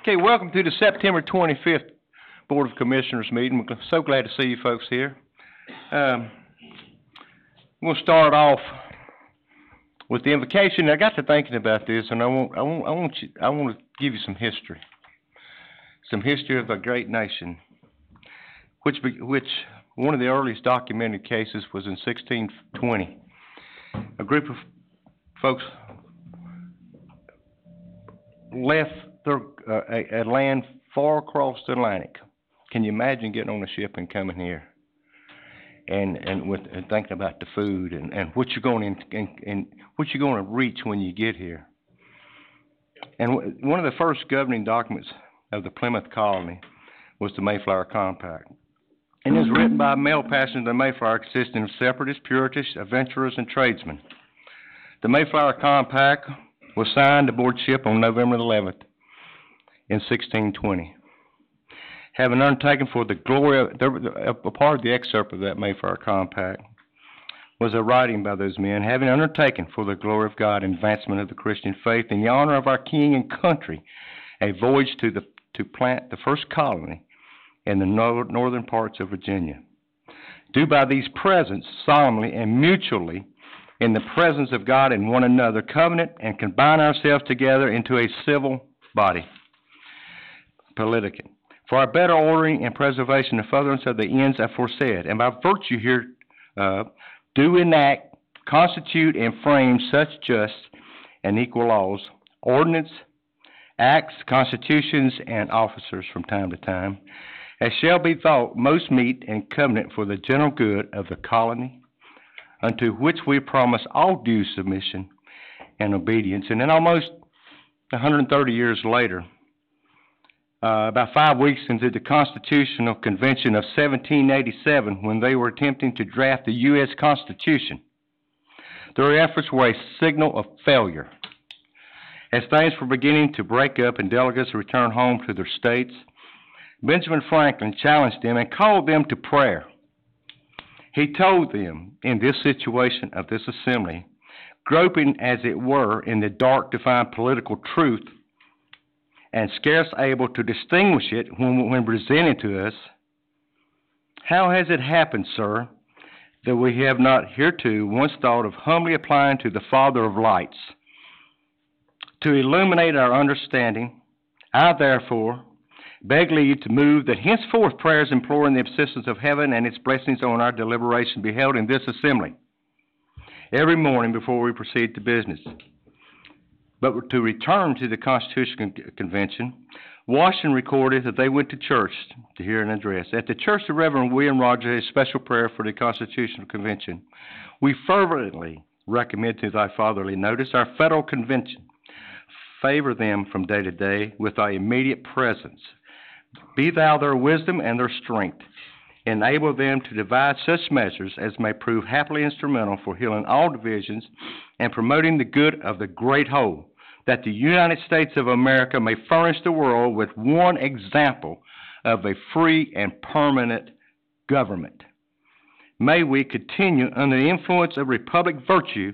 Okay, welcome to the September 25th Board of Commissioners meeting. We're so glad to see you folks here. We'll start off with the invocation. I got to thinking about this, and I want to give you some history of a great nation, which one of the earliest documented cases was in 1620. A group of folks left a land far across the Atlantic. Can you imagine getting on a ship and coming here, and thinking about the food and what you're going to reach when you get here? And one of the first governing documents of the Plymouth colony was the Mayflower Compact, and it was written by male passengers of the Mayflower, consisting of separatists, Puritans, adventurers, and tradesmen. The Mayflower Compact was signed aboard ship on November 11th in 1620. Having undertaken for the glory of, a part of the excerpt of that Mayflower Compact was a writing by those men, having undertaken for the glory of God and advancement of the Christian faith in the honor of our king and country, a voyage to plant the first colony in the northern parts of Virginia. Do by these presents solemnly and mutually in the presence of God and one another covenant and combine ourselves together into a civil body, politically, for our better ordering and preservation and furtherance of the ends aforesaid, and by virtue hereof do enact, constitute, and frame such just and equal laws, ordinance, acts, constitutions, and officers from time to time, as shall be thought most meet and covenant for the general good of the colony, unto which we promise all due submission and obedience. And then almost 130 years later, about 5 weeks into the Constitutional Convention of 1787, when they were attempting to draft the U.S. Constitution, their efforts were a signal of failure. As things were beginning to break up and delegates returned home to their states, Benjamin Franklin challenged them and called them to prayer. He told them, in this situation of this assembly, groping as it were in the dark to find political truth, and scarce able to distinguish it when presented to us, how has it happened, sir, that we have not hereto once thought of humbly applying to the Father of lights to illuminate our understanding? I therefore beg leave to move that henceforth prayers imploring the assistance of heaven and its blessings on our deliberation be held in this assembly every morning before we proceed to business. But to return to the Constitutional Convention, Washington recorded that they went to church to hear an address. At the church, the Reverend William Rogers had a special prayer for the Constitutional Convention. We fervently recommend to thy fatherly notice our federal convention. Favor them from day to day with thy immediate presence. Be thou their wisdom and their strength. Enable them to devise such measures as may prove happily instrumental for healing all divisions and promoting the good of the great whole, that the United States of America may furnish the world with one example of a free and permanent government. May we continue under the influence of republic virtue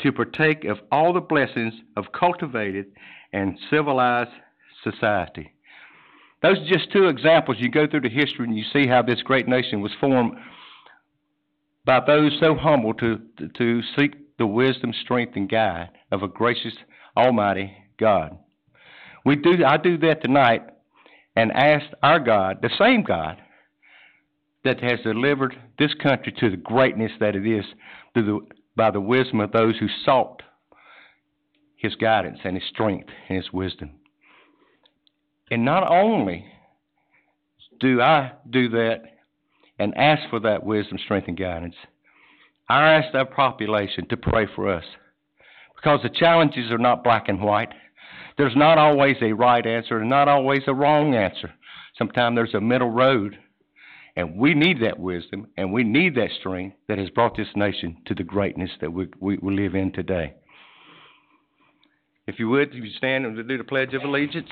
to partake of all the blessings of cultivated and civilized society. Those are just two examples. You go through the history and you see how this great nation was formed by those so humble to seek the wisdom, strength, and guide of a gracious, almighty God. I do that tonight and ask our God, the same God that has delivered this country to the greatness that it is by the wisdom of those who sought his guidance and his strength and his wisdom. And not only do I do that and ask for that wisdom, strength, and guidance, I ask our population to pray for us, because the challenges are not black and white. There's not always a right answer and not always a wrong answer. Sometimes there's a middle road, and we need that wisdom and we need that strength that has brought this nation to the greatness that we live in today. If you would, you stand and do the Pledge of Allegiance.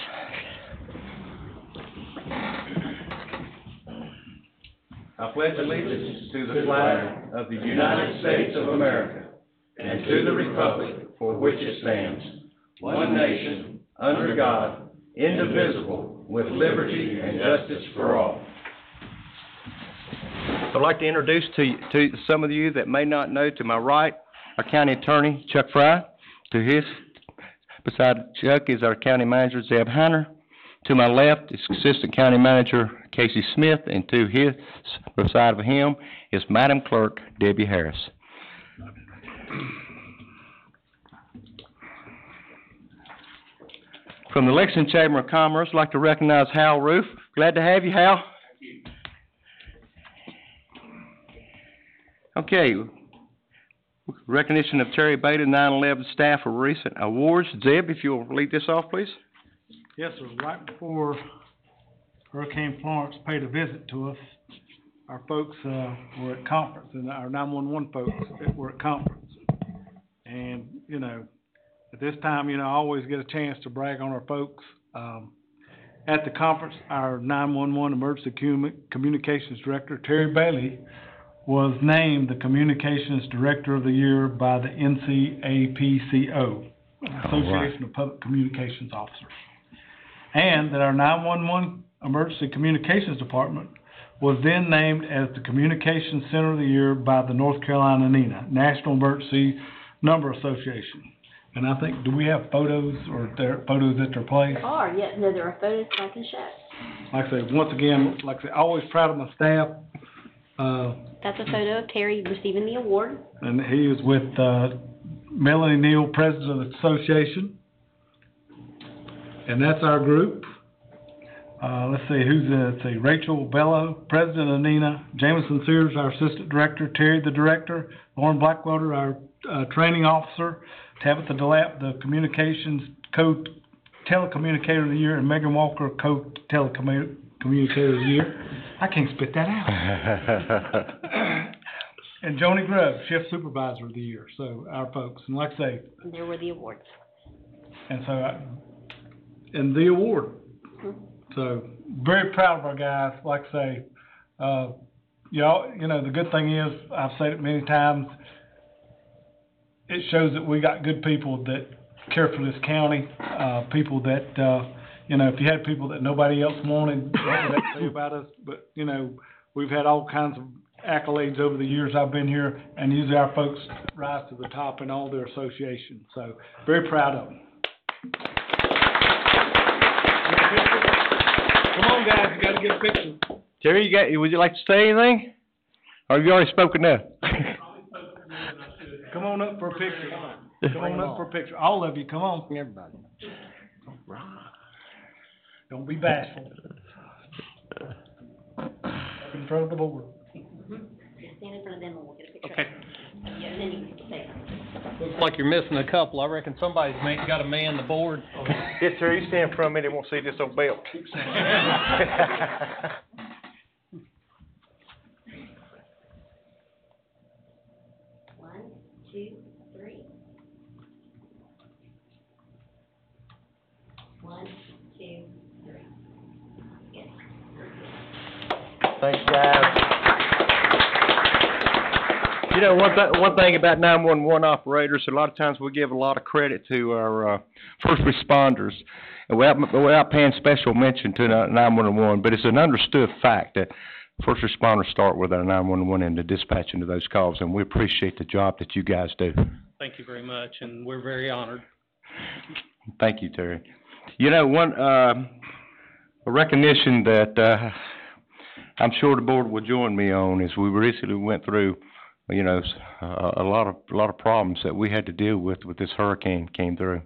I pledge allegiance to the flag of the United States of America and to the republic for which it stands, one nation, under God, indivisible, with liberty and justice for all. I'd like to introduce to some of you that may not know, to my right, our county attorney, Chuck Fry. To his, beside Chuck, is our county manager, Zeb Hunter. To my left is Assistant County Manager Casey Smith, and to his, beside of him, is Madam Clerk Debbie Harris. From the Lexington Chamber of Commerce, I'd like to recognize Hal Roof. Glad to have you, Hal. Thank you. Okay. Recognition of Terry Bailey, 9/11 staff for recent awards. Zeb, if you'll lead this off, please. Yes, sir. Right before Hurricane Florence paid a visit to us, our folks were at conference, and our 911 folks were at conference. And, you know, at this time, you know, I always get a chance to brag on our folks. At the conference, our 911 Emergency Communications Director, Terry Bailey, was named the Communications Director of the Year by the NCAPCO, Association of Public Communications Officers. And that our 911 Emergency Communications Department was then named as the Communications Center of the Year by the North Carolina NENA, National Emergency Number Association. And I think, do we have photos or photos at their place? There are, yeah, no, there are photos I can show. Like I say, once again, like I say, always proud of my staff. That's a photo of Terry receiving the award. And he is with Melanie Neal, President of the Association. And that's our group. Let's see, let's see, Rachel Bello, President of NENA, Jameson Sears, our Assistant Director, Terry, the Director, Lauren Blackwater, our Training Officer, Tabitha DeLapp, the Communications Co-Telecommunicator of the Year, and Megan Walker, Co-Telecommunicator of the Year. I can't spit that out. And Joni Grubb, Shift Supervisor of the Year. So our folks, and like I say, And there were the awards. and so, and the award. So very proud of our guys. Like I say, y'all, you know, the good thing is, I've said it many times, it shows that we got good people that care for this county, people that, you know, if you had people that nobody else wanted, what would that say about us? But, you know, we've had all kinds of accolades over the years I've been here, and usually our folks rise to the top in all their associations. So very proud of them. Come on, guys, you got to get a picture. Terry, would you like to say anything? Or have you already spoken now? Come on up for a picture. Come on up for a picture. All of you, come on. Everybody. Don't be bashful. In front of the board. Stand in front of them and we'll get a picture. Okay. Yeah, and then you can say that. Looks like you're missing a couple. I reckon somebody's got to man the board. Yes, sir, you stand for a minute, won't see this old belt. One, two, three. One, two, three. Yes. Thanks, guys. You know, one thing about 911 operators, a lot of times we give a lot of credit to our first responders, and without paying special mention to 911, but it's an understood fact that first responders start with our 911 and the dispatching of those calls, and we appreciate the job that you guys do. Thank you very much, and we're very honored. Thank you, Terry. You know, a recognition that I'm sure the board will join me on is we recently went through, you know, a lot of problems that we had to deal with this hurricane came through.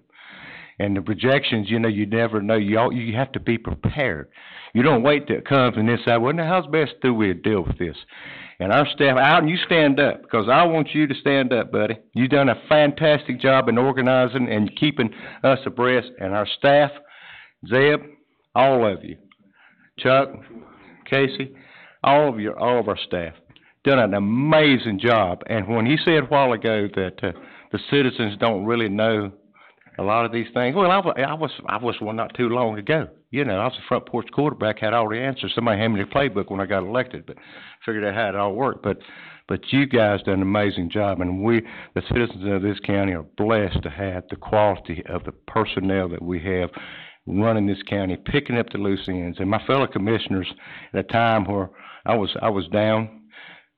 And the projections, you know, you never know. You have to be prepared. You don't wait till it comes and then say, well, now how's best do we deal with this? And our staff, out and you stand up, because I want you to stand up, buddy. You've done a fantastic job in organizing and keeping us abreast. And our staff, Zeb, all of you, Chuck, Casey, all of our staff, done an amazing job. And when he said a while ago that the citizens don't really know a lot of these things, well, I was one not too long ago. You know, I was a front porch quarterback, had all the answers. Somebody handed me the playbook when I got elected, but figured out how it all worked. But you guys done an amazing job, and we, the citizens of this county, are blessed to have the quality of the personnel that we have running this county, picking up the loose ends. And my fellow commissioners, at a time where I was down,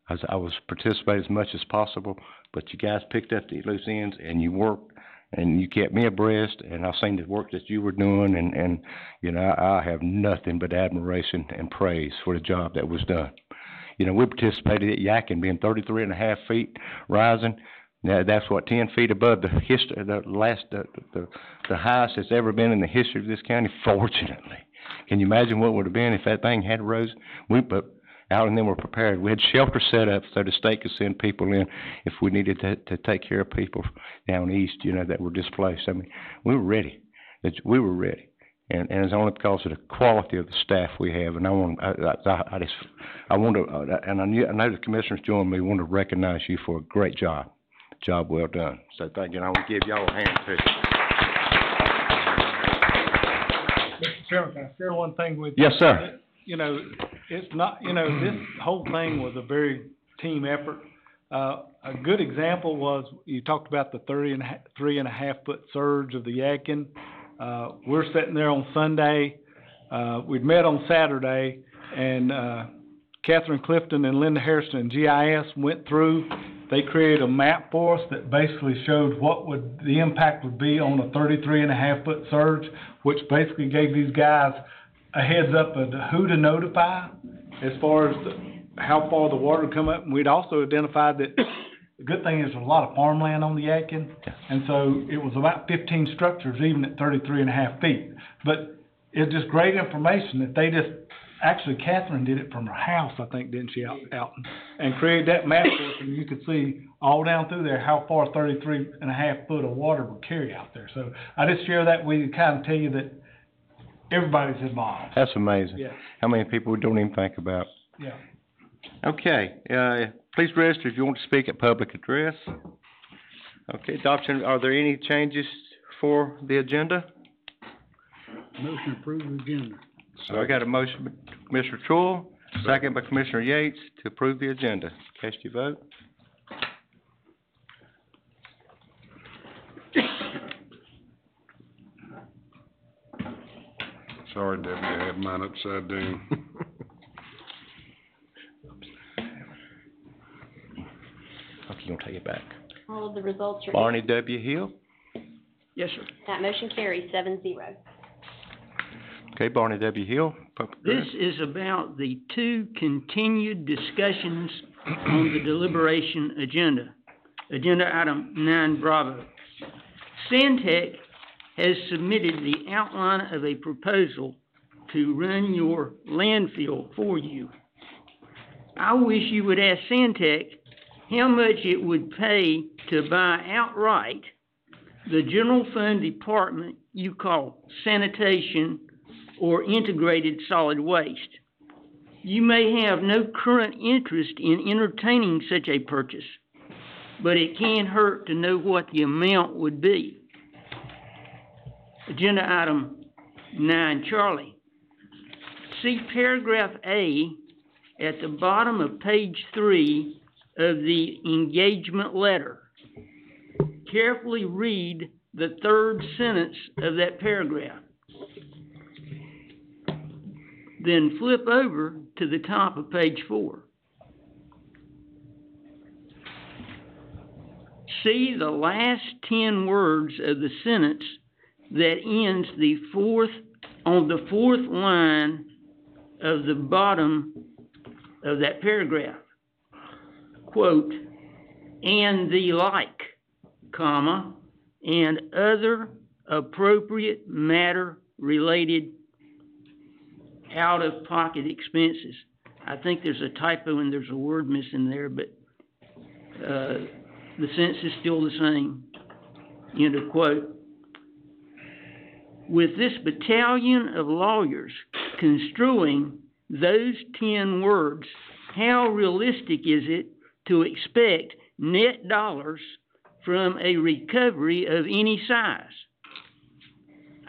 I was participating as much as possible, but you guys picked up the loose ends and you worked and you kept me abreast, and I've seen the work that you were doing, and you know, I have nothing but admiration and praise for the job that was done. You know, we participated at Yakin being 33.5 feet rising. Now, that's what, 10 feet above the history, the highest it's ever been in the history of this county, fortunately. Can you imagine what it would have been if that thing had rose? Al and them were prepared. We had shelter set up so the state could send people in if we needed to take care of people down east, you know, that were displaced. I mean, we were ready. We were ready. And it's only because of the quality of the staff we have. And I know the commissioners joined me, want to recognize you for a great job. Job well done. So thank you. And I want to give y'all a hand too. Mr. Chairman, can I share one thing with you? Yes, sir. You know, it's not, you know, this whole thing was a very team effort. A good example was, you talked about the 3.5 foot surge of the Yadkin. We're sitting there on Sunday. We'd met on Saturday, and Catherine Clifton and Linda Harrison and GIS went through. They created a map for us that basically showed what the impact would be on a 33.5 foot surge, which basically gave these guys a heads up of who to notify as far as how far the water would come up. And we'd also identified that the good thing is there's a lot of farmland on the Yadkin, and so it was about 15 structures even at 33.5 feet. But it's just great information that they just, actually Catherine did it from her house, I think, didn't she, Alton, and created that map for us, and you could see all down through there how far 33.5 foot of water would carry out there. So I just share that with you, kind of tell you that everybody's involved. That's amazing. Yeah. How many people we don't even think about. Yeah. Okay, please register if you want to speak at public address. Okay, adoption, are there any changes for the agenda? Motion to approve the agenda. So I got a motion by Commissioner Troy, second by Commissioner Yates to approve the agenda. Cast your vote. Sorry, Debbie, I had mine upside down. Okay, you're gonna take it back. All of the results are Barney W. Hill. Yes, sir. That motion carries 7-0. Okay, Barney W. Hill. public This address. is about the two continued discussions on the deliberation agenda. Agenda item 9 Bravo. Santec has submitted the outline of a proposal to run your landfill for you. I wish you would ask Santec how much it would pay to buy outright the general fund department you call sanitation or integrated solid waste. You may have no current interest in entertaining such a purchase, but it can't hurt to know what the amount would be. Agenda item 9 Charlie. See paragraph A at the bottom of page 3 of the engagement letter. Carefully read the third sentence of that paragraph. Then flip over to the top of page 4. See the last 10 words of the sentence that ends on the fourth line of the bottom of that paragraph. Quote, and the like, comma, and other appropriate matter related out-of-pocket expenses. I think there's a typo and there's a word missing there, but the sentence is still the same. End of quote. With this battalion of lawyers construing those 10 words, how realistic is it to expect net dollars from a recovery of any size?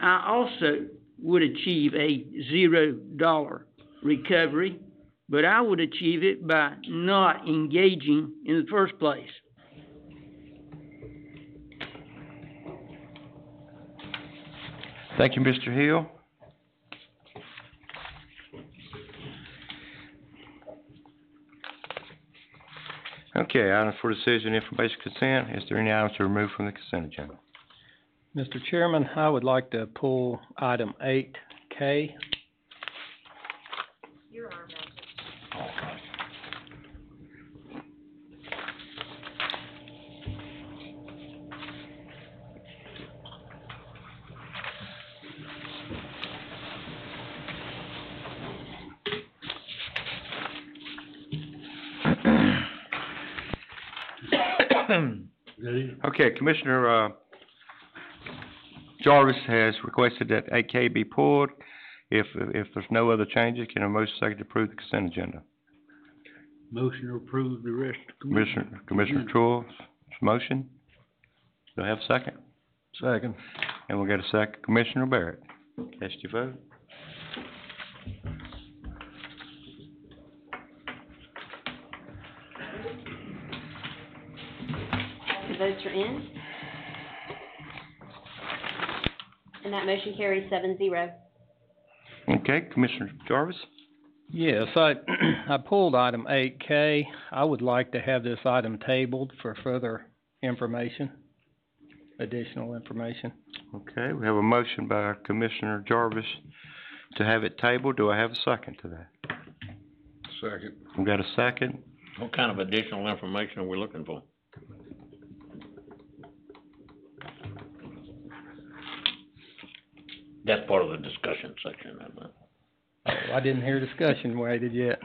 I also would achieve a $0 recovery, but I would achieve it by not engaging in the first place. Thank you, Mr. Hill. Okay, items for decision, information consent. Is there any items to remove from the consent agenda? Mr. Chairman, I would like to pull item 8K. Okay, Commissioner, Jarvis has requested that 8K be pulled. If there's no other changes, can a motion second to approve the consent agenda? Motion to approve the rest of Commissioner Troy's motion. Do I have a second? Second. And we'll get a second. Commissioner Barrett, cast your vote. The votes are in. And that motion carries 7-0. Okay, Commissioner Jarvis? Yes, I pulled item 8K. I would like to have this item tabled for further information, additional information. Okay, we have a motion by Commissioner Jarvis to have it tabled. Do I have a second to that? Second. We got a second. What kind of additional information are we looking for? That's part of the discussion section, isn't it? Oh, I didn't hear discussion waited yet.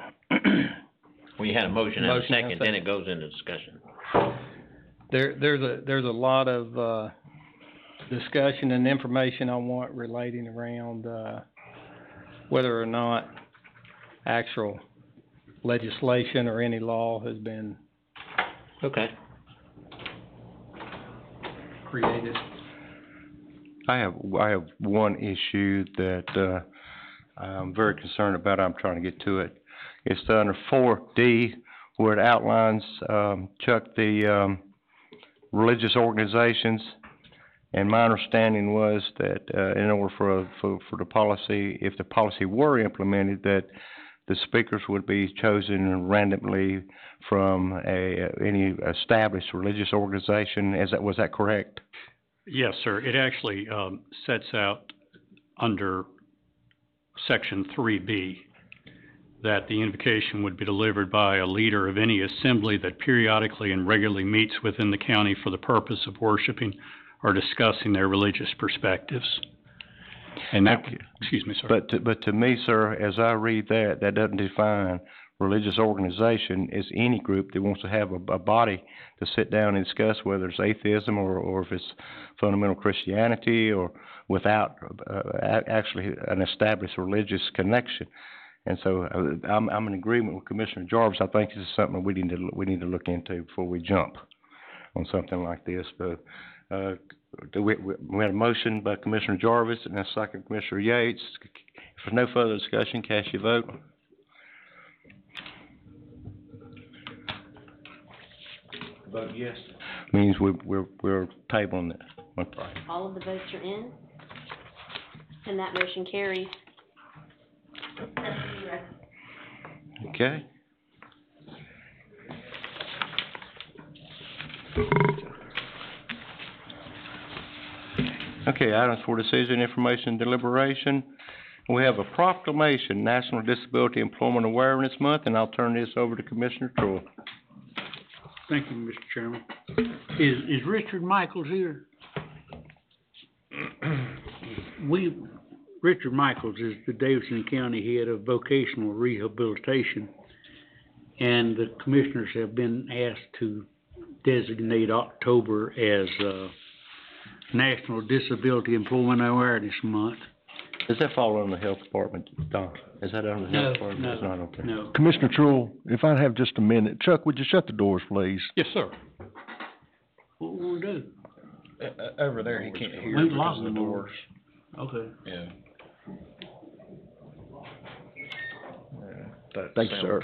Well, you had a motion and a Motion and a second, then it goes into discussion. There's a lot of, discussion and information I want relating around, whether or not actual legislation or any law has been Okay. created. I have one issue that, I'm very concerned about. I'm trying to get to it. It's under 4D where it outlines, Chuck, the, religious organizations. And my understanding was that, in order for the policy, if the policy were implemented, that the speakers would be chosen randomly from any established religious organization. Was that correct? Yes, sir. It actually sets out under Section 3B that the invocation would be delivered by a leader of any assembly that periodically and regularly meets within the county for the purpose of worshiping or discussing their religious perspectives. And that, excuse me, sir. But to me, sir, as I read that doesn't define religious organization as any group that wants to have a body to sit down and discuss whether it's atheism or if it's fundamental Christianity or without actually an established religious connection. And so I'm in agreement with Commissioner Jarvis. I think this is something we need to look into before we jump on something like this. But we had a motion by Commissioner Jarvis and a second Commissioner Yates. If there's no further discussion, cast your vote. Vote yes. Means we're tabling it. Okay. All of the votes are in. And that motion carries 7-0. Okay. Okay, items for decision, information, deliberation. We have a proclamation, National Disability Employment Awareness Month, and I'll turn this over to Commissioner Troy. Thank you, Mr. Chairman. Is Richard Michaels here? Richard Michaels is the Davidson County Head of Vocational Rehabilitation, and the commissioners have been asked to designate October as National Disability Employment Awareness Month. Does that fall under the Health Department, Don? Is that under the Health Department? It's not okay. No. Commissioner Truill, if I'd have just a minute. Chuck, would you shut the doors, please? Yes, sir. What we gonna do? Over there, he can't hear We because lock of the them doors. Okay. Yeah. Thank you, sir.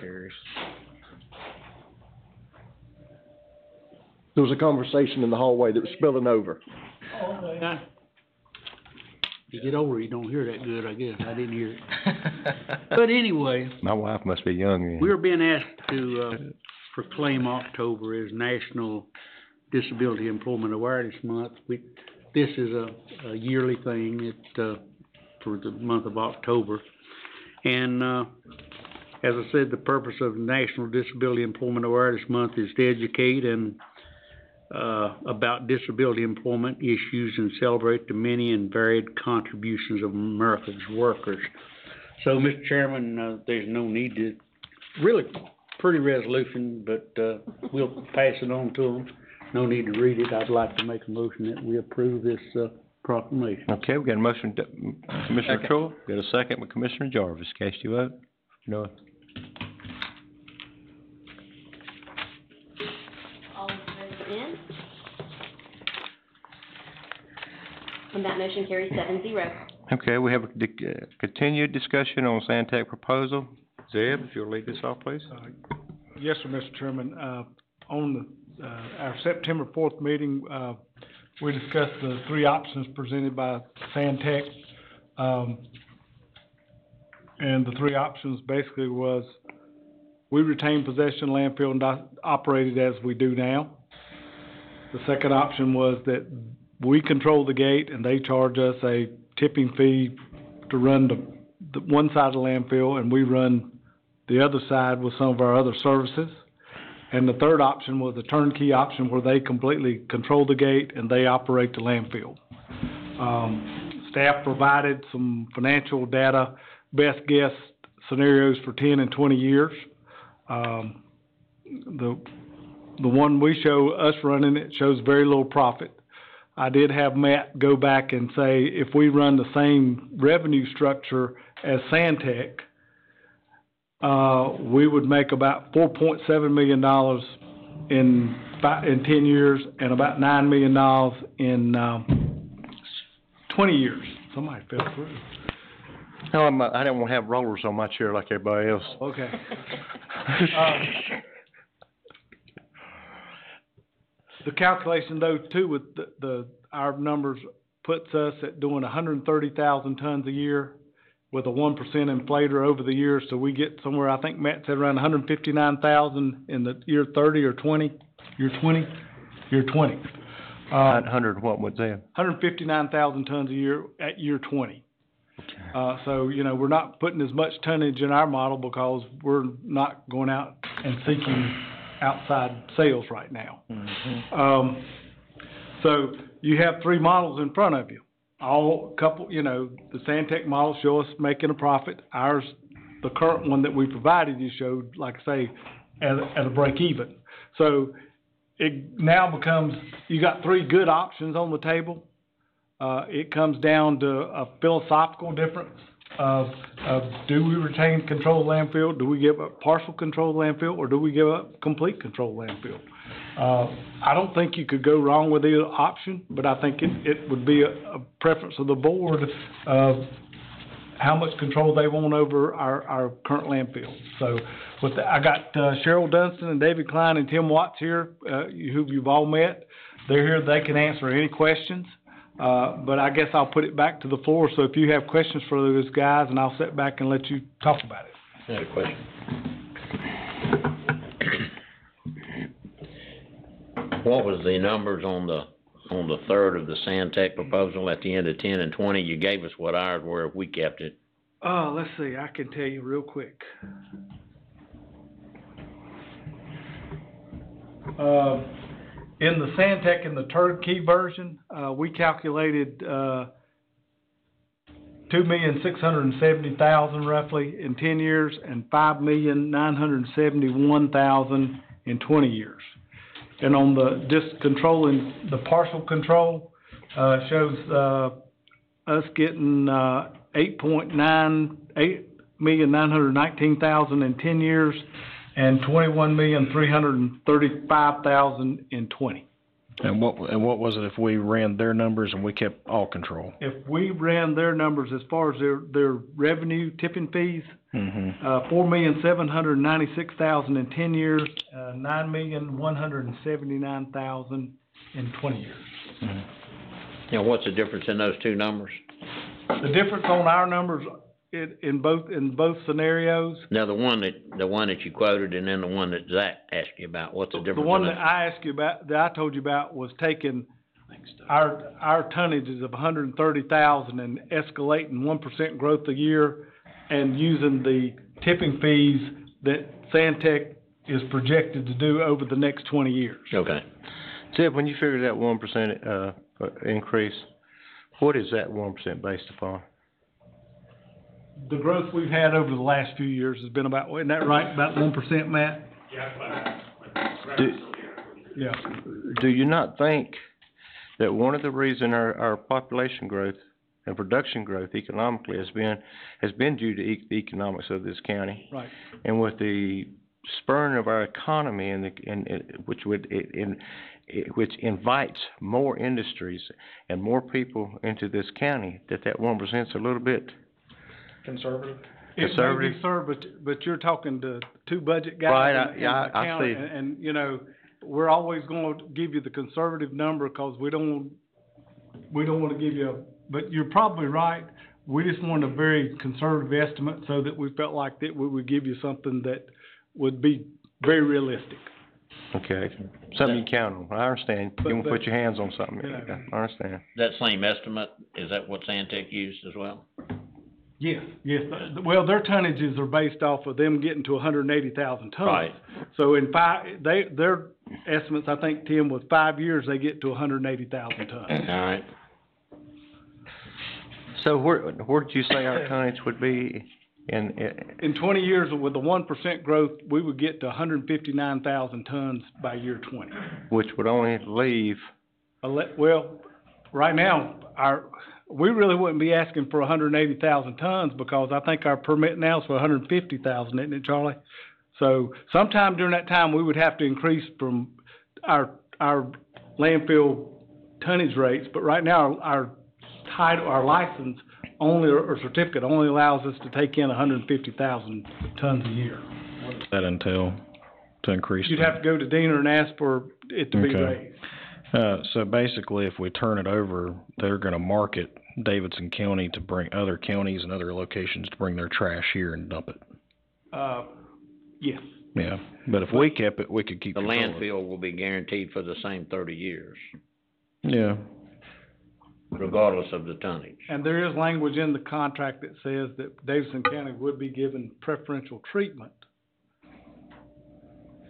There was a conversation in the hallway that was spilling over. Okay. You get older, you don't hear that good, I guess. I didn't hear it. But anyway, My wife must be young then. we're being asked to, proclaim October as National Disability Employment Awareness Month. This is a yearly thing for the month of October. And, as I said, the purpose of National Disability Employment Awareness Month is to educate and about disability employment issues and celebrate the many and varied contributions of America's workers. So, Mr. Chairman, there's no need to, really pretty resolution, but we'll pass it on to them. No need to read it. I'd like to make a motion that we approve this proclamation. Okay, we got a motion, Commissioner Troy, got a second with Commissioner Jarvis. Cast your vote. No. All those in? And that motion carries 7-0. Okay, we have a continued discussion on Santec proposal. Zeb, if you'll lead this off, please. Yes, sir, Mr. Chairman. On our September 4th meeting, we discussed the three options presented by Santec. And the three options basically was, we retain possession of landfill and operate it as we do now. The second option was that we control the gate and they charge us a tipping fee to run the one side of the landfill, and we run the other side with some of our other services. And the third option was a turnkey option where they completely control the gate and they operate the landfill. Staff provided some financial data, best guess scenarios for 10 and 20 years. The one we show us running, it shows very little profit. I did have Matt go back and say, if we run the same revenue structure as Santec, we would make about $4.7 million in 10 years and about $9 million in 20 years. Somebody fell through. No, I didn't want to have rollers on my chair like everybody else. Okay. The calculation though too with our numbers puts us at doing 130,000 tons a year with a 1% inflator over the years, so we get somewhere, I think Matt said around 159,000 in the year 30 or 20, year 20. 100, what was that? 159,000 tons a year at year 20. So, you know, we're not putting as much tonnage in our model because we're not going out and seeking outside sales right now. Mm-hmm. So you have three models in front of you. The Santec model show us making a profit. Ours, the current one that we provided you showed, like I say, at a break even. So it now becomes, you got three good options on the table. It comes down to a philosophical difference of do we retain control of landfill, do we give up partial control of landfill, or do we give up complete control of landfill? I don't think you could go wrong with either option, but I think it would be a preference of the board of how much control they want over our current landfill. So I got Cheryl Dunston and David Klein and Tim Watts here, who you've all met. They're here, they can answer any questions. But I guess I'll put it back to the floor, so if you have questions for those guys, and I'll sit back and let you talk about it. I had a question. What was the numbers on the third of the Santec proposal at the end of 10 and 20? You gave us what ours were if we kept it. Let's see, I can tell you real quick. In the Santec, in the turnkey version, we calculated 2,670,000 roughly in 10 years and 5,971,000 in 20 years. And on the just controlling the partial control shows us getting 8,919,000 in 10 years and 21,335,000 in 20. And what was it if we ran their numbers and we kept all control? If we ran their numbers as far as their revenue tipping fees, 4,796,000 in 10 years, 9,179,000 in 20 years. Now, what's the difference in those two numbers? The difference on our numbers in both scenarios, Now, the one that you quoted and then the one that Zach asked you about, what's the the difference? one in that I asked you about, that I told you about, was taking our tonnages of 130,000 and escalating 1% growth a year, and using the tipping fees that Santec is projected to do over the next 20 years. Okay. Tip, when you figure that 1%, increase, what is that 1% based upon? The growth we've had over the last few years has been about, isn't that right, about 1%, Matt? Yeah. Do you not think that one of the reason our population growth and production growth economically has been due to the economics of this county? Right. And with the spurring of our economy which invites more industries and more people into this county, that 1%'s a little bit Conservative? It may conservative? be, sir, but you're talking to two budget guys. Right, in the I county, see. And, you know, we're always gonna give you the conservative number, cause we don't wanna give you but you're probably right. We just wanted a very conservative estimate so that we felt like that we would give you something that would be very realistic. Okay, something you count on, I understand, you wanna put your hands on something, Yeah. I understand. That same estimate, is that what Santec used as well? Yes, well, their tonnages are based off of them getting to 180,000 tons. Right. So in their estimates, I think, Tim, with 5 years, they get to 180,000 tons. All right. So where did you say our tonnage would be In 20 years, with the 1% growth, we would get to 159,000 tons by year 20. which would only leave, Well, right now, we really wouldn't be asking for 180,000 tons, because I think our permit now is for 150,000, isn't it, Charlie? So sometime during that time, we would have to increase from our landfill tonnage rates, but right now, our license only, or certificate only allows us to take in 150,000 tons a year. What does that entail to increase? You'd have to go to Diener and ask for it to be Okay. raised. So basically, if we turn it over, they're gonna market Davidson County to bring other counties and other locations to bring their trash here and dump it. Yes. Yeah, but if we kept it, we could keep The control of it. landfill will be guaranteed for the same 30 years, Yeah, regardless of the tonnage. And there is language in the contract that says that Davidson County would be given preferential treatment.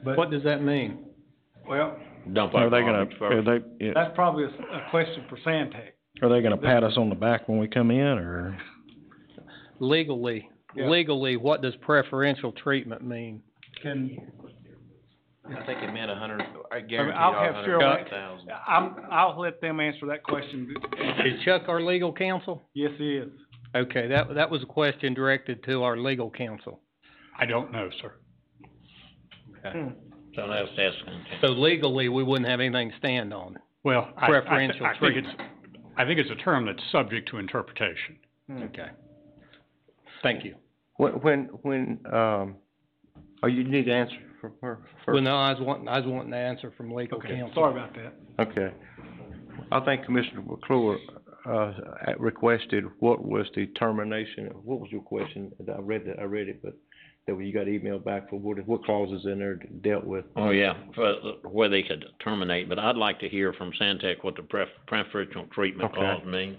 But, What does that mean? well, Dump are our they gonna, garbage first. that's probably a question for Santec. are they gonna pat us on the back when we come in, or? Legally, what does preferential treatment mean? I think it meant I guarantee I'll have Cheryl, 150,000. I'll let them answer that question. Is Chuck our legal counsel? Yes, he is. Okay, that was a question directed to our legal counsel. I don't know, sir. Okay. So that's Santec. So legally, we wouldn't have anything to stand on. Well, Preferential I think treatment. I think it's a term that's subject to interpretation. Okay. Thank you. you need to answer from her first? Well, no, I was wanting to answer from legal Okay, counsel. sorry about that. Okay. I think Commissioner McClure, requested what was the termination, what was your question? I read it, but that you got emailed back for what clauses in there dealt with? Oh, yeah, for where they could terminate, but I'd like to hear from Santec what the preferential treatment Okay. clause means.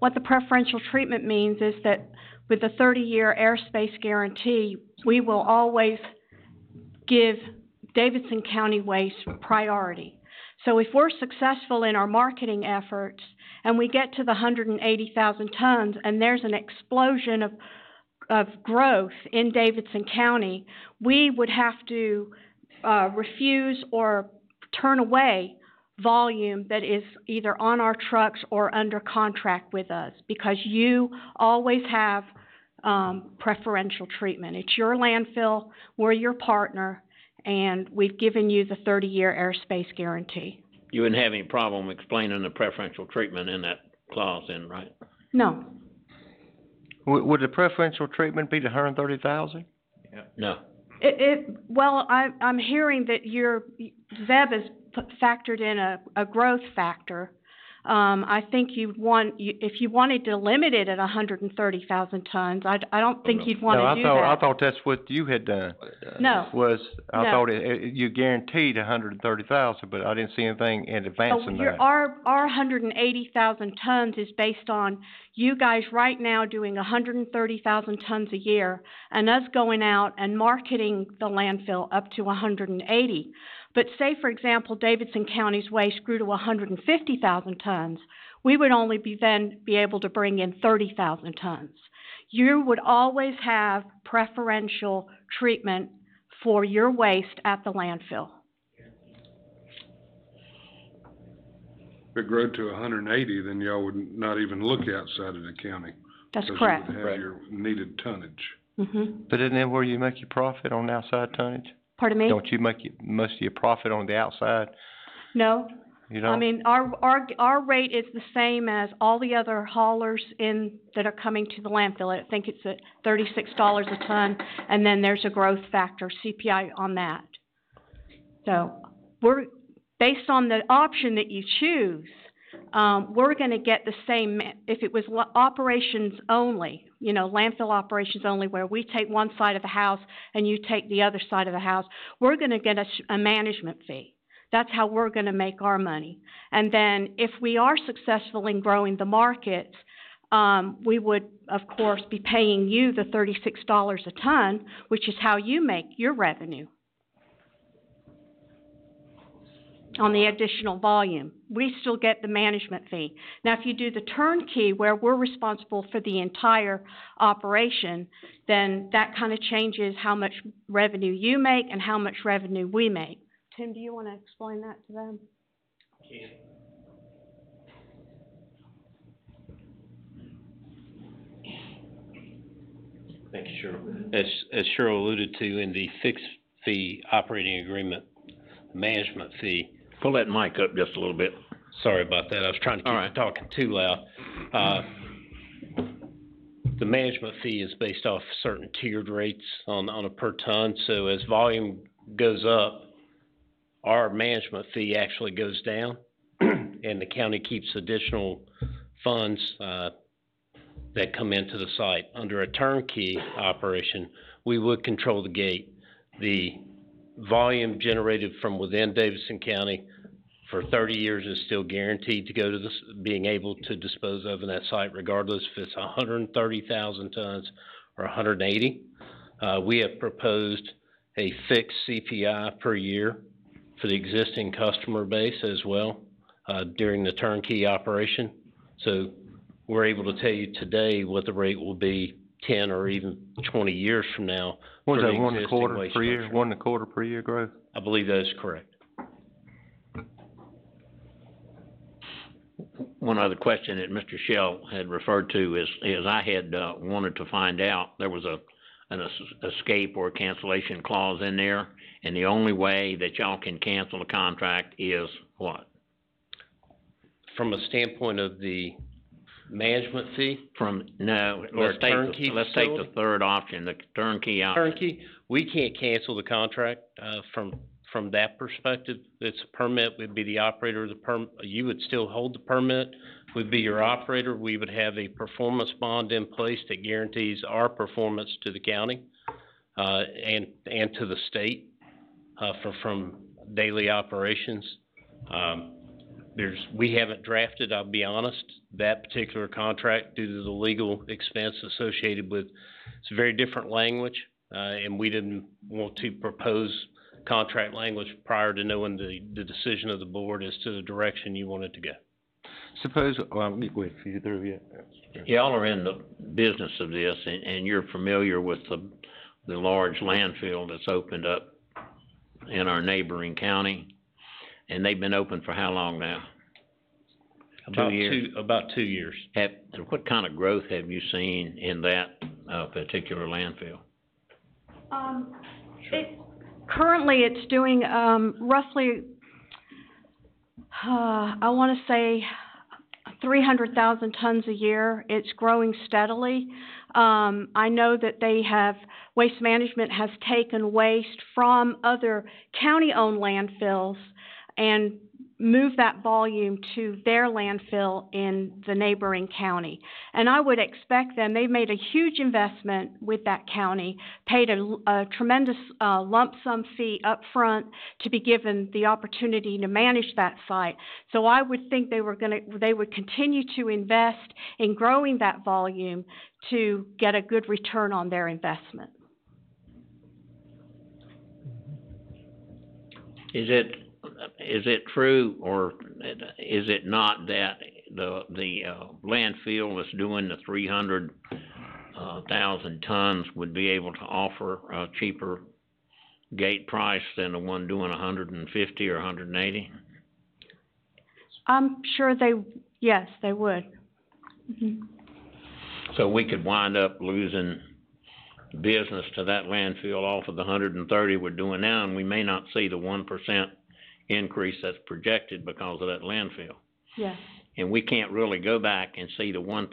What the preferential treatment means is that with the 30-year airspace guarantee, we will always give Davidson County Waste priority. So if we're successful in our marketing efforts and we get to the 180,000 tons and there's an explosion of growth in Davidson County, we would have to refuse or turn away volume that is either on our trucks or under contract with us, because you always have preferential treatment. It's your landfill, we're your partner, and we've given you the 30-year airspace guarantee. You wouldn't have any problem explaining the preferential treatment in that clause then, right? No. Would the preferential treatment be the 130,000? No. Well, I'm hearing that Zeb has factored in a growth factor. I think if you wanted to limit it at 130,000 tons, I don't think you'd want to do that. I thought that's what you had done. No. I No. thought you guaranteed 130,000, but I didn't see anything in advance So in your, that. our 180,000 tons is based on you guys right now doing 130,000 tons a year and us going out and marketing the landfill up to 180. But say, for example, Davidson County's waste grew to 150,000 tons, we would only be able to bring in 30,000 tons. You would always have preferential treatment for your waste at the landfill. If it grew to 180, then y'all would not even look outside of the county. That's 'cause correct. you would have your needed tonnage. But isn't that where you make your profit on the outside tonnage? Pardon me? Don't you make most of your profit on the outside? No. You don't? I mean, our rate is the same as all the other haulers that are coming to the landfill. I think it's at $36 a ton, and then there's a growth factor, CPI on that. So we're, based on the option that you choose, we're gonna get the same, if it was operations only, landfill operations only, where we take one side of the house and you take the other side of the house, we're gonna get a management fee. That's how we're gonna make our money. And then if we are successful in growing the market, we would, of course, be paying you the $36 a ton, which is how you make your revenue on the additional volume. We still get the management fee. Now, if you do the turnkey, where we're responsible for the entire operation, then that kind of changes how much revenue you make and how much revenue we make. Tim, do you want to explain that to them? Thank you, Cheryl. As Cheryl alluded to in the fixed fee operating agreement, management fee. Pull that mic up just a little bit. Sorry about that. I was trying to keep talking too loud. The management fee is based off certain tiered rates on a per ton. So as volume goes up, our management fee actually goes down, and the county keeps additional funds that come into the site. Under a turnkey operation, we would control the gate. The volume generated from within Davidson County for 30 years is still guaranteed to go to being able to dispose of in that site, regardless if it's 130,000 tons or 180. We have proposed a fixed CPI per year for the existing customer base as well during the turnkey operation. So we're able to tell you today what the rate will be 10 or even 20 years from now. What is that, 1.25 per year, 1.25 per year growth? I believe that is correct. One other question that Mr. Shell had referred to is I had wanted to find out, there was an escape or cancellation clause in there, and the only way that y'all can cancel the contract is what? From a standpoint of the management fee? Let's take the third option, the turnkey option. Turnkey, we can't cancel the contract from that perspective. It's a permit, would be the operator of the you would still hold the permit, would be your operator. We would have a performance bond in place that guarantees our performance to the county and to the state from daily operations. We haven't drafted, I'll be honest, that particular contract due to the legal expense associated with, it's a very different language, and we didn't want to propose contract language prior to knowing the decision of the board as to the direction you wanted to go. Suppose, go ahead, if you're through yet. Y'all are in the business of this, and you're familiar with the large landfill that's opened up in our neighboring county. And they've been open for how long now? About 2 years? About 2 years. What kind of growth have you seen in that particular landfill? Currently, it's doing roughly, I want to say 300,000 tons a year. It's growing steadily. I know that Waste Management has taken waste from other county-owned landfills and move that volume to their landfill in the neighboring county. And I would expect them, they've made a huge investment with that county, paid a tremendous lump sum fee up front to be given the opportunity to manage that site. So I would think they would continue to invest in growing that volume to get a good return on their investment. Is it true, or is it not, that the landfill that's doing the 300,000 tons would be able to offer a cheaper gate price than the one doing 150 or 180? I'm sure yes, they would. Mm-hmm. So we could wind up losing business to that landfill off of the 130 we're doing now, and we may not see the 1% increase that's projected because of that landfill. Yes. And we can't really go back and see the 1%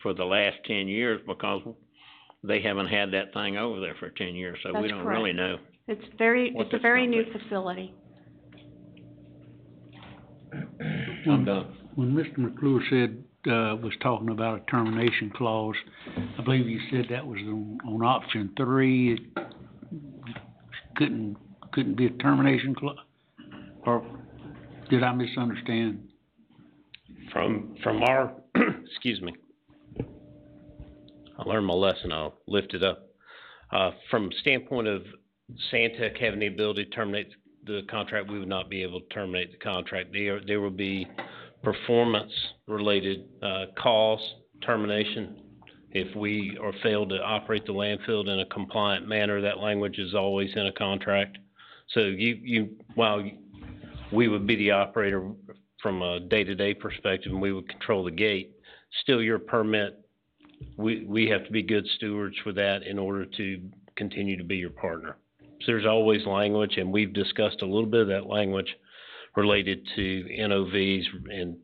for the last 10 years because they haven't had that thing over there for 10 years, so we don't really know. It's a very new facility. I'm done. When Mr. McClure said, was talking about a termination clause, I believe you said that was on option 3. It couldn't be a termination clause, or did I misunderstand? From our, excuse me, I learned my lesson, I'll lift it up. From standpoint of Santec having the ability to terminate the contract, we would not be able to terminate the contract. There will be performance-related cause termination. If we are failed to operate the landfill in a compliant manner, that language is always in a contract. So while we would be the operator from a day-to-day perspective and we would control the gate, still your permit, we have to be good stewards for that in order to continue to be your partner. So there's always language, and we've discussed a little bit of that language related to NOVs and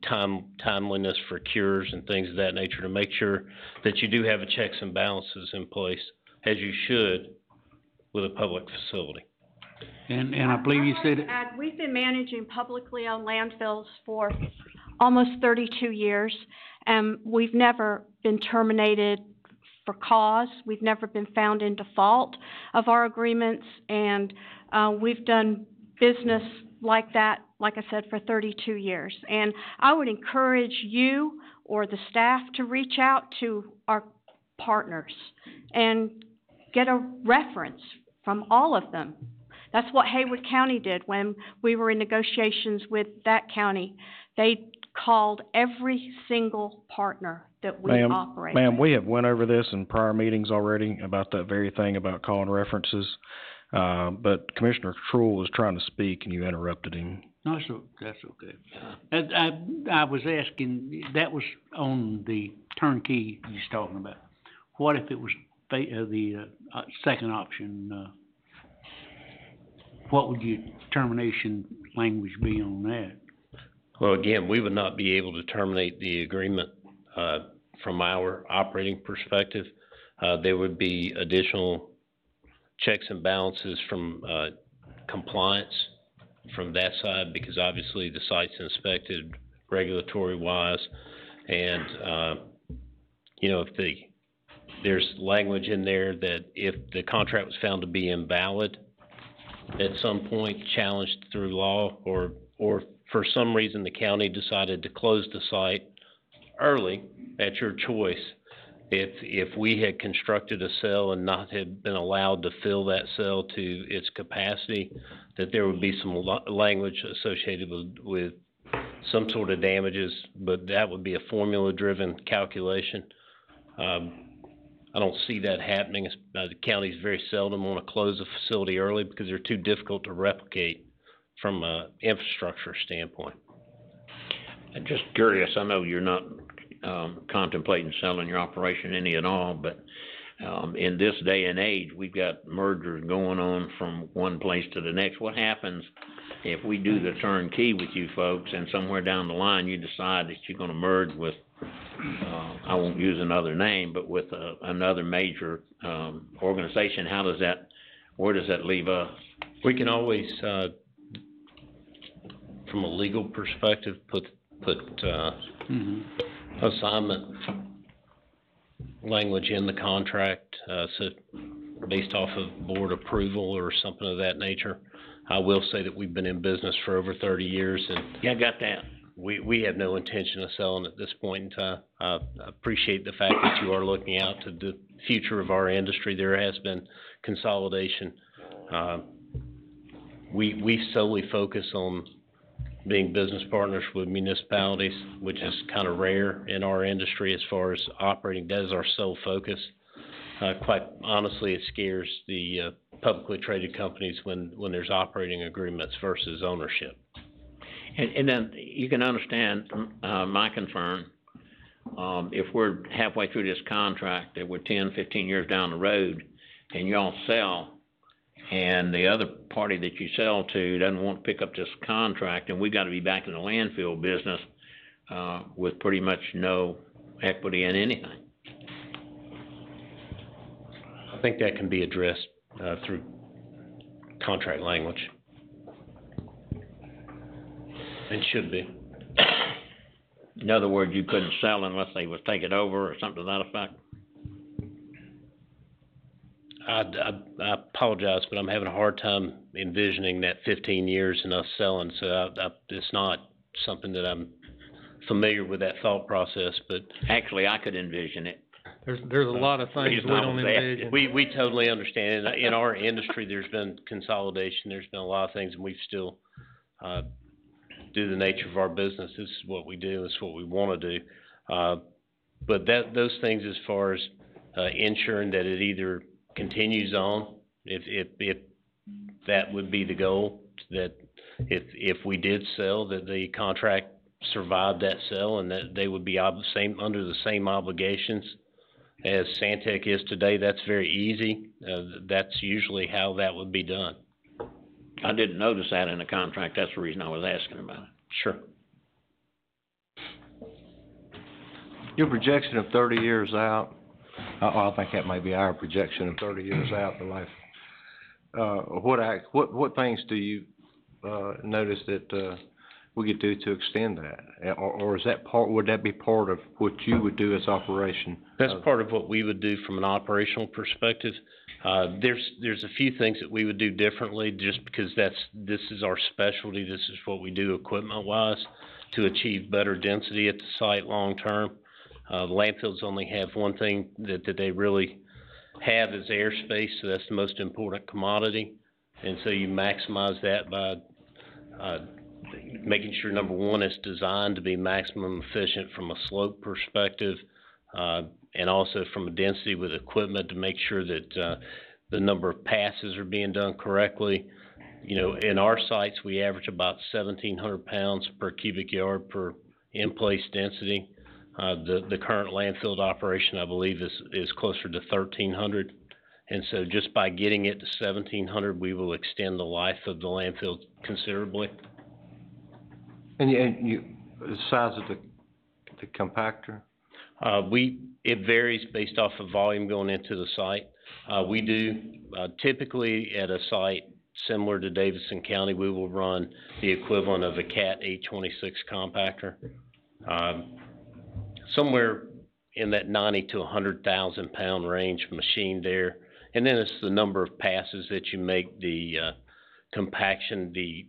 timeliness for cures and things of that nature to make sure that you do have a checks and balances in place, as you should with a public facility. And I believe you said... We've been managing publicly owned landfills for almost 32 years, and we've never been terminated for cause. We've never been found in default of our agreements, and we've done business like that, like I said, for 32 years. And I would encourage you or the staff to reach out to our partners and get a reference from all of them. That's what Haywood County did when we were in negotiations with that county. They called every single partner that we operate. Ma'am, we have went over this in prior meetings already about that very thing about calling references. But Commissioner Truill was trying to speak and you interrupted him. No, that's okay. I was asking, that was on the turnkey he's talking about. What if it was the second option? What would your termination language be on that? Well, again, we would not be able to terminate the agreement from our operating perspective. There would be additional checks and balances from compliance from that side, because obviously the site's inspected regulatory wise, and if there's language in there that if the contract was found to be invalid at some point, challenged through law, or for some reason the county decided to close the site early, at your choice. If we had constructed a cell and not had been allowed to fill that cell to its capacity, that there would be some language associated with some sort of damages, but that would be a formula-driven calculation. I don't see that happening. The counties very seldom want to close a facility early because they're too difficult to replicate from an infrastructure standpoint. I'm just curious. I know you're not contemplating selling your operation any at all, but in this day and age, we've got mergers going on from one place to the next. What happens if we do the turnkey with you folks and somewhere down the line you decide that you're going to merge with, I won't use another name, but with another major organization? Where does that leave us? We can always from a legal perspective, put assignment language in the contract, so based off of board approval or something of that nature. I will say that we've been in business for over 30 years, and Yeah, I got that. we have no intention of selling at this point in time. I appreciate the fact that you are looking out to the future of our industry. There has been consolidation. We solely focus on being business partners with municipalities, which is kind of rare in our industry as far as operating. That is our sole focus. Quite honestly, it scares the publicly traded companies when there's operating agreements versus ownership. And then you can understand, my concern, if we're halfway through this contract, that we're 10, 15 years down the road, and y'all sell, and the other party that you sell to doesn't want to pick up this contract, and we gotta be back in the landfill business, with pretty much no equity in anything. I think that can be addressed, through contract language. And should be. In other words, you couldn't sell unless they would take it over or something to that effect? I apologize, but I'm having a hard time envisioning that 15 years and us selling, so it's not something that I'm familiar with that thought process, but. Actually, I could envision it. There's a lot of things we don't envision. We totally understand. In our industry, there's been consolidation, there's been a lot of things, and we've still, due to the nature of our business, this is what we do, this is what we wanna do. But those things as far as, ensuring that it either continues on, if that would be the goal, that if we did sell, that the contract survived that sale and that they would be under the same obligations as Santec is today. That's very easy. That's usually how that would be done. I didn't notice that in the contract. That's the reason I was asking about it. Sure. Your projection of 30 years out, I think that may be our projection of 30 years out in life. What things do you notice that we could do to extend that, or is that would that be part of what you would do as operation? That's part of what we would do from an operational perspective. There's a few things that we would do differently, just because this is our specialty. This is what we do equipment wise to achieve better density at the site long term. Landfills only have one thing that they really have is airspace, so that's the most important commodity. And so you maximize that by making sure, number one, it's designed to be maximum efficient from a slope perspective, and also from a density with equipment to make sure that the number of passes are being done correctly. You know, in our sites, we average about 1,700 pounds per cubic yard per in-place density. The current landfill operation, I believe, is closer to 1,300. And so just by getting it to 1,700, we will extend the life of the landfill considerably. And the size of the compactor? It varies based off of volume going into the site. We do, typically at a site similar to Davidson County, we will run the equivalent of a Cat 826 compactor. Somewhere in that 90 to 100,000 pound range machine there. And then it's the number of passes that you make, the compaction, the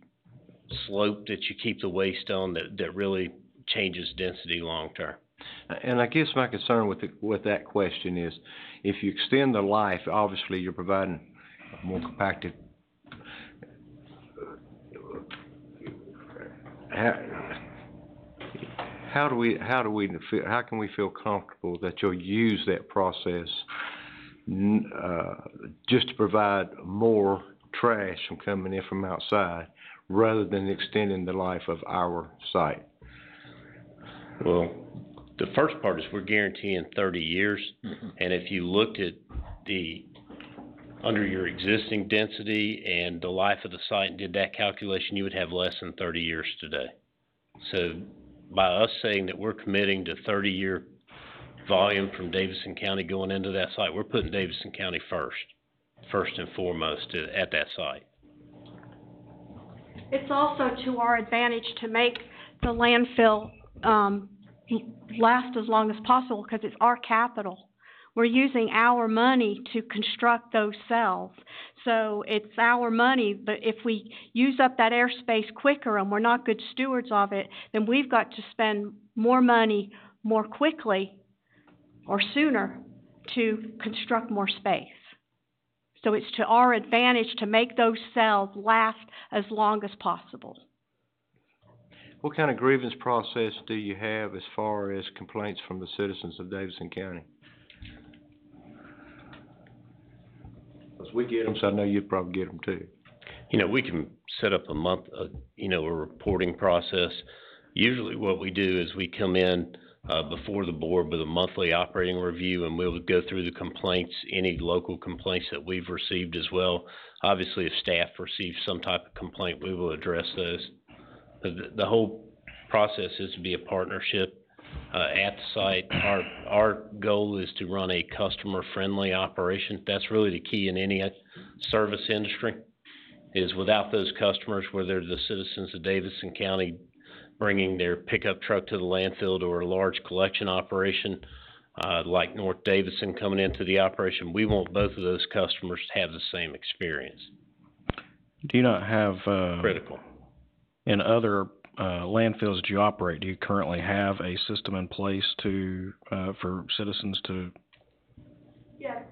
slope that you keep the waste on that really changes density long term. And I guess my concern with that question is, if you extend the life, obviously you're providing more compacted. How can we feel comfortable that you'll use that process just to provide more trash from coming in from outside, rather than extending the life of our site? Well, the first part is we're guaranteeing 30 years, and if you looked at under your existing density and the life of the site and did that calculation, you would have less than 30 years today. So by us saying that we're committing to 30-year volume from Davidson County going into that site, we're putting Davidson County first and foremost at that site. It's also to our advantage to make the landfill, last as long as possible, because it's our capital. We're using our money to construct those cells. So it's our money, but if we use up that airspace quicker and we're not good stewards of it, then we've got to spend more money more quickly or sooner to construct more space. So it's to our advantage to make those cells last as long as possible. What kind of grievance process do you have as far as complaints from the citizens of Davidson County? Because we get them, so I know you'd probably get them too. You know, we can set up a reporting process. Usually what we do is we come in before the board with a monthly operating review, and we'll go through the complaints, any local complaints that we've received as well. Obviously, if staff receives some type of complaint, we will address those. The whole process is to be a partnership at the site. Our goal is to run a customer-friendly operation. That's really the key in any service industry, is without those customers, whether the citizens of Davidson County bringing their pickup truck to the landfill or a large collection operation, like North Davidson coming into the operation, we want both of those customers to have the same experience. Do you not have, Critical. in other landfills that you operate, do you currently have a system in place to, for citizens to? Yes.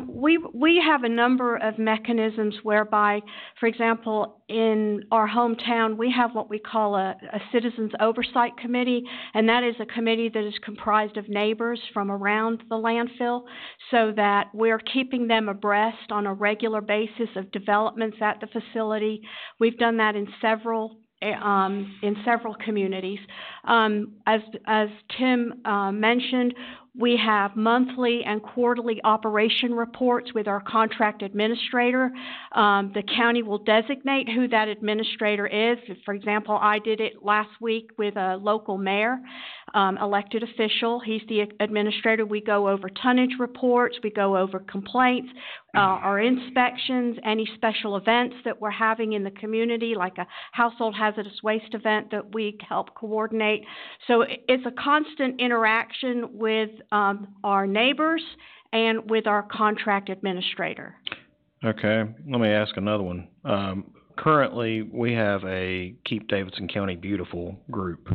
We have a number of mechanisms whereby, for example, in our hometown, we have what we call a Citizens Oversight Committee, and that is a committee that is comprised of neighbors from around the landfill, so that we're keeping them abreast on a regular basis of developments at the facility. We've done that in several communities. As Tim mentioned, we have monthly and quarterly operation reports with our contract administrator. The county will designate who that administrator is. For example, I did it last week with a local mayor, elected official. He's the administrator. We go over tonnage reports, we go over complaints, our inspections, any special events that we're having in the community, like a household hazardous waste event that we help coordinate. So it's a constant interaction with our neighbors and with our contract administrator. Okay, let me ask another one. Currently, we have a Keep Davidson County Beautiful group.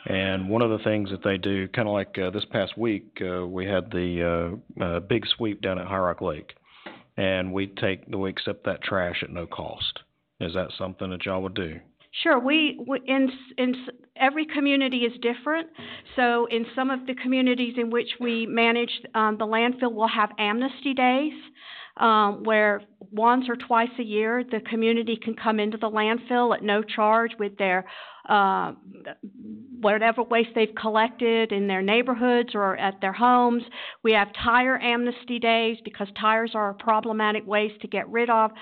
And one of the things that they do, kind of like this past week, we had the big sweep down at High Rock Lake. And we accept that trash at no cost. Is that something that y'all would do? Sure. We in every community is different. So in some of the communities in which we manage the landfill, we'll have amnesty days, where once or twice a year the community can come into the landfill at no charge with their whatever waste they've collected in their neighborhoods or at their homes. We have tire amnesty days because tires are a problematic waste to get rid of.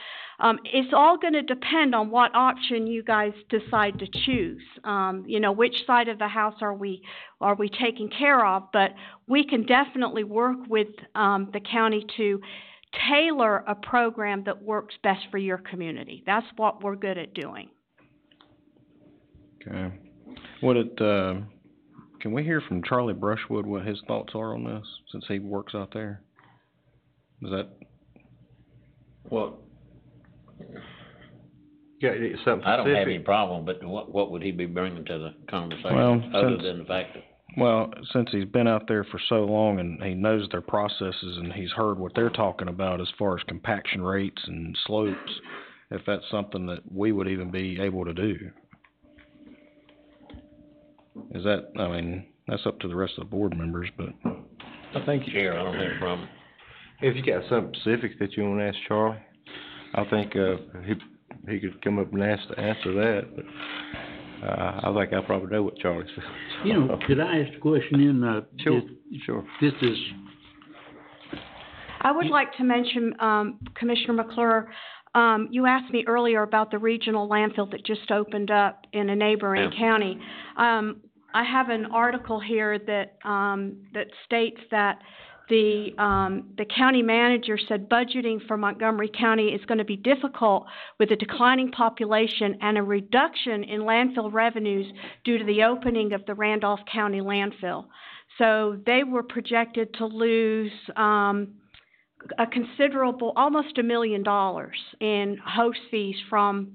It's all going to depend on what option you guys decide to choose. Which side of the house are we taking care of? But we can definitely work with the county to tailor a program that works best for your community. That's what we're good at doing. Okay. Can we hear from Charlie Brushwood what his thoughts are on this, since he works out there? Is that? Well, Yeah, it's something I don't have any specific. problem, but what would he be bringing to the conversation, Well, other than the fact that? Well, since he's been out there for so long and he knows their processes and he's heard what they're talking about as far as compaction rates and slopes, if that's something that we would even be able to do. Is that, that's up to the rest of the board members, but. I think Chair, I don't have a problem. if you got something specific that you want to ask Charlie, I think he could come up and answer that. But I think I probably know what Charlie says. Could I ask a question in? Sure. This is. I would like to mention, Commissioner McClure, you asked me earlier about the regional landfill that just opened up in a neighboring county. I have an article here that states that the county manager said budgeting for Montgomery County is going to be difficult with a declining population and a reduction in landfill revenues due to the opening of the Randolph County landfill. So they were projected to lose a considerable, almost $1 million in host fees from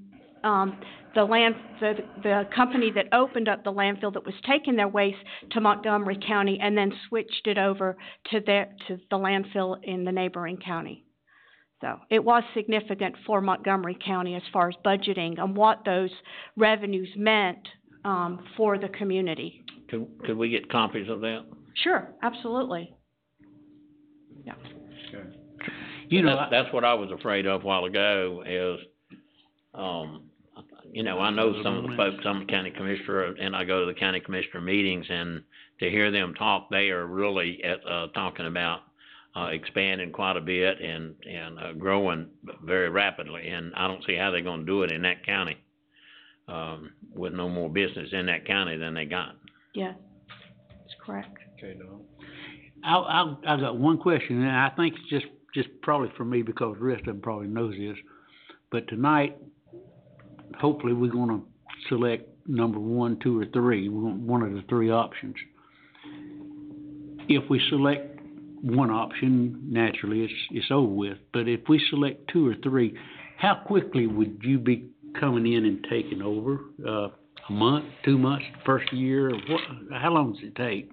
the company that opened up the landfill that was taking their waste to Montgomery County and then switched it over to the landfill in the neighboring county. So it was significant for Montgomery County as far as budgeting and what those revenues meant for the community. Could we get copies of that? Sure, absolutely. Yeah. You know, That's what I was afraid of a while ago is, you know, I know some of the folks, I'm a county commissioner, and I go to the county commissioner meetings, and to hear them talk, they are really talking about expanding quite a bit and growing very rapidly, and I don't see how they're gonna do it in that county, with no more business in that county than they got. Yeah, that's correct. Okay, Don. I've got one question, and I think it's just probably for me because the rest of them probably knows this. But tonight, hopefully we're gonna select number 1, 2, or 3, one of the 3 options. If we select one option, naturally it's over with. But if we select 2 or 3, how quickly would you be coming in and taking over? A month, 2 months, first year? How long does it take?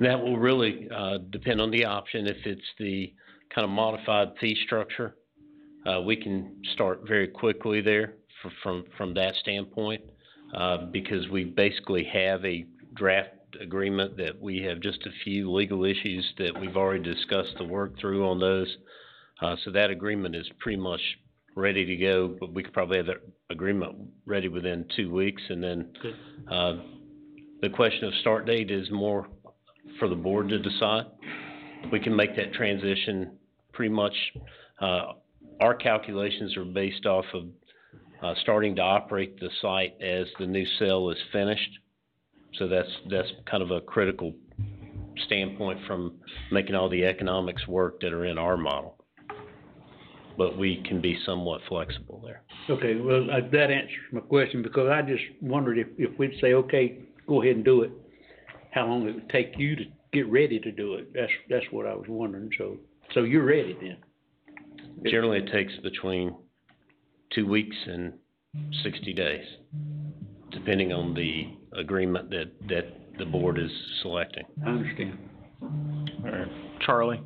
That will really depend on the option. If it's the kind of modified fee structure, we can start very quickly there from that standpoint, because we basically have a draft agreement that we have just a few legal issues that we've already discussed the work through on those. So that agreement is pretty much ready to go, but we could probably have that agreement ready within 2 weeks. And then the question of start date is more for the board to decide. We can make that transition pretty much, our calculations are based off of starting to operate the site as the new cell is finished. So that's kind of a critical standpoint from making all the economics work that are in our model. But we can be somewhat flexible there. Okay, well, that answers my question, because I just wondered if we'd say, okay, go ahead and do it, how long it would take you to get ready to do it. That's what I was wondering. So you're ready then? Generally, it takes between 2 weeks and 60 days, depending on the agreement that the board is selecting. I understand. All right, Charlie?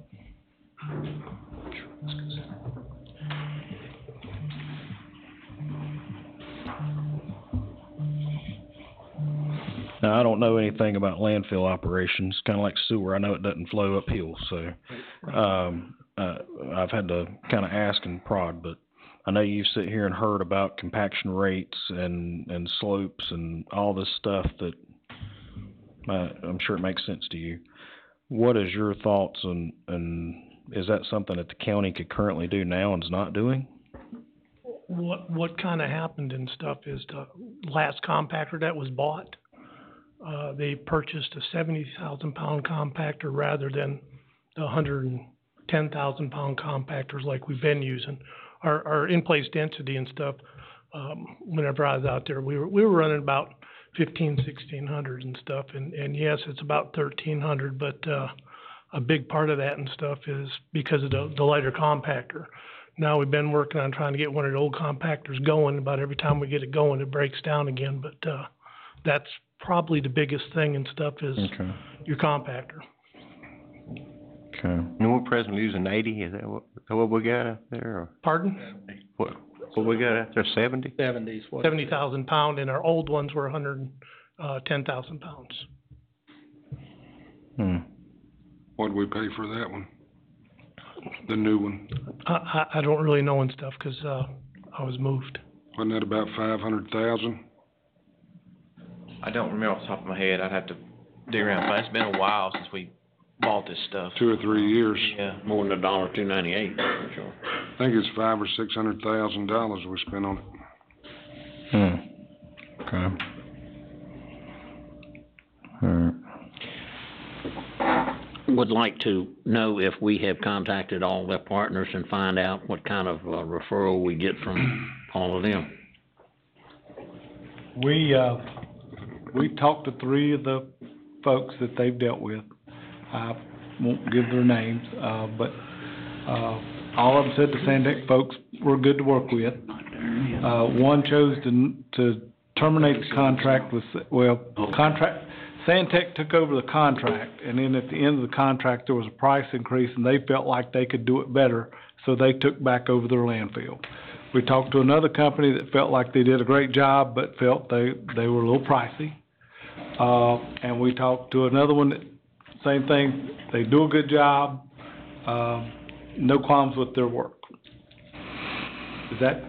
Now, I don't know anything about landfill operations, kind of like sewer. I know it doesn't flow uphill, so I've had to kind of ask and prod, but I know you sit here and heard about compaction rates and slopes and all this stuff that I'm sure it makes sense to you. What is your thoughts on, and is that something that the county could currently do now and is not doing? What kind of happened and stuff is the last compactor that was bought, they purchased a 70,000 pound compactor rather than the 110,000 pound compactors like we've been using. Our in-place density and stuff, whenever I was out there, we were running about 1,1600 and stuff, and yes, it's about 1,300, but a big part of that and stuff is because of the lighter compactor. Now we've been working on trying to get one of the old compactors going. About every time we get it going, it breaks down again, but that's probably the biggest thing and stuff is your compactor. Okay. And we're presently using 80, is that what we got out there? Or? Pardon? What we got out there, 70? 70,000 pound, and our old ones were 110,000 pounds. What did we pay for that one? The new one? I don't really know and stuff, cause, I was moved. Wasn't that about 500,000? I don't remember off the top of my head. I'd have to dig around. But it's been a while since we bought this stuff. 2 or 3 years. Yeah. More than $1.298, for sure. I think it's $500,000 or $600,000 we spent on it. Okay. would like to know if we have contacted all their partners and find out what kind of referral we get from all of them. We talked to 3 of the folks that they've dealt with. I won't give their names, but all of them said the Sandtech folks were good to work with. One chose to terminate the contract with, Sandtech took over the contract, and then at the end of the contract, there was a price increase, and they felt like they could do it better, so they took back over their landfill. We talked to another company that felt like they did a great job, but felt they were a little pricey. And we talked to another one that, same thing, they do a good job, no qualms with their work. Is that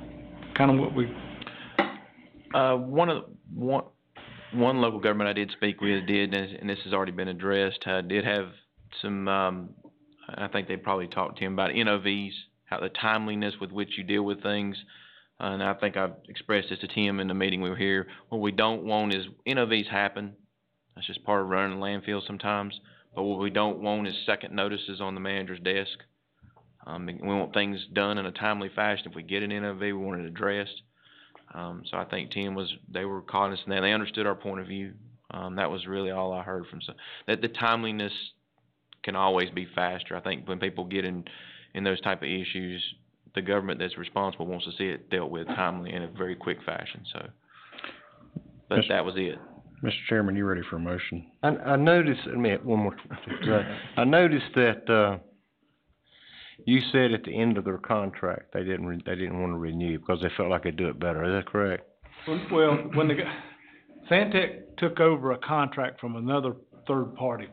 kind of what we? One local government I did speak with and this has already been addressed, did have some, I think they probably talked to him about NOVs, how the timeliness with which you deal with things. And I think I've expressed this to Tim in the meeting we were here. What we don't want is, NOVs happen. That's just part of running a landfill sometimes. But what we don't want is second notices on the manager's desk. We want things done in a timely fashion. If we get an NOV, we want it addressed. So I think they were cognizant that they understood our point of view. That was really all I heard from some, that the timeliness can always be faster. I think when people get in those type of issues, the government that's responsible wants to see it dealt with timely in a very quick fashion. So, but that was it. Mr. Chairman, you ready for a motion? I noticed, let me add one more. I noticed that, you said at the end of their contract, they didn't want to renew because they felt like they'd do it better. Is that correct? Well, when Sandtech took over a contract from another third party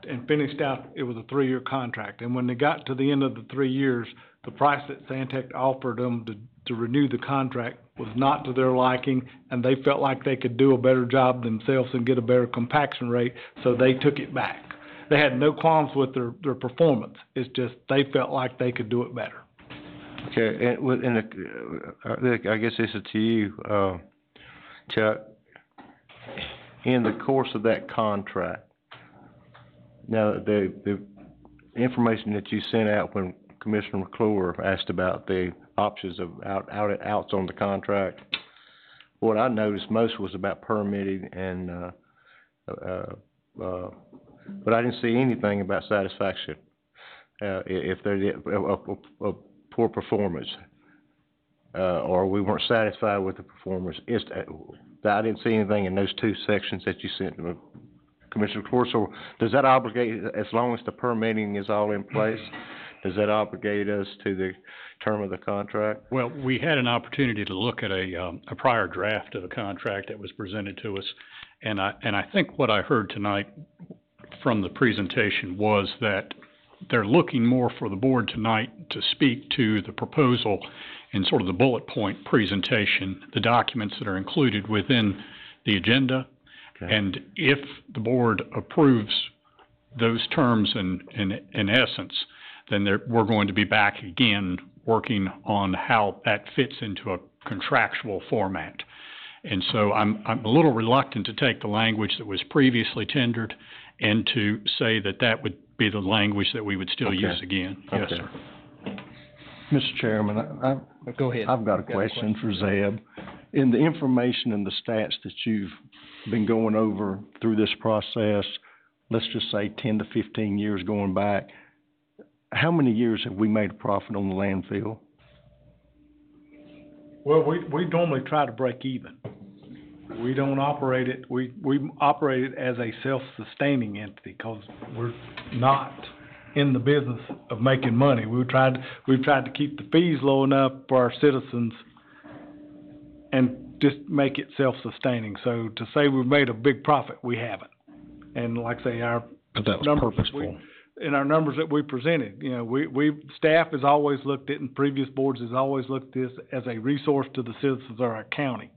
and finished out, it was a 3-year contract. And when they got to the end of the 3 years, the price that Sandtech offered them to renew the contract was not to their liking, and they felt like they could do a better job themselves and get a better compaction rate, so they took it back. They had no qualms with their performance. It's just they felt like they could do it better. Okay, and I guess this is to you, Chuck. In the course of that contract, now the information that you sent out when Commissioner McClure asked about the options of outs on the contract, what I noticed most was about permitting and but I didn't see anything about satisfaction, if there a poor performance, or we weren't satisfied with the performance. I didn't see anything in those 2 sections that you sent to Commissioner McClure. So does that obligate, as long as the permitting is all in place, does that obligate us to the term of the contract? Well, we had an opportunity to look at a prior draft of the contract that was presented to us, and I think what I heard tonight from the presentation was that they're looking more for the board tonight to speak to the proposal in sort of the bullet point presentation, the documents that are included within the agenda. Okay. And if the board approves those terms in essence, then we're going to be back again working on how that fits into a contractual format. And so I'm a little reluctant to take the language that was previously tendered and to say that would be the language that we would still use again. Okay. Yes, sir. Mr. Chairman, Go ahead. I've got a question for Zeb. In the information and the stats that you've been going over through this process, let's just say 10 to 15 years going back, how many years have we made a profit on the landfill? Well, we normally try to break even. We don't operate it, we operate it as a self-sustaining entity because we're not in the business of making money. We've tried to keep the fees low enough for our citizens and just make it self-sustaining. So to say we've made a big profit, we haven't. And like I say, but that was numbers, purposeful. in our numbers that we presented, staff has always looked at, and previous boards has always looked at this as a resource to the citizens of our county.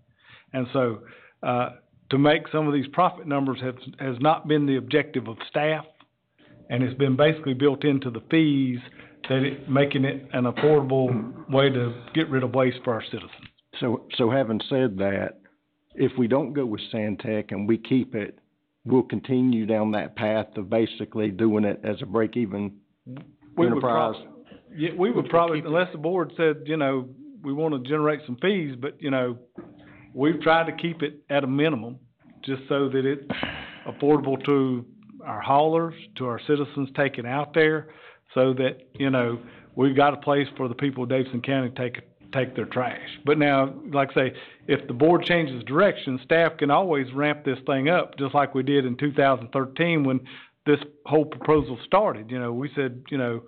And so, to make some of these profit numbers has not been the objective of staff, and it's been basically built into the fees making it an affordable way to get rid of waste for our citizens. So having said that, if we don't go with Sandtech and we keep it, we'll continue down that path of basically doing it as a break-even enterprise? We would probably, unless the board said, you know, we wanna generate some fees, but, you know, we've tried to keep it at a minimum, just so that it's affordable to our haulers, to our citizens taking out there, so that, you know, we've got a place for the people of Davidson County to take their trash. But now, like I say, if the board changes direction, staff can always ramp this thing up, just like we did in 2013 when this whole proposal started. You know, we said, you know,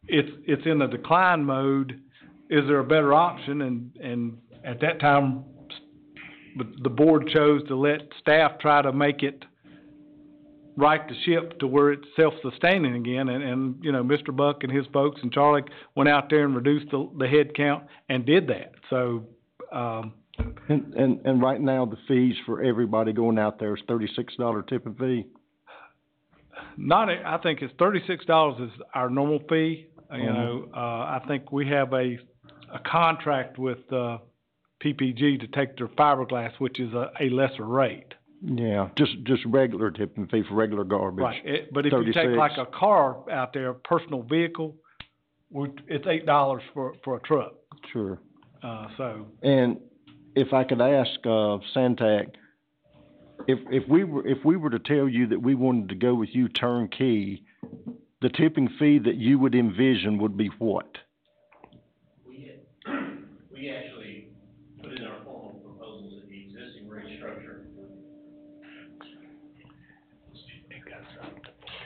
it's in a decline mode. Is there a better option? And at that time, the board chose to let staff try to make it right the ship to where it's self-sustaining again, and you know, Mr. Buck and his folks and Charlie went out there and reduced the head count and did that. So, And right now, the fees for everybody going out there is $36 tipping fee? I think it's $36 is our normal fee. You know, I think we have a contract with, PPG to take their fiberglass, which is a lesser rate. Yeah, just regular tipping fee for regular garbage. Right, but if you take like a car out there, a personal vehicle, it's $8 for a truck. Sure. So. And if I could ask, Santac, if we were to tell you that we wanted to go with you turnkey, the tipping fee that you would envision would be what? We actually put in our formal proposals that the existing rate structure.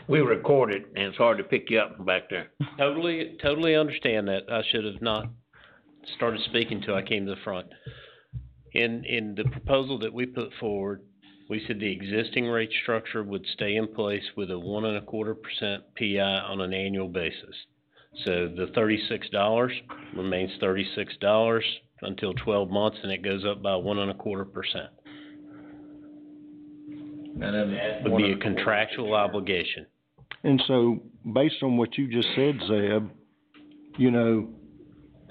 We record it, and it's hard to pick you up from back there. Totally understand that. I should have not started speaking till I came to the front. In the proposal that we put forward, we said the existing rate structure would stay in place with a 1.25% PI on an annual basis. So the $36 remains $36 until 12 months, and it goes up by 1.25%. And then that would be a contractual obligation. And so, based on what you just said, Zeb, you know,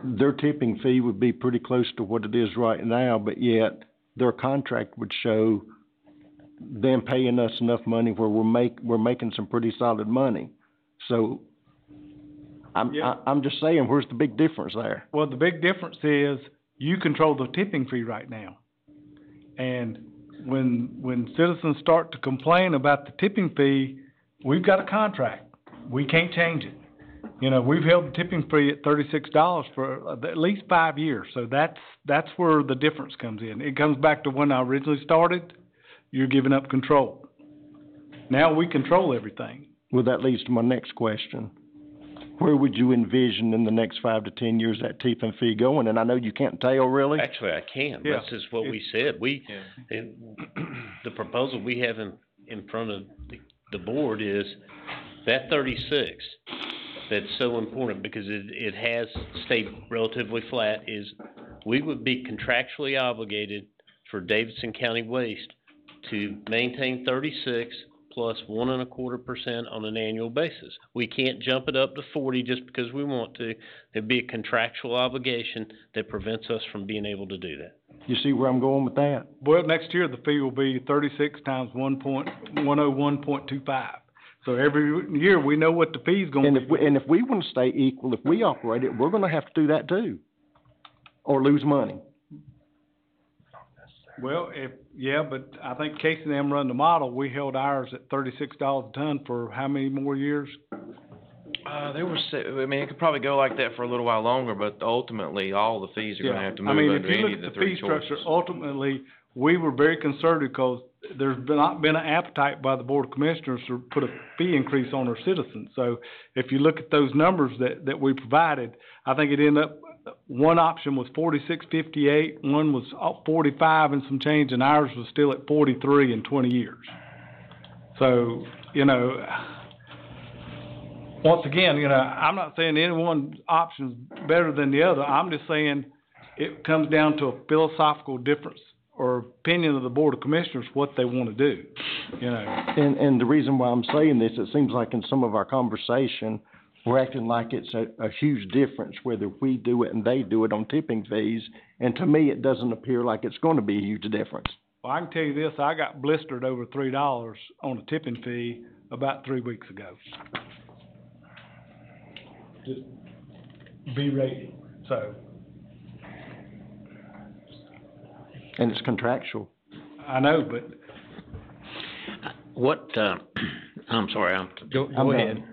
their tipping fee would be pretty close to what it is right now, but yet their contract would show them paying us enough money where we're making some pretty solid money. So, I'm just saying, where's the big difference there? Well, the big difference is you control the tipping fee right now. And when citizens start to complain about the tipping fee, we've got a contract. We can't change it. You know, we've held the tipping fee at $36 for at least 5 years. So that's where the difference comes in. It comes back to when I originally started. You're giving up control. Now we control everything. Well, that leads to my next question. Where would you envision in the next 5 to 10 years that tipping fee going? And I know you can't tell, really. Actually, I can. Yeah. This is what we said. The proposal we have in front of the board is that 36. That's so important because it has stayed relatively flat. Is we would be contractually obligated for Davidson County Waste to maintain 36 plus 1.25% on an annual basis. We can't jump it up to 40 just because we want to. There'd be a contractual obligation that prevents us from being able to do that. You see where I'm going with that? Well, next year the fee will be 36 times 101.25. So every year we know what the fee's going to be. And if we want to stay equal, if we operate it, we're going to have to do that too, or lose money. Well, but I think Casey and them run the model. We held ours at $36 a ton for how many more years? It could probably go like that for a little while longer, but ultimately all the fees are going to have to move under any of the three choices. If you look at the fee structure, ultimately we were very conservative because there's not been an appetite by the Board of Commissioners to put a fee increase on our citizens. So if you look at those numbers that we provided, I think it ended up, one option was $46.58, one was $45 and some change, and ours was still at $43 in 20 years. So, you know, once again, you know, I'm not saying any one option's better than the other. I'm just saying it comes down to a philosophical difference or opinion of the Board of Commissioners what they want to do, you know. And the reason why I'm saying this, it seems like in some of our conversation, we're acting like it's a huge difference whether we do it and they do it on tipping fees. And to me, it doesn't appear like it's going to be a huge difference. Well, I can tell you this, I got blistered over $3 on a tipping fee about 3 weeks ago. Just be ready, so. And it's contractual. I know, but. What, I'm sorry, Go ahead.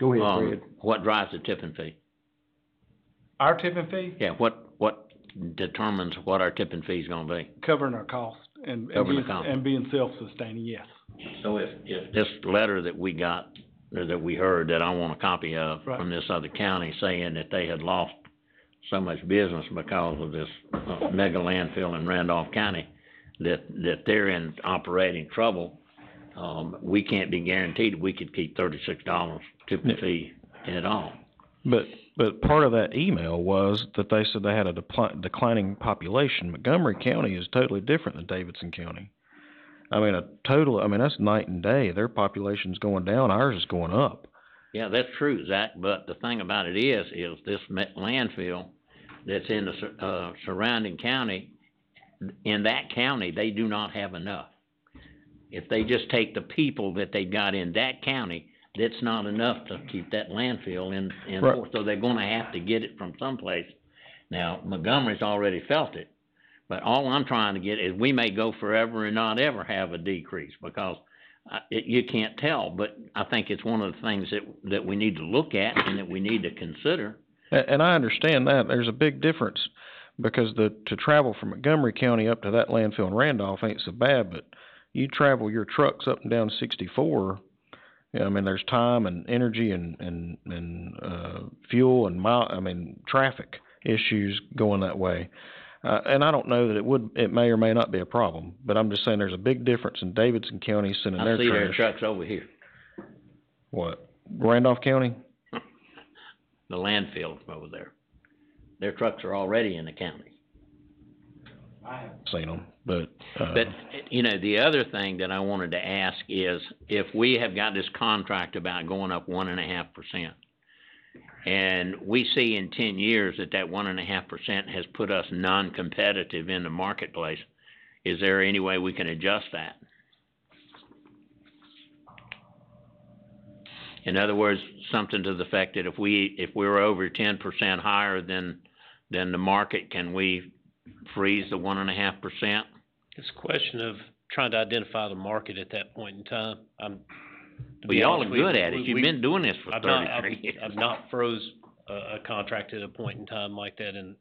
Go ahead, Fred. what drives the tipping fee? Our tipping fee, Yeah, what determines what our tipping fee is gonna be? covering our cost and Covering the being, cost. and being self-sustaining, yes. So if this letter that we got, or that we heard, that I want a copy of Right. from this other county saying that they had lost so much business because of this mega landfill in Randolph County, that they're in operating trouble, we can't be guaranteed we could keep $36 tipping fee at all. But part of that email was that they said they had a declining population. Montgomery County is totally different than Davidson County. I mean, that's night and day. Their population's going down, ours is going up. Yeah, that's true, Zach, but the thing about it is this landfill that's in the surrounding county, in that county, they do not have enough. If they just take the people that they got in that county, that's not enough to keep that landfill in Right. force, so they're gonna have to get it from someplace. Now, Montgomery's already felt it, but all I'm trying to get is we may go forever and not ever have a decrease, because you can't tell, but I think it's one of the things that we need to look at and that we need to consider. And I understand that. There's a big difference, because to travel from Montgomery County up to that landfill in Randolph ain't so bad, but you travel your trucks up and down 64, I mean, there's time and energy and fuel and traffic issues going that way. And I don't know that it may or may not be a problem, but I'm just saying there's a big difference in Davidson County sending their I see trash. their trucks over here, What? Randolph County? the landfills over there. Their trucks are already in the county. Seen them, but. But, the other thing that I wanted to ask is, if we have got this contract about going up 1.5%, and we see in 10 years that 1.5% has put us non-competitive in the marketplace, is there any way we can adjust that? In other words, something to the effect that if we're over 10% higher than the market, can we freeze the 1.5%? It's a question of trying to identify the market at that point in time. Well, y'all are good at it. You've been doing this for 33 years. I've not froze a contract at a point in time like that, and,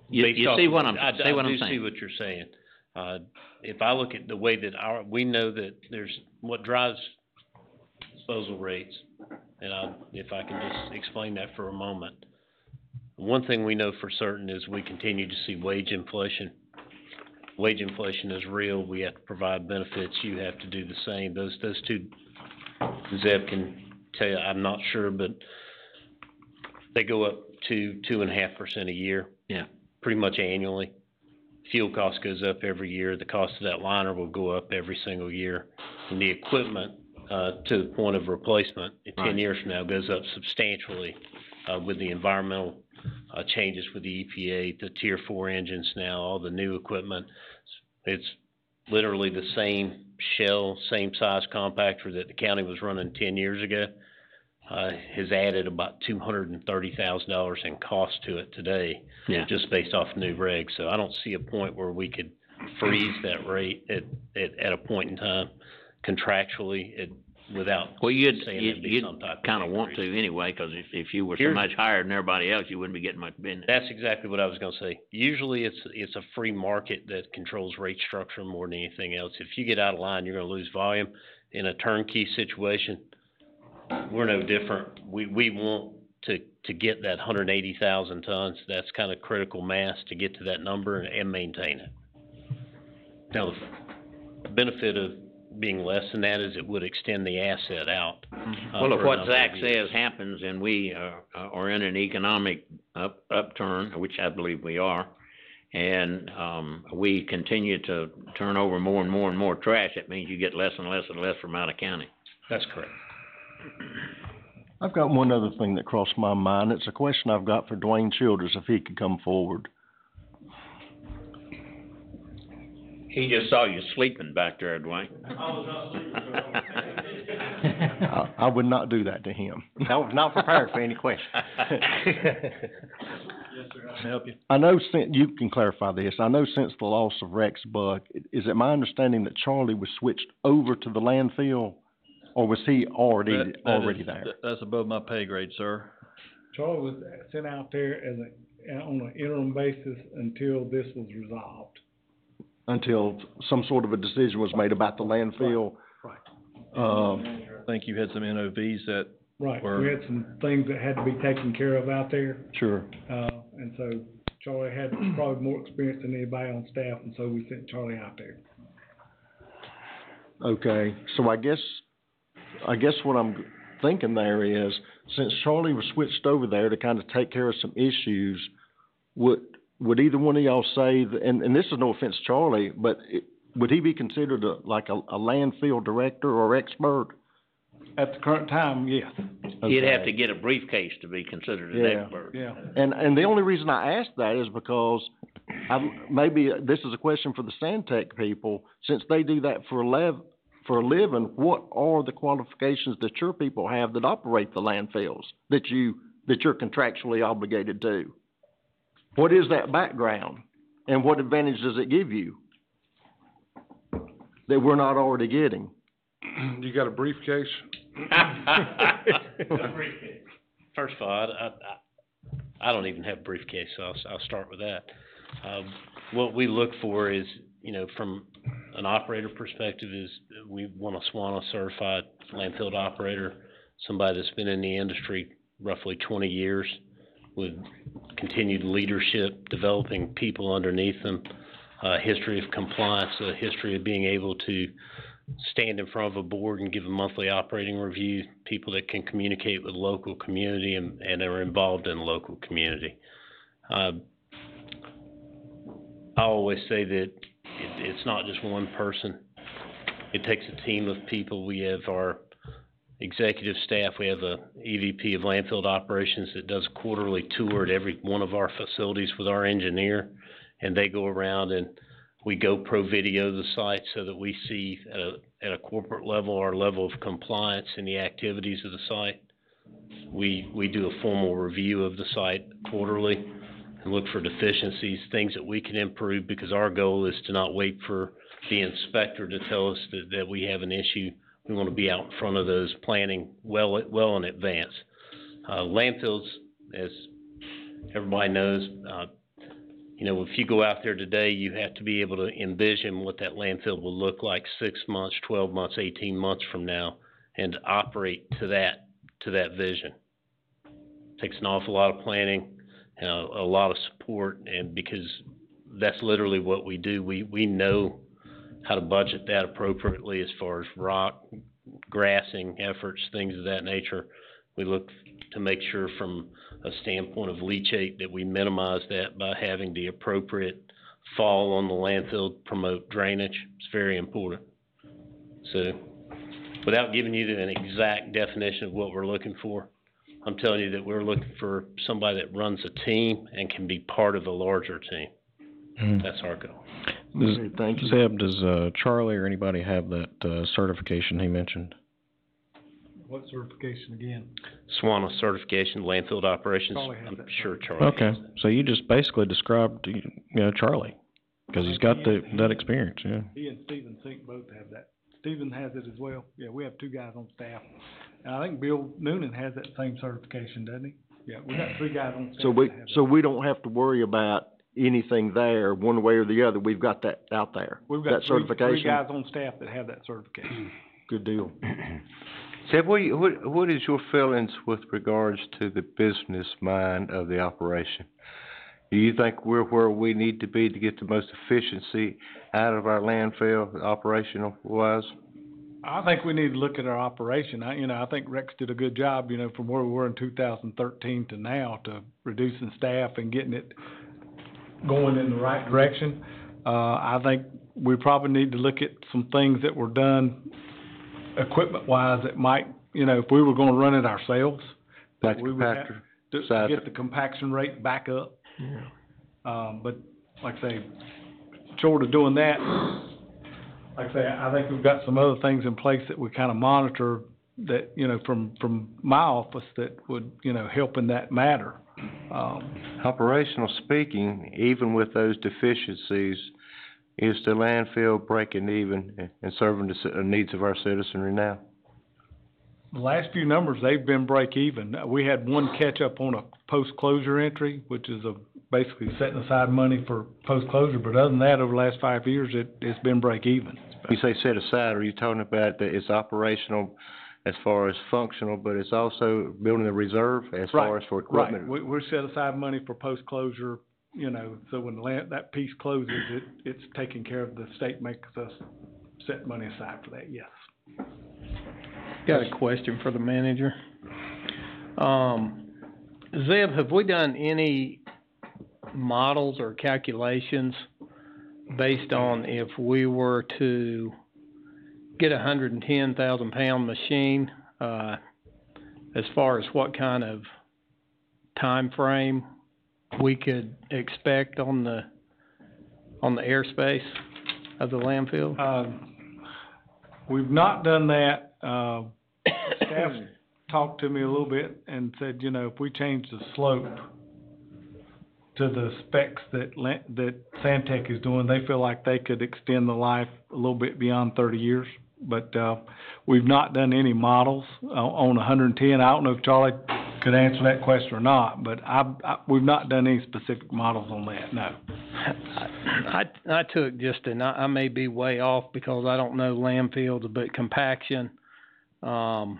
You see what I'm I do see saying? what you're saying. If I look at the way that we know that there's, what drives disposal rates, and if I can just explain that for a moment. One thing we know for certain is we continue to see wage inflation. Wage inflation is real. We have to provide benefits. You have to do the same. Those two, Zeb can tell you, I'm not sure, but they go up to 2.5% a year. Yeah. Pretty much annually. Fuel cost goes up every year. The cost of that liner will go up every single year. And the equipment, to the point of replacement, in 10 years from now, goes up substantially, with the environmental changes with the EPA, the Tier 4 engines now, all the new equipment. It's literally the same shell, same size compactor that the county was running 10 years ago, has added about $230,000 in cost to it today, just based off new regs. So I don't see a point where we could freeze that rate at a point in time contractually without you'd saying it'd be some type of kind of want to anyway, because if you were so much higher than everybody else, you wouldn't be getting much business. That's exactly what I was going to say. Usually it's a free market that controls rate structure more than anything else. If you get out of line, you're going to lose volume. In a turnkey situation, we're no different. We want to get that 180,000 tons. That's kind of critical mass to get to that number and maintain it. Now, the benefit of being less than that is it would extend the asset out. Well, if what Zach says happens and we are in an economic upturn, which I believe we are, and we continue to turn over more and more and more trash, it means you get less and less and less from out of county. That's correct. I've got one other thing that crossed my mind. It's a question I've got for Dwayne Childers, if he could come forward. He just saw you sleeping back there, Dwayne. I would not do that to him. I was not prepared for any question. Help you. I know you can clarify this. I know since the loss of Rex Buck, is it my understanding that Charlie was switched over to the landfill, or was he already there? That's above my pay grade, sir. Charlie was sent out there on an interim basis until this was resolved. Until some sort of a decision was made about the landfill. Right. I think you had some NOVs that Right, were. we had some things that had to be taken care of out there. Sure. And so Charlie had probably more experience than anybody on staff, and so we sent Charlie out there. Okay, so I guess what I'm thinking there is, since Charlie was switched over there to kind of take care of some issues, would either one of y'all say, and this is no offense to Charlie, but would he be considered a landfill director or expert? At the current time, yes. He'd have to get a briefcase to be considered an expert. Yeah. And the only reason I ask that is because maybe this is a question for the Sandtech people. Since they do that for a living, what are the qualifications that your people have that operate the landfills that you're contractually obligated to? What is that background, and what advantage does it give you that we're not already getting? You got a briefcase? First of all, I don't even have a briefcase, so I'll start with that. What we look for is, from an operator perspective, is we want a SWANA certified landfill operator, somebody that's been in the industry roughly 20 years with continued leadership, developing people underneath them, a history of compliance, a history of being able to stand in front of a board and give a monthly operating review, people that can communicate with local community and are involved in the local community. I always say that it's not just one person. It takes a team of people. We have our executive staff. We have a EVP of landfill operations that does a quarterly tour at every one of our facilities with our engineer, and they go around and we GoPro video the site so that we see at a corporate level our level of compliance and the activities of the site. We do a formal review of the site quarterly and look for deficiencies, things that we can improve, because our goal is to not wait for the inspector to tell us that we have an issue. We want to be out in front of those planning well in advance. Landfills, as everybody knows, if you go out there today, you have to be able to envision what that landfill will look like 6 months, 12 months, 18 months from now, and operate to that vision. It takes an awful lot of planning, a lot of support, and because that's literally what we do. We know how to budget that appropriately as far as rock, grassing efforts, things of that nature. We look to make sure from a standpoint of leachate that we minimize that by having the appropriate fall on the landfill to promote drainage. It's very important. So without giving you an exact definition of what we're looking for, I'm telling you that we're looking for somebody that runs a team and can be part of a larger team. That's our goal. Zeb, does Charlie or anybody have that certification he mentioned? What certification again? SWANA certification, landfill operations. I'm sure Charlie. Okay, so you just basically described, Charlie, because he's got that experience. Yeah. He and Stephen Sink both have that. Stephen has it as well. Yeah, we have 2 guys on staff. And I think Bill Noonan has that same certification, doesn't he? Yeah, we got 3 guys on staff. So we don't have to worry about anything there one way or the other. We've got that out there. We've got that certification. 3 guys on staff that have that certification. Good deal. Seb, what is your feelings with regards to the business mind of the operation? Do you think we're where we need to be to get the most efficiency out of our landfill operational wise? I think we need to look at our operation. I think Rex did a good job, from where we were in 2013 to now, to reducing staff and getting it going in the right direction. I think we probably need to look at some things that were done equipment-wise that might, if we were going to run it ourselves, like we would have to get the compaction rate back up. Yeah. But like I say, short of doing that, like I say, I think we've got some other things in place that we kind of monitor that, you know, from my office that would, you know, help in that matter. Operational speaking, even with those deficiencies, is the landfill breaking even and serving the needs of our citizenry now? The last few numbers, they've been break even. We had one catch up on a post-closure entry, which is basically setting aside money for post-closure, but other than that, over the last 5 years, it's been break even. You say set aside, are you talking about that it's operational as far as functional, but it's also building a reserve as far as for equipment? Right, we set aside money for post-closure, you know, so when that piece closes, it's taken care of. The state makes us set money aside for that, yes. Got a question for the manager. Zeb, have we done any models or calculations based on if we were to get a 110,000-pound machine, as far as what kind of time frame we could expect on the airspace of the landfill? We've not done that. Staff talked to me a little bit and said, you know, if we change the slope to the specs that Santec is doing, they feel like they could extend the life a little bit beyond 30 years. But we've not done any models on 110. I don't know if Charlie could answer that question or not, but we've not done any specific models on that, no. I took just, and I may be way off because I don't know landfills, but compaction, and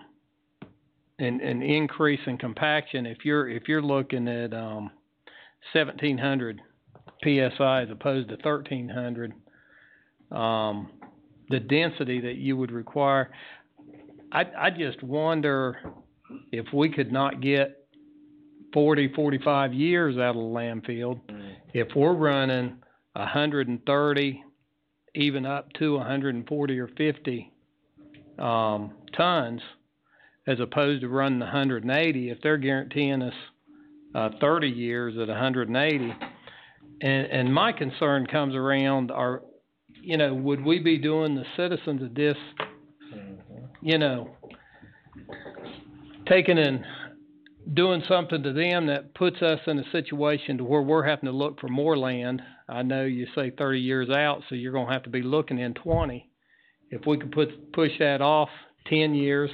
increase in compaction, if you're looking at 1,700 PSI as opposed to 1,300, the density that you would require, I just wonder if we could not get 40, 45 years out of the landfill, if we're running 130, even up to 140 or 50 tons, as opposed to running 180, if they're guaranteeing us 30 years at 180. And my concern comes around you know, would we be doing the citizens of this, you know, taking and doing something to them that puts us in a situation to where we're having to look for more land? I know you say 30 years out, so you're going to have to be looking in 20. If we could push that off 10 years,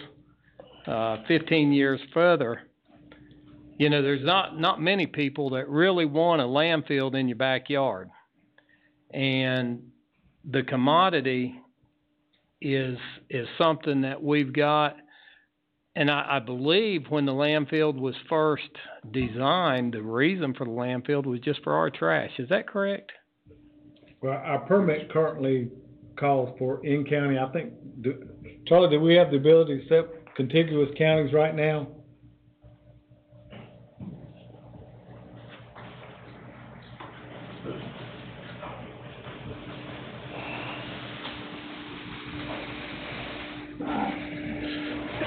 15 years further, you know, there's not many people that really want a landfill in your backyard. And the commodity is something that we've got. And I believe when the landfill was first designed, the reason for the landfill was just for our trash. Is that correct? Well, our permit currently calls for in-county, I think, Charlie, do we have the ability to set contiguous counties right now?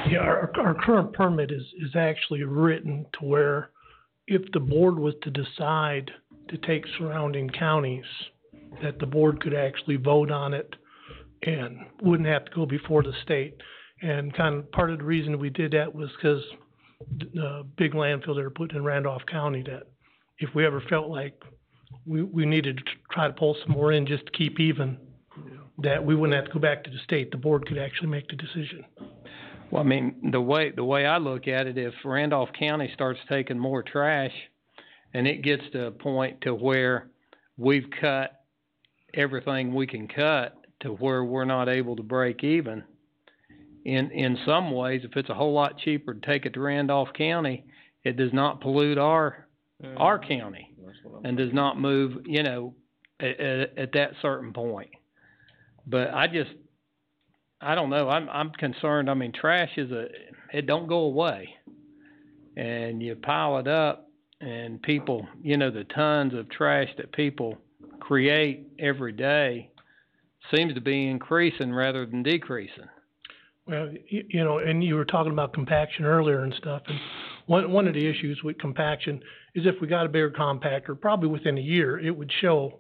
Yeah, our current permit is actually written to where if the board was to decide to take surrounding counties, that the board could actually vote on it and wouldn't have to go before the state. And kind of part of the reason we did that was because the big landfill they were putting in Randolph County, that if we ever felt like we needed to try to pull some more in just to keep even, that we wouldn't have to go back to the state. The board could actually make the decision. Well, I mean, the way I look at it, if Randolph County starts taking more trash and it gets to a point to where we've cut everything we can cut to where we're not able to break even, in some ways, if it's a whole lot cheaper to take it to Randolph County, it does not pollute our county and does not move, you know, at that certain point. But I don't know. I'm concerned. I mean, trash it don't go away, and you pile it up, and people, you know, the tons of trash that people create every day seems to be increasing rather than decreasing. Well, you know, and you were talking about compaction earlier and stuff, and one of the issues with compaction is if we got a bigger compactor, probably within a year, it would show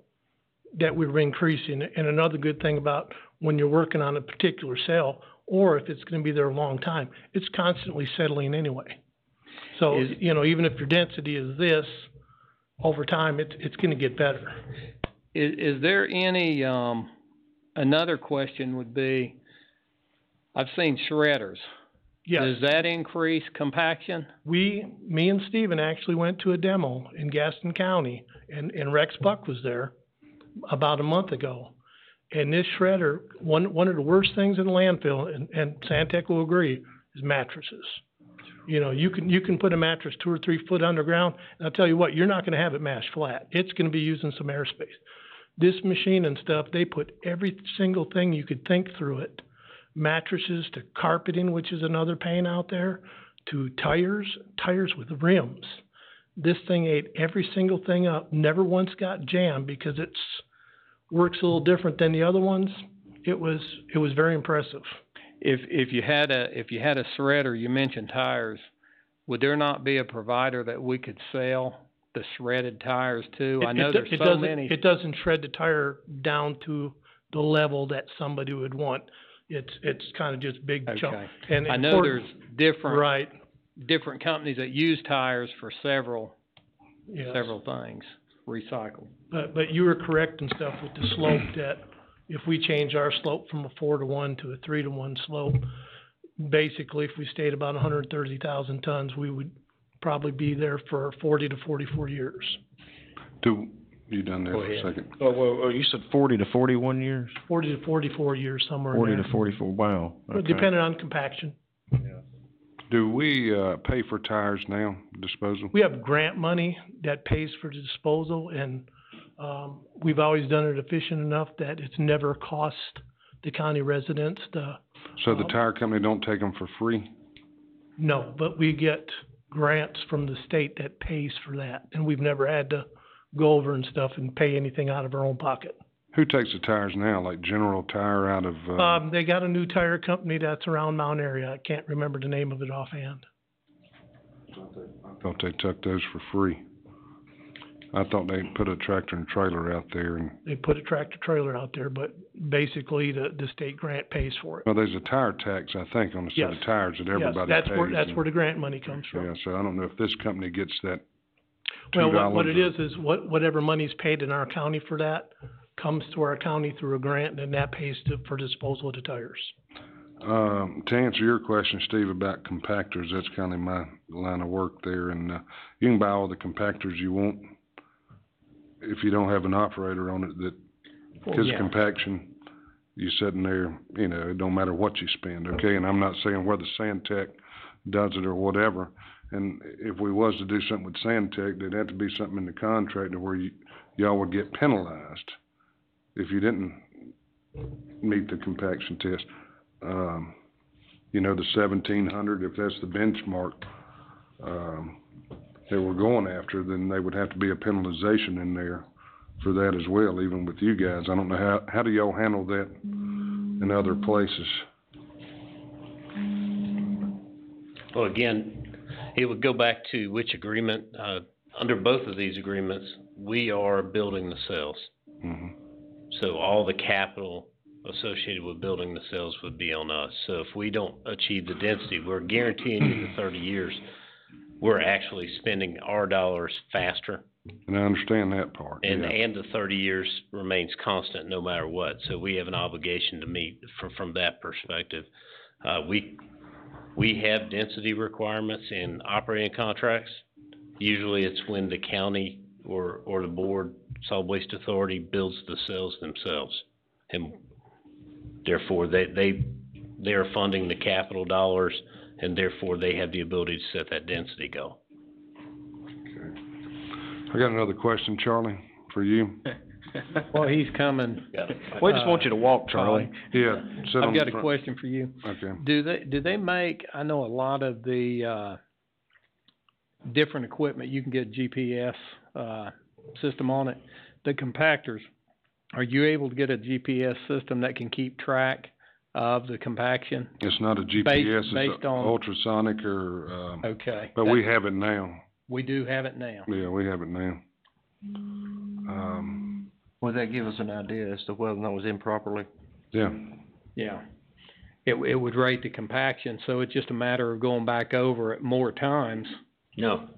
that we were increasing. And another good thing about when you're working on a particular cell, or if it's gonna be there a long time, it's constantly settling anyway. So, you know, even if your density is this, over time, it's gonna get better. Is there any, another question would be, I've seen shredders. Yes. Does that increase compaction? Me and Steven actually went to a demo in Gaston County, and Rex Buck was there about a month ago. And this shredder, one of the worst things in the landfill, and Santec will agree, is mattresses. You know, you can put a mattress 2 or 3 foot underground, and I'll tell you what, you're not gonna have it mashed flat. It's gonna be using some airspace. This machine and stuff, they put every single thing you could think through it. Mattresses to carpeting, which is another pain out there, to tires with rims. This thing ate every single thing up, never once got jammed because works a little different than the other ones. It was very impressive. If you had a shredder, you mentioned tires, would there not be a provider that we could sell the shredded tires to? I know there's so many. It doesn't shred the tire down to the level that somebody would want. It's kind of just big chunk. And I know there's right. different companies that use tires for several things, recycled. But you were correct and stuff with the slope, that if we change our slope from a 4-to-1 to a 3-to-1 slope, basically if we stayed about 130,000 tons, we would probably be there for 40 to 44 years. You done there for a second? Well, you said 40 to 41 years? 40 to 44 years, somewhere in 40 there. to 44, wow. Okay. Depending on compaction. Do we, pay for tires now, disposal? We have grant money that pays for the disposal, and, we've always done it efficient enough that it's never cost the county residents So the tire company don't take them for free? No, but we get grants from the state that pays for that, and we've never had to go over and stuff and pay anything out of our own pocket. Who takes the tires now, like General Tire out of, They got a new tire company that's around Mount Airy. I can't remember the name of it offhand. I thought they took those for free. I thought they put a tractor and trailer out there and. They put a tractor trailer out there, but basically the state grant pays for it. Well, there's a tire tax, I think, on a set of tires that everybody pays. That's where the grant money comes from. Yeah, so I don't know if this company gets that Well, $2 what it is whatever money's paid in our county for that comes to our county through a grant, and that pays for disposal of the tires. To answer your question, Steve, about compactors, that's kind of my line of work there, and, you can buy all the compactors you want if you don't have an operator on it that, because compaction, you're sitting there, you know, it don't matter what you spend, okay? And I'm not saying whether Santec does it or whatever, and if we was to do something with Santec, there'd have to be something in the contract where y'all would get penalized if you didn't meet the compaction test. You know, the 1,700, if that's the benchmark, that we're going after, then there would have to be a penalization in there for that as well, even with you guys. I don't know how do y'all handle that in other places? Well, again, it would go back to which agreement, under both of these agreements, we are building the cells. Mm-hmm. So all the capital associated with building the cells would be on us. So if we don't achieve the density, we're guaranteeing you the 30 years, we're actually spending our dollars faster. And I understand that part. And the 30 years remains constant no matter what. So we have an obligation to meet from that perspective. We have density requirements in operating contracts. Usually it's when the county or the board, Solid Waste Authority, builds the cells themselves. And therefore they are funding the capital dollars, and therefore they have the ability to set that density goal. I got another question, Charlie, for you. Well, he's coming. We just want you to walk, Charlie. Yeah. I've got a question for you. Okay. Do they make, I know a lot of the, different equipment, you can get GPS, system on it. The compactors, are you able to get a GPS system that can keep track of the compaction? It's not a GPS, based it's on ultrasonic or, okay. But we have it now. We do have it now. Yeah, we have it now. Would that give us an idea as to whether or not it was improperly? Yeah. Yeah. It would rate the compaction, so it's just a matter of going back over it more times No,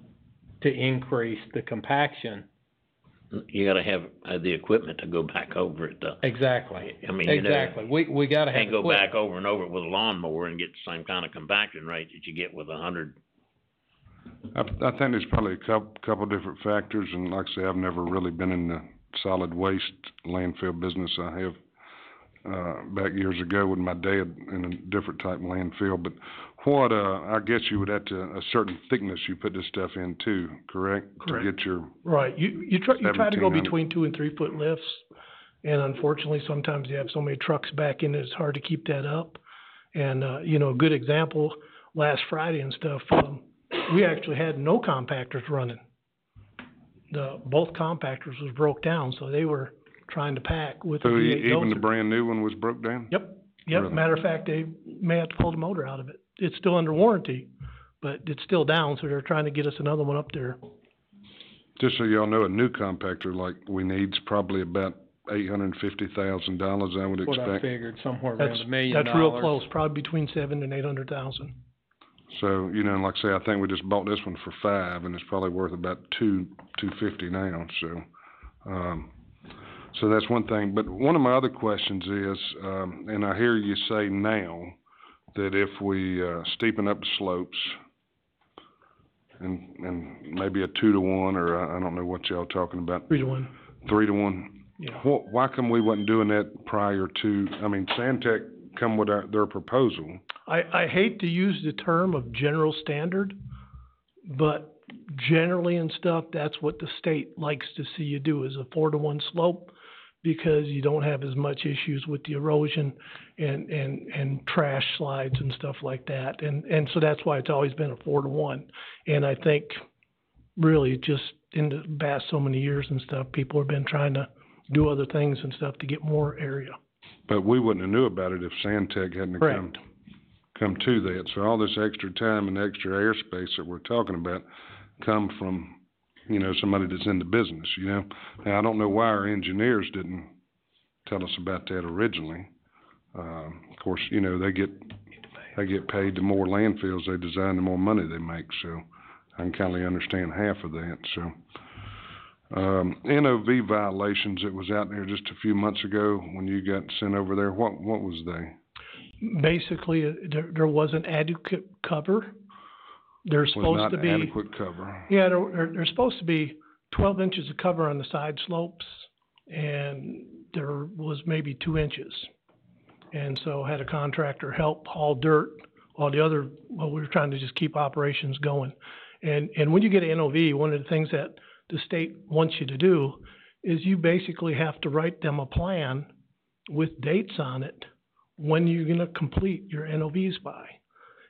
to increase the compaction. you gotta have the equipment to go back over it though. Exactly. I mean, you know, Exactly. We gotta have can't go equipment. back over and over it with a lawnmower and get the same kind of compaction rate that you get with 100. I think there's probably a couple different factors, and like I say, I've never really been in the solid waste landfill business. I have, back years ago with my dad in a different type of landfill, but what, I guess you would have to, a certain thickness you put this stuff in too, correct? Correct. To get your, Right, you try to go 1,700. between 2 and 3 foot lifts, and unfortunately, sometimes you have so many trucks back in, it's hard to keep that up. And, you know, a good example, last Friday and stuff, we actually had no compactors running. Both compactors was broke down, so they were trying to pack with a so V8 even the dozer. brand new one was broke down? Yep, Really? matter of fact, they may have to pull the motor out of it. It's still under warranty, but it's still down, so they're trying to get us another one up there. Just so y'all know, a new compactor like we need's probably about $850,000, I would What I expect. figured, somewhere That's, around $1 million. that's real close, probably between 700,000 and 800,000. So, you know, and like I say, I think we just bought this one for $5, and it's probably worth about $250 now, so that's one thing. But one of my other questions is, and I hear you say now that if we, steepen up the slopes and maybe a 2-to-1, or I don't know what y'all talking about. 3-to-1. 3-to-1. Yeah. Why come we wasn't doing that prior to, I mean, Sandtech come with their proposal. I hate to use the term of general standard, but generally and stuff, that's what the state likes to see you do, is a 4-to-1 slope, because you don't have as much issues with the erosion and trash slides and stuff like that. And so that's why it's always been a 4-to-1. And I think really just in the past so many years and stuff, people have been trying to do other things and stuff to get more area. But we wouldn't have knew about it if Sandtech hadn't come to that. So all this extra time and extra airspace that we're talking about come from, you know, somebody that's in the business, you know. Now, I don't know why our engineers didn't tell us about that originally. Of course, you know, they get paid the more landfills they design, the more money they make. So I can kind of understand half of that. So NOV violations that was out there just a few months ago when you got sent over there, what was they? Basically, There wasn't adequate cover. There's supposed to be adequate cover. Yeah, there's supposed to be 12 inches of cover on the side slopes, and there was maybe 2 inches. And so had a contractor help haul dirt while we were trying to just keep operations going. And when you get an NOV, one of the things that the state wants you to do is you basically have to write them a plan with dates on it when you're gonna complete your NOVs by.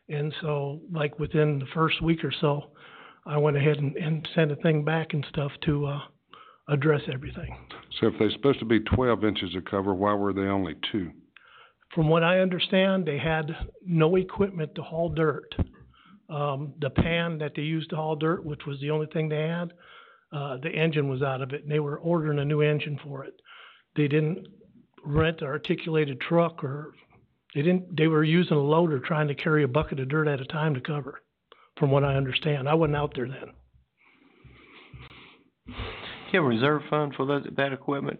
And so, like, within the first week or so, I went ahead and sent a thing back and stuff to address everything. So if they're supposed to be 12 inches of cover, why were they only 2? From what I understand, they had no equipment to haul dirt. The pan that they used to haul dirt, which was the only thing they had, the engine was out of it, and they were ordering a new engine for it. They didn't rent an articulated truck, or they were using a loader trying to carry a bucket of dirt at a time to cover, from what I understand. I wasn't out there then. Do you have a reserve fund for that equipment?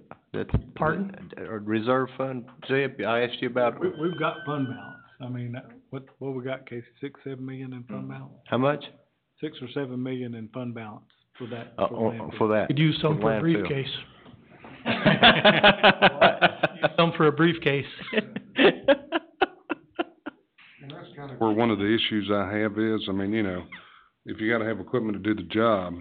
Pardon? A reserve fund, Zeb, I asked you about. We've got fund balance. I mean, what we got, Casey, 6-7 million in fund balance? How much? 6 or 7 million in fund balance for that. For that. Could use some for a briefcase. Some for a briefcase. Where one of the issues I have is, I mean, you know, if you gotta have equipment to do the job,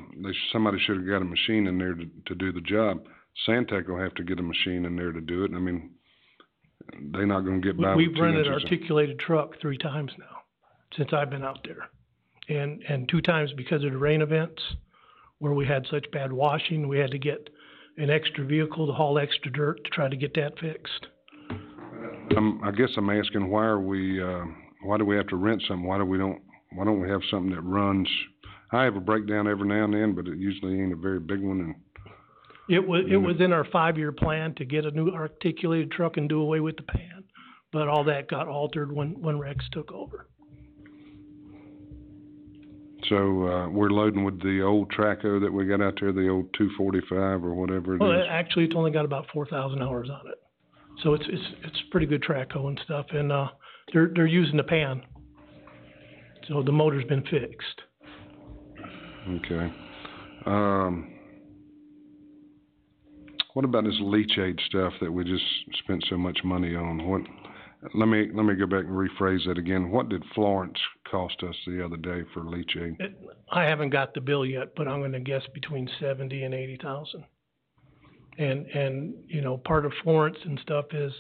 somebody should have got a machine in there to do the job. Sandtech will have to get a machine in there to do it. I mean, they're not gonna get by with 2 We've rented inches. articulated truck 3 times now, since I've been out there. And 2 times because of the rain events, where we had such bad washing, we had to get an extra vehicle to haul extra dirt to try to get that fixed. I guess I'm asking, why do we have to rent something? Why don't we have something that runs? I have a breakdown every now and then, but it usually ain't a very big one. And It was in our 5-year plan to get a new articulated truck and do away with the pan, but all that got altered when Rex took over. So, we're loading with the old Traco that we got out there, the old 245 or whatever it Well, is? actually, it's only got about 4,000 hours on it, so it's pretty good Traco and stuff, and they're using the pan, so the motor's been fixed. Okay. What about this leachate stuff that we just spent so much money on? Let me go back and rephrase that again. What did Florence cost us the other day for leachate? I haven't got the bill yet, but I'm gonna guess between 70 and 80,000. And, you know, part of Florence and stuff is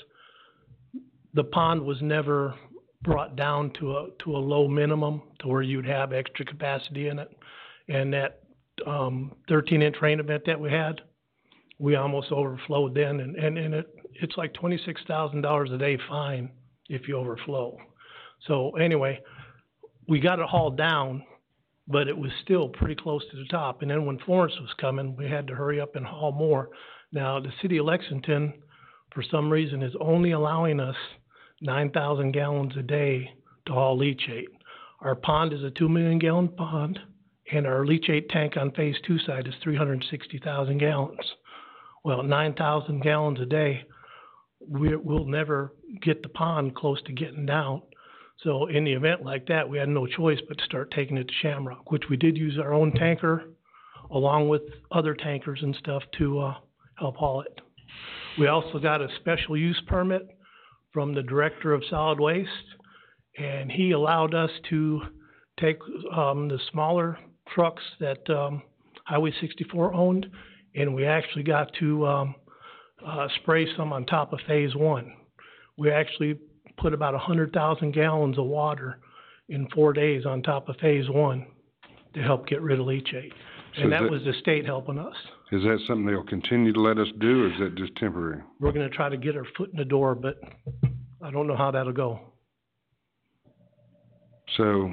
the pond was never brought down to a low minimum to where you'd have extra capacity in it. And that, 13-inch rain event that we had, we almost overflowed then, and it's like $26,000 a day fine if you overflow. So anyway, we got it hauled down, but it was still pretty close to the top. And then when Florence was coming, we had to hurry up and haul more. Now, the city of Lexington, for some reason, is only allowing us 9,000 gallons a day to haul leachate. Our pond is a 2 million gallon pond, and our leachate tank on phase 2 side is 360,000 gallons. Well, 9,000 gallons a day, we'll never get the pond close to getting down. So in the event like that, we had no choice but to start taking it to Shamrock, which we did use our own tanker along with other tankers and stuff to help haul it. We also got a special use permit from the Director of Solid Waste, and he allowed us to take the smaller trucks that Highway 64 owned, and we actually got to spray some on top of phase 1. We actually put about 100,000 gallons of water in 4 days on top of phase 1 to help get rid of leachate. So And that was the state helping us. Is that something they'll continue to let us do, or is that just temporary? We're gonna try to get our foot in the door, but I don't know how that'll go. So,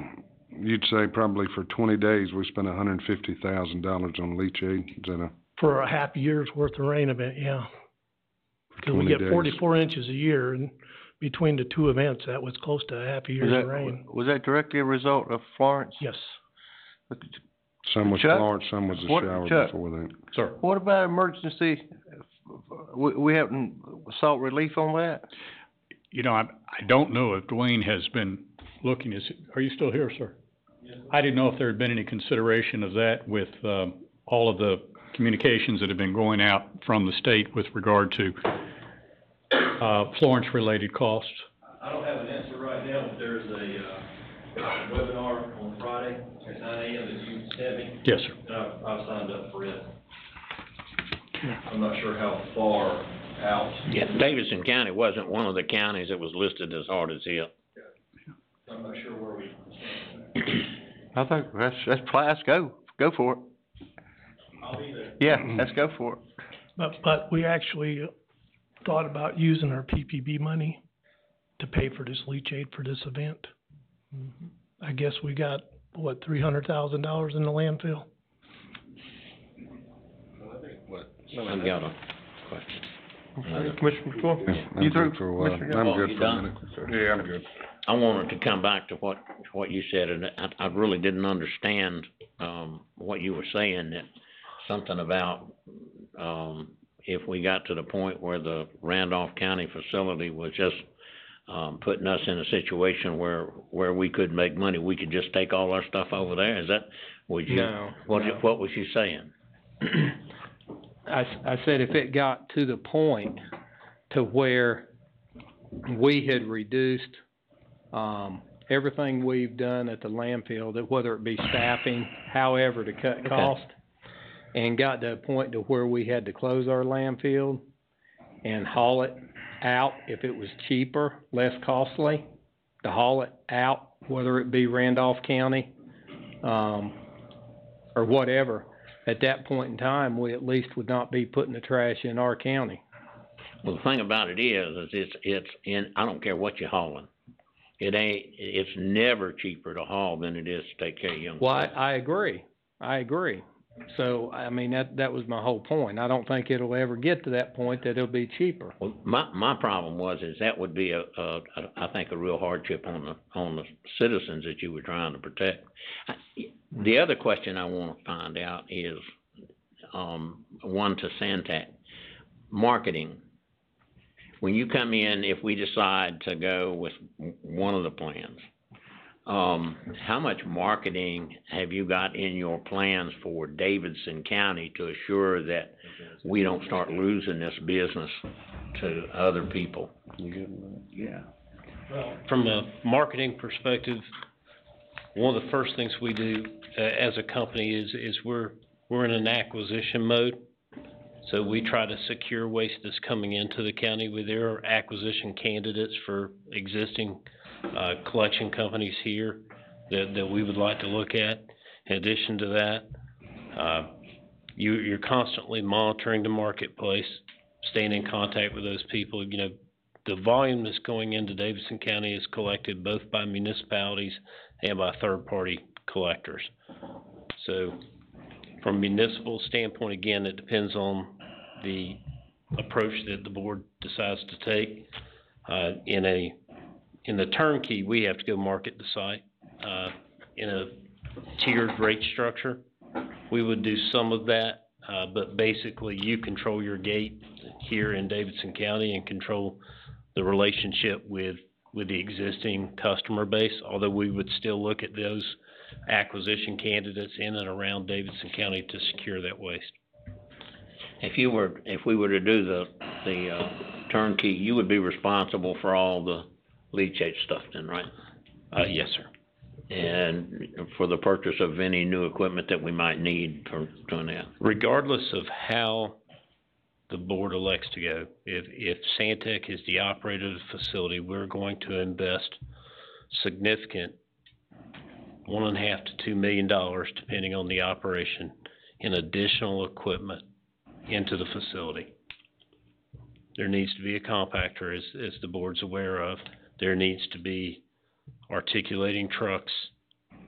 you'd say probably for 20 days, we spent $150,000 on leachate, is that For a half year's worth of rain event, yeah. Cause we 20 get days? 44 inches a year, and between the two events, that was close to a half a year's of rain. Was that directly a result of Florence? Yes. Some was Chuck? Florence, some was the shower Chuck? before that. Sir. What about emergency, we having salt relief on that? You know, I don't know if Dwayne has been looking, are you still here, sir? Yes. I didn't know if there had been any consideration of that with, all of the communications that have been going out from the state with regard to, Florence-related costs. I don't have an answer right now, but there's a webinar on Friday at 9 a.m. that you sent me. Yes, sir. And I've signed up for it. I'm not sure how far out. Yeah, Davidson County wasn't one of the counties that was listed as hard as hit. I'm not sure where we I think let's go for it. I'll be there. Yeah, let's go for it. But we actually thought about using our PPP money to pay for this leachate for this event. I guess we got, what, $300,000 in the landfill? I've got a question. Commissioner McCoy? I'm You good through, for a while. Commissioner? I'm Oh, good you for a done? minute. Yeah, I'm good. I wanted to come back to what you said, and I really didn't understand, what you were saying, that something about, if we got to the point where the Randolph County facility was just, putting us in a situation where we could make money, we could just take all our stuff over there, is that, would you? No. What was you saying? I said if it got to the point to where we had reduced, everything we've done at the landfill, that whether it be staffing, however to cut cost, and got to a point to where we had to close our landfill and haul it out if it was cheaper, less costly, to haul it out, whether it be Randolph County, or whatever. At that point in time, we at least would not be putting the trash in our county. Well, the thing about it is it's in, I don't care what you're hauling. It's never cheaper to haul than it is to take care of young. Well, I agree. So, I mean, that was my whole point. I don't think it'll ever get to that point that it'll be cheaper. Well, my problem is that would be I think a real hardship on the citizens that you were trying to protect. The other question I wanna find out is, one to Santac, marketing. When you come in, if we decide to go with one of the plans, how much marketing have you got in your plans for Davidson County to assure that we don't start losing this business to other people? Yeah. Well, from a marketing perspective, one of the first things we do as a company is we're in an acquisition mode. So we try to secure waste that's coming into the county. There are acquisition candidates for existing collection companies here that we would like to look at. In addition to that, you're constantly monitoring the marketplace, staying in contact with those people. You know, the volume that's going into Davidson County is collected both by municipalities and by third-party collectors. So from a municipal standpoint, again, it depends on the approach that the board decides to take. In the turnkey, we have to go market the site in a tiered rate structure. We would do some of that, but basically you control your gate here in Davidson County and control the relationship with the existing customer base, although we would still look at those acquisition candidates in and around Davidson County to secure that waste. If we were to do the turnkey, you would be responsible for all the leachate stuff then, right? Yes, sir. And for the purchase of any new equipment that we might need for doing that? Regardless of how the board elects to go, if Santac is the operator of the facility, we're going to invest significant $1.5 to $2 million, depending on the operation, in additional equipment into the facility. There needs to be a compactor, as the board's aware of. There needs to be articulating trucks,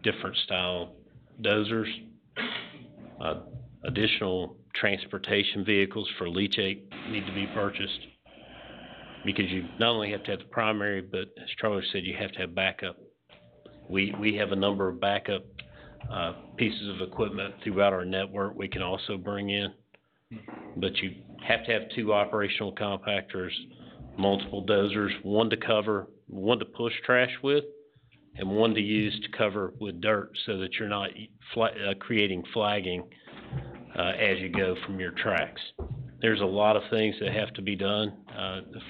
different style dozers, additional transportation vehicles for leachate need to be purchased. Because you not only have to have the primary, but as Charlie said, you have to have backup. We have a number of backup pieces of equipment throughout our network we can also bring in. But you have to have 2 operational compactors, multiple dozers, one to push trash with, and one to use to cover with dirt so that you're not creating flagging as you go from your tracks. There's a lot of things that have to be done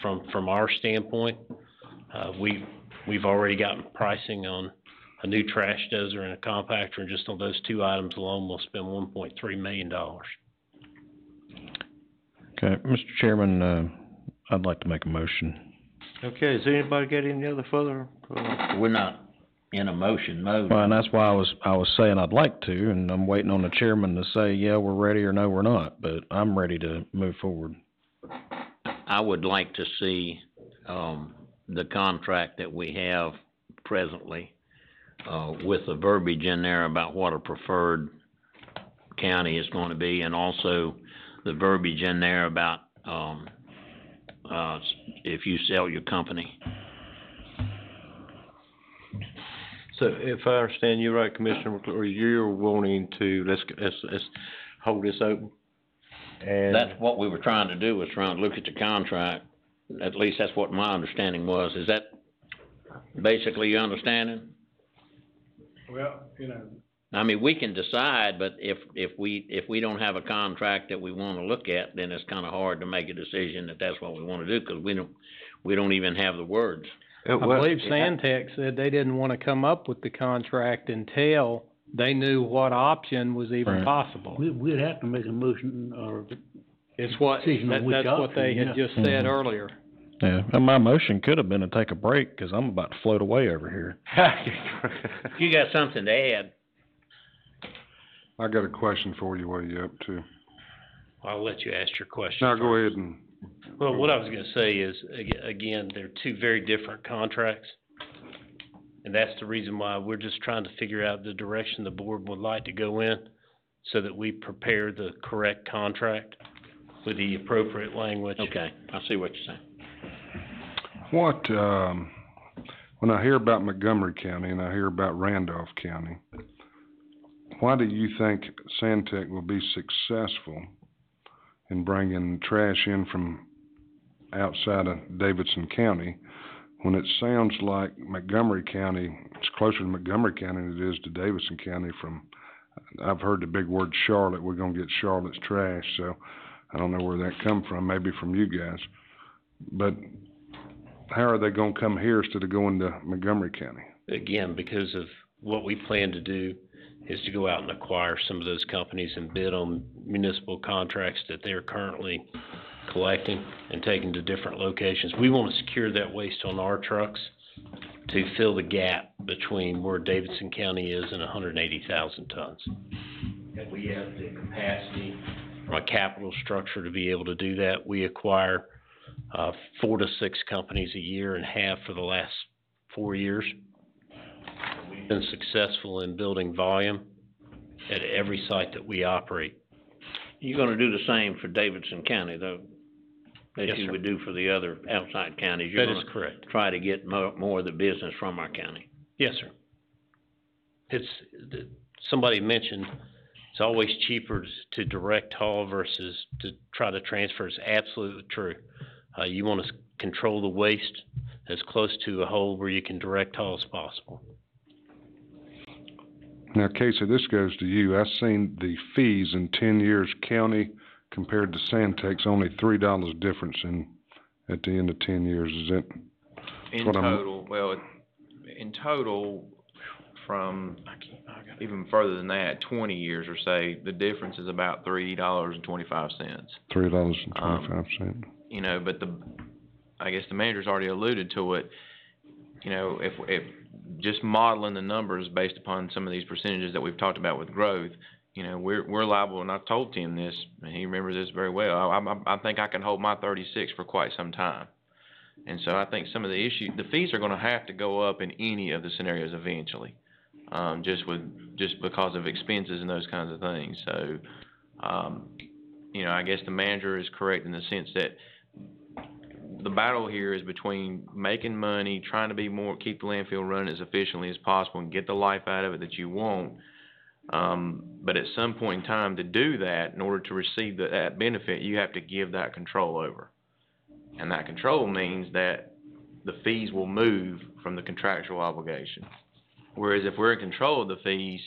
from our standpoint. We've already gotten pricing on a new trash dozer and a compactor, and just on those 2 items alone, we'll spend $1.3 million. Okay, Mr. Chairman, I'd like to make a motion. Okay, has anybody got any other further? We're not in a motion mode. Well, and that's why I was saying I'd like to, and I'm waiting on the chairman to say, yeah, we're ready, or no, we're not, but I'm ready to move forward. I would like to see, the contract that we have presently, with the verbiage in there about what a preferred county is going to be, and also the verbiage in there about, if you sell your company. So if I understand you right, Commissioner McClure, you're wanting to, let's hold this open? And That's what we were trying to do, was trying to look at the contract. At least that's what my understanding was. Is that basically your understanding? Well, you know, I mean, we can decide, but if we don't have a contract that we wanna look at, then it's kinda hard to make a decision that that's what we wanna do, 'cause we don't even have the words. I believe Santac said they didn't want to come up with the contract until they knew what option was even possible. We'd have to make a motion or It's what, decision on which that's what they option, had yeah. just said earlier. Yeah, and my motion could have been to take a break, because I'm about to float away over here. If you got something to add, I got a question for you while you're up too. I'll let you ask your question. Now, go ahead and. Well, what I was gonna say is, again, they're 2 very different contracts. And that's the reason why we're just trying to figure out the direction the board would like to go in. so that we prepare the correct contract with the appropriate language. Okay, I see what you're saying. What, when I hear about Montgomery County and I hear about Randolph County, why do you think Sandtech will be successful in bringing trash in from outside of Davidson County, when it sounds like Montgomery County, it's closer to Montgomery County than it is to Davidson County I've heard the big word Charlotte, we're gonna get Charlotte's trash, so I don't know where that come from, maybe from you guys. But how are they gonna come here instead of going to Montgomery County? Again, because of what we plan to do is to go out and acquire some of those companies and bid on municipal contracts that they're currently collecting and taking to different locations. We want to secure that waste on our trucks to fill the gap between where Davidson County is and 180,000 tons. And we have the capacity from a capital structure to be able to do that. We acquire 4 to 6 companies a year and have for the last 4 years. We've been successful in building volume at every site that we operate. You're gonna do the same for Davidson County, though, as Yes, you sir. would do for the other outside counties? You're That is gonna correct. try to get more of the business from our county. Yes, sir. Somebody mentioned, it's always cheaper to direct haul versus to try to transfer. It's absolutely true. You want to control the waste as close to a hole where you can direct haul as possible. Now, Casey, this goes to you. I've seen the fees in 10 years county compared to Sandtech's only $3 difference at the end of 10 years, is it? In total, well, in total, from even further than that, 20 years or say, the difference is about $3.25. $3.25. You know, but I guess the manager's already alluded to it. You know, if just modeling the numbers based upon some of these percentages that we've talked about with growth, you know, we're liable, and I've told Tim this, and he remembers this very well. I think I can hold my 36 for quite some time. And so I think some of the fees are gonna have to go up in any of the scenarios eventually, just because of expenses and those kinds of things. So, you know, I guess the manager is correct in the sense that the battle here is between making money, trying to keep the landfill running as efficiently as possible and get the life out of it that you want. But at some point in time, to do that, in order to receive that benefit, you have to give that control over. And that control means that the fees will move from the contractual obligation. Whereas if we're in control of the fees,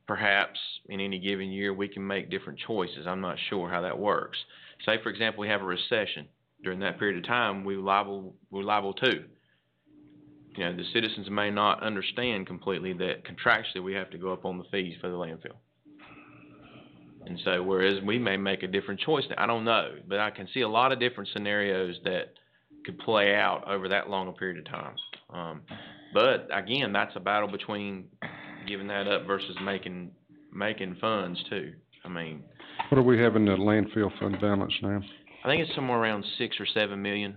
perhaps in any given year, we can make different choices. I'm not sure how that works. Say, for example, we have a recession. During that period of time, we're liable too. You know, the citizens may not understand completely that contractually we have to go up on the fees for the landfill. And so, whereas we may make a different choice, I don't know, but I can see a lot of different scenarios that could play out over that long a period of time. But again, that's a battle between giving that up versus making funds too. I mean, what do we have in the landfill fund balance now? I think it's somewhere around 6 or 7 million.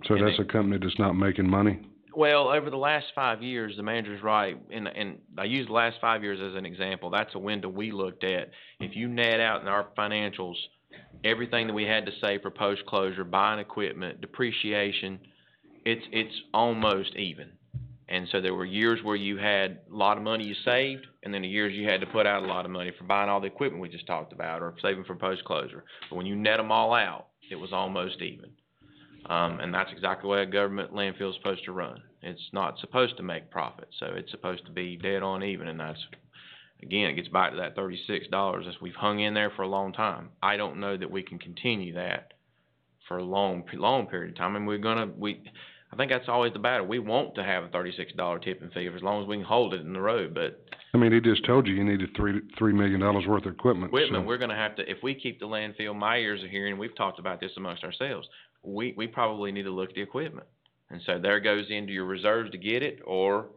So that's a company that's not making money? Well, over the last 5 years, the manager's right, and I use the last 5 years as an example. That's a window we looked at. If you net out in our financials everything that we had to save for post-closure, buying equipment, depreciation, it's almost even. And so there were years where you had a lot of money you saved, and then the years you had to put out a lot of money for buying all the equipment we just talked about, or saving for post-closure. But when you net them all out, it was almost even. And that's exactly the way a government landfill is supposed to run. It's not supposed to make profit, so it's supposed to be dead on even, and that's, again, it gets back to that $36 as we've hung in there for a long time. I don't know that we can continue that for a long period of time, and I think that's always the battle. We want to have a $36 tipping fee as long as we can hold it in the road, but I mean, he just told you needed $3 million worth of equipment. We're gonna have to, if we keep the landfill, my ears are hearing, we've talked about this amongst ourselves, we probably need to look at the equipment. And so there goes into your reserves to get it, or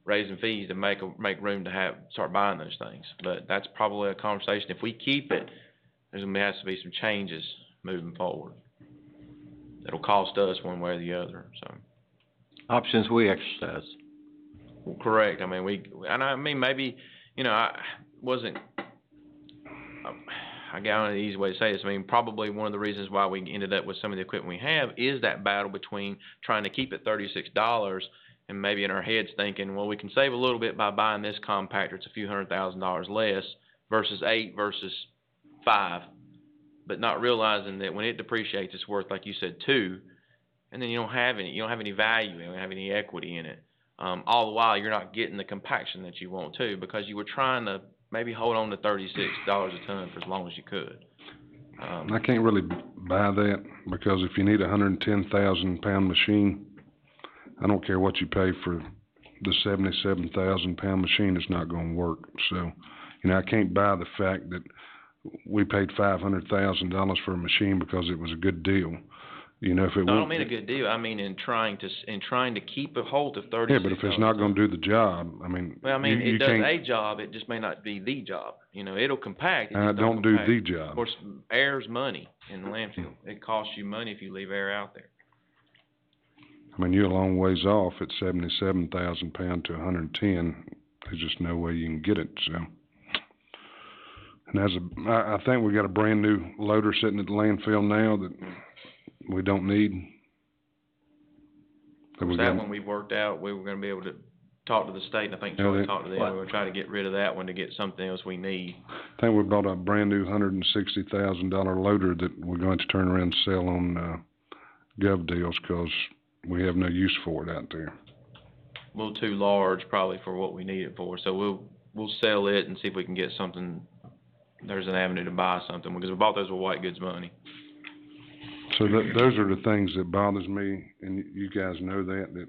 raising fees to make room to start buying those things. But that's probably a conversation. If we keep it, there's gonna have to be some changes moving forward. It'll cost us one way or the other, so. Options we exercise. Correct. I mean, maybe, I got an easy way to say this. I mean, probably one of the reasons why we ended up with some of the equipment we have is that battle between trying to keep it $36 and maybe in our heads thinking, well, we can save a little bit by buying this compactor. It's a few $100,000 less versus 8 versus 5, but not realizing that when it depreciates, it's worth, like you said, 2, and then you don't have any value, you don't have any equity in it. All the while, you're not getting the compaction that you want to because you were trying to maybe hold on to $36 a ton for as long as you could. I can't really buy that because if you need a 110,000 pound machine, I don't care what you pay for the 77,000 pound machine, it's not going to work. So, I can't buy the fact that we paid $500,000 for a machine because it was a good deal. If it No, I wasn't, don't mean a good deal. I mean in trying to keep a hold of $36. yeah, but if it's not going to do the job, I mean, well, I mean, you it does can't, a job. It just may not be the job. It'll compact. It I just don't do compact. the job. Of course, air's money in the landfill. It costs you money if you leave air out there. I mean, you're a long ways off at 77,000 pound to 110. There's just no way you can get it. So, and I think we got a brand new loader sitting at the landfill now that we don't need. That one we worked out. We were going to be able to talk to the state, and I think Charlie talked to them. We were trying to get rid of that one to get something else we need. I think we bought a brand new $160,000 loader that we're going to turn around and sell on gov deals because we have no use for it out there. A little too large probably for what we need it for. So we'll sell it and see if we can get something. There's an avenue to buy something because we bought those with white goods money. So those are the things that bothers me, and you guys know that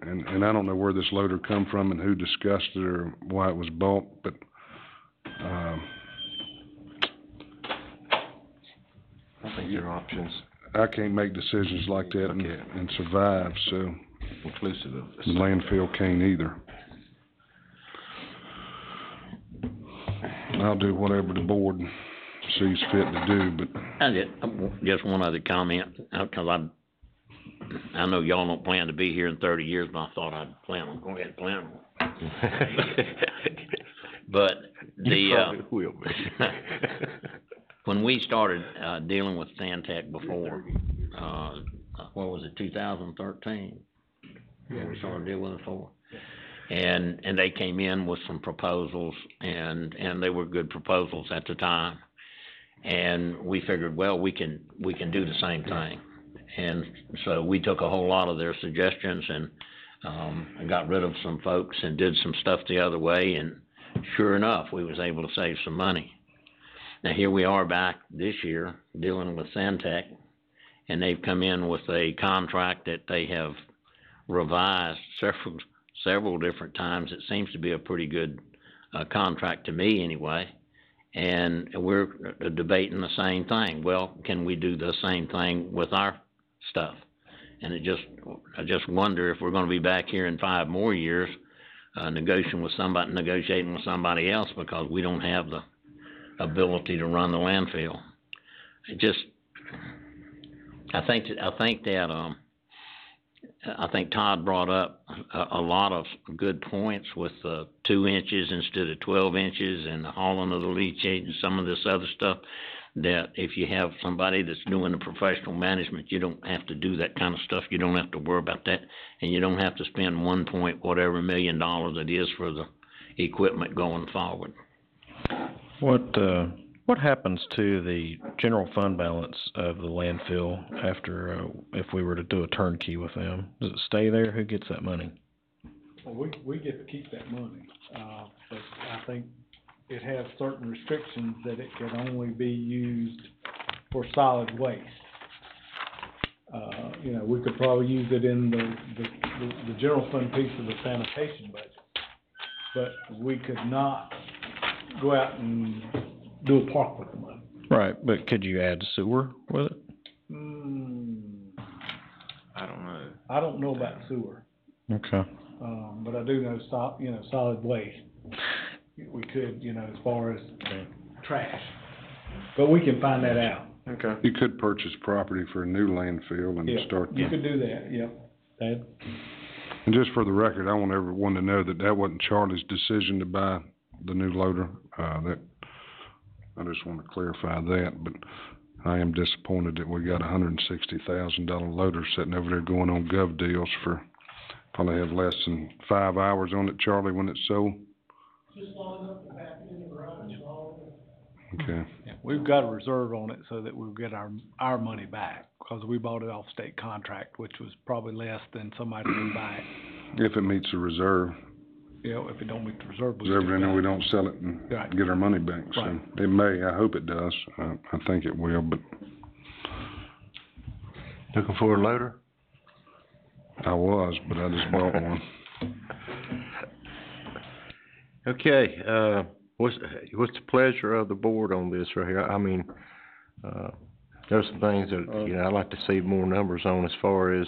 and I don't know where this loader come from and who discussed it or why it was bought, but I think your options, I can't make decisions like that and survive, so inclusive of the landfill can't either. I'll do whatever the board sees fit to do, but Just one other comment, because I know y'all don't plan to be here in 30 years, but I thought I'd go ahead and plan one. But you probably will be. when we started dealing with Santec before, what was it, 2013? Yeah, we started dealing with it before. And they came in with some proposals, and they were good proposals at the time. And we figured, well, we can do the same thing. And so we took a whole lot of their suggestions and got rid of some folks and did some stuff the other way. And sure enough, we was able to save some money. Now here we are back this year dealing with Santec, and they've come in with a contract that they have revised several different times. It seems to be a pretty good contract to me anyway. And we're debating the same thing. Well, can we do the same thing with our stuff? And I just wonder if we're going to be back here in 5 more years negotiating with somebody else because we don't have the ability to run the landfill. I think Todd brought up a lot of good points with 2 inches instead of 12 inches and the hauling of the leachate and some of this other stuff, that if you have somebody that's doing the professional management, you don't have to do that kind of stuff. You don't have to worry about that, and you don't have to spend $1 million it is for the equipment going forward. What happens to the general fund balance of the landfill after, if we were to do a turnkey with them? Does it stay there? Who gets that money? Well, we get to keep that money, but I think it has certain restrictions that it can only be used for solid waste. We could probably use it in the general fund piece of the sanitation budget, but we could not go out and do a park with the money. Right, but could you add sewer with it? I don't know. I don't know about sewer. Okay. But I do know solid waste. We could, as far as trash. But we can find that out. Okay. you could purchase property for a new landfill and start You could do that, yep. And just for the record, I want everyone to know that that wasn't Charlie's decision to buy the new loader. That, I just want to clarify that, but I am disappointed that we got $160,000 loader sitting over there going on gov deals for, probably have less than 5 hours on it, Charlie, when it's sold. Just long enough to pack it in the garage, Okay. Yeah, we've got a reserve on it so that we'll get our money back, because we bought it off state contract, which was probably less than somebody would buy it. If it meets the reserve. You know, if it don't meet the reserve. Reserve, and then we don't sell it and Right. get our money back, so Right. it may, I hope it does, I think it will, but Looking for a loader? I was, but I just bought one. Okay, what's the pleasure of the board on this right here? I mean, there's some things that, you know, I'd like to see more numbers on as far as,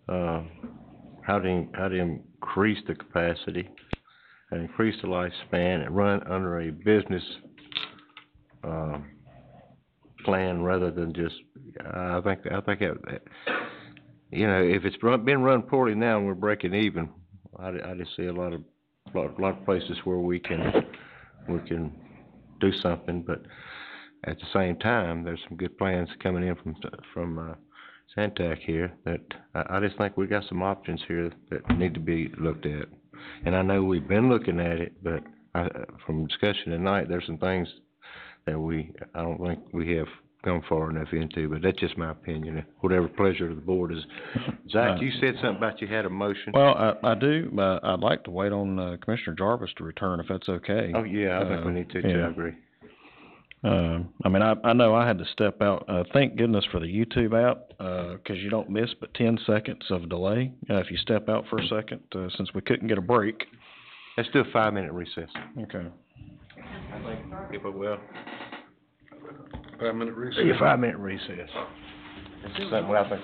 how to increase the capacity and increase the lifespan and run under a business, plan rather than just, I think that, you know, if it's been run poorly now and we're breaking even, I just see a lot of places where we can do something, but at the same time, there's some good plans coming in from Santac here that I just think we got some options here that need to be looked at. And I know we've been looking at it, but from discussion tonight, there's some things that I don't think we have gone far enough into, but that's just my opinion. Whatever pleasure of the board is. Zach, you said something about you had a motion. Well, I do, I'd like to wait on, Commissioner Jarvis to return if that's okay. Oh, yeah, I think we need to too, I agree. I mean, I know I had to step out, thank goodness for the YouTube app, 'cause you don't miss but 10 seconds of delay, if you step out for a second, since we couldn't get a break. Let's do a 5-minute recess. Okay. I think people will. 5-minute recess. A 5-minute recess. That's something I think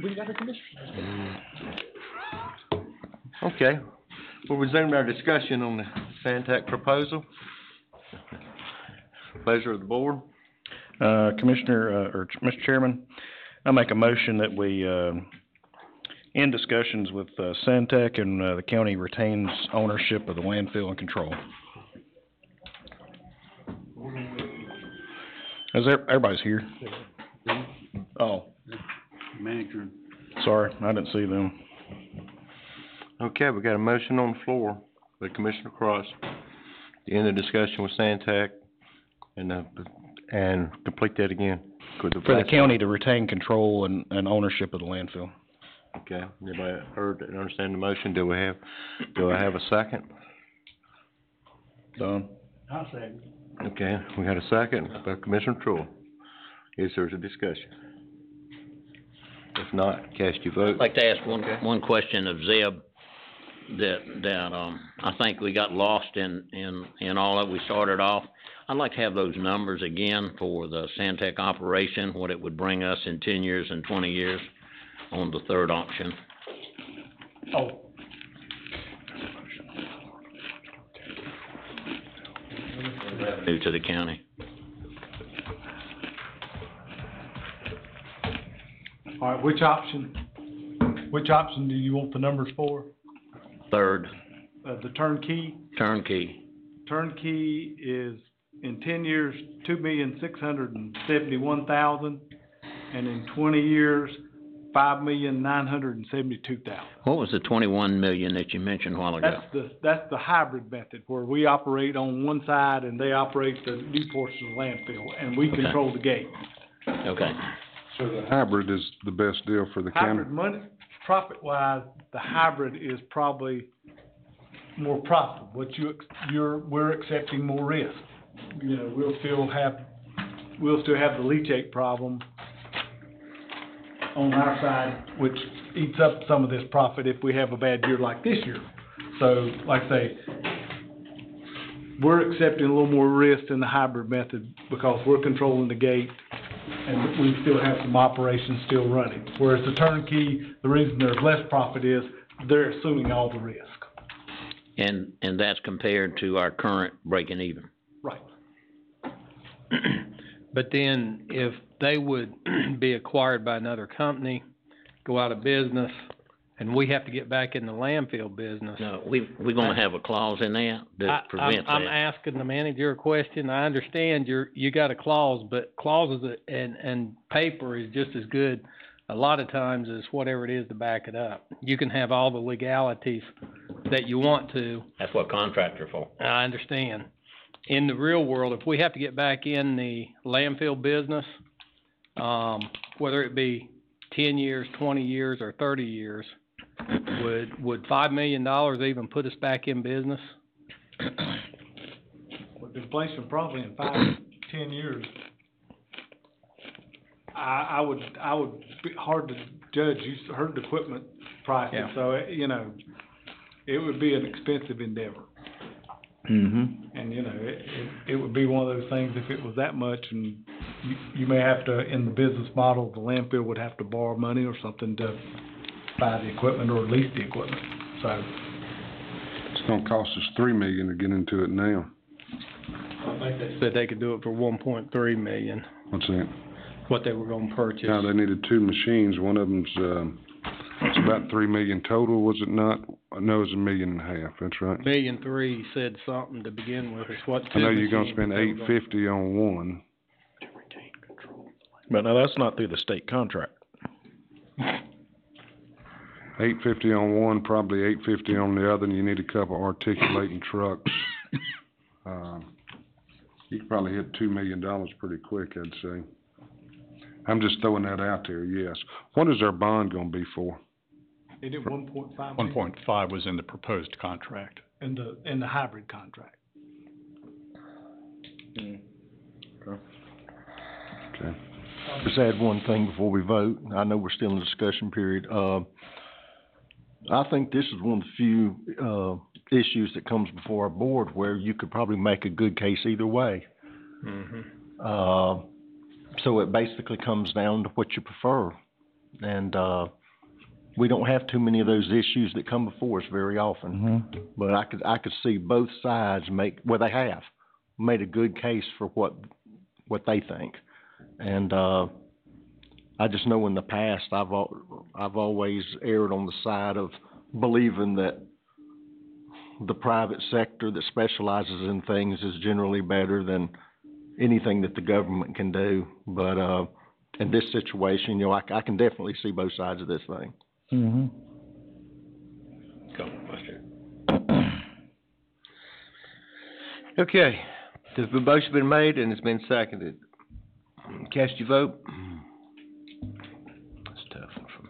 We got a commissioner. Okay, we'll resume our discussion on the Santec proposal. Pleasure of the board. Mr. Chairman, I make a motion that we, end discussions with, Santec and, the county retains ownership of the landfill and control. Everybody's here? Oh, Manager. sorry, I didn't see them. Okay, we got a motion on the floor by Commissioner Cross to end the discussion with Santec and complete that again. For the county to retain control and ownership of the landfill. Okay, everybody heard and understand the motion? Do I have a second? Done. I'll second. Okay, we got a second by Commissioner Troy. Is there a discussion? If not, cast your vote. I'd like to ask one question of Zeb that I think we got lost in all that we started off. I'd like to have those numbers again for the Santec operation, what it would bring us in 10 years and 20 years on the third auction. Oh. Revenue to the county. All right, which option do you want the numbers for? Third. The turnkey? Turnkey. Turnkey is in 10 years, 2,671,000, and in 20 years, 5,972,000. What was the 21 million that you mentioned a while ago? That's the hybrid method, where we operate on one side and they operate the new portion of the landfill, and we control the gate. Okay. So the hybrid is the best deal for the county? Hybrid money, profit-wise, the hybrid is probably more profitable, but we're accepting more risk. You know, we'll still have the leachate problem on our side, which eats up some of this profit if we have a bad year like this year. So, like I say, we're accepting a little more risk in the hybrid method because we're controlling the gate and we still have some operations still running. Whereas the turnkey, the reason there's less profit is they're assuming all the risk. And that's compared to our current breaking even. Right. But then if they would be acquired by another company, go out of business, and we have to get back in the landfill business. No, we're gonna have a clause in there that prevents that. I'm asking the manager a question. I understand you got a clause, but clauses and paper is just as good a lot of times as whatever it is to back it up. You can have all the legalities that you want to. That's what contracts are for. I understand. In the real world, if we have to get back in the landfill business, whether it be 10 years, 20 years, or 30 years, would $5 million even put us back in business? With inflation, probably in 5, 10 years. I would be hard to judge. You heard the equipment prices, Yeah. so it would be an expensive endeavor. Mm-hmm. And it would be one of those things, if it was that much, and you may have to, in the business model, the landfill would have to borrow money or something to buy the equipment or lease the equipment, so. It's gonna cost us $3 million to get into it now. I think they said they could do it for $1.3 million, What's that? what they were gonna purchase. No, they needed 2 machines. One of them's, it's about $3 million total, was it not? No, it was $1.5 million, that's right. $1.3 million said something to begin with, is what I know you're gonna machines spend they were gonna- $850 on one. But now that's not through the state contract. $850 on one, probably $850 on the other, and you need a couple articulating trucks. You could probably hit $2 million pretty quick, I'd say. I'm just throwing that out there, yes. What is our bond gonna be for? They did 1.5 1.5 was in the proposed contract. in the hybrid contract. Okay. Just add one thing before we vote. I know we're still in the discussion period. I think this is one of the few, issues that comes before our board where you could probably make a good case either way. Mhm. So it basically comes down to what you prefer. And, we don't have too many of those issues that come before us very often. But I could see both sides they have made a good case for what they think. And, I just know in the past, I've always erred on the side of believing that the private sector that specializes in things is generally better than anything that the government can do. But, in this situation, I can definitely see both sides of this thing. Go, Buster. Okay, the motion been made and it's been seconded. Cast your vote. That's a tough one for me.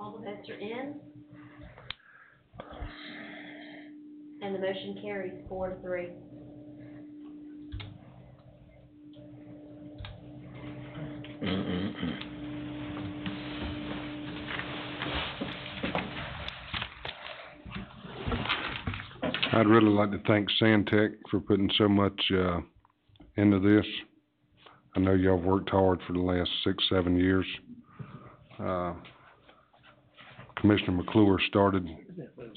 All the votes are in. And the motion carries 4-3. I'd really like to thank Sandtech for putting so much, into this. I know y'all have worked hard for the last 6-7 years. Commissioner McClure started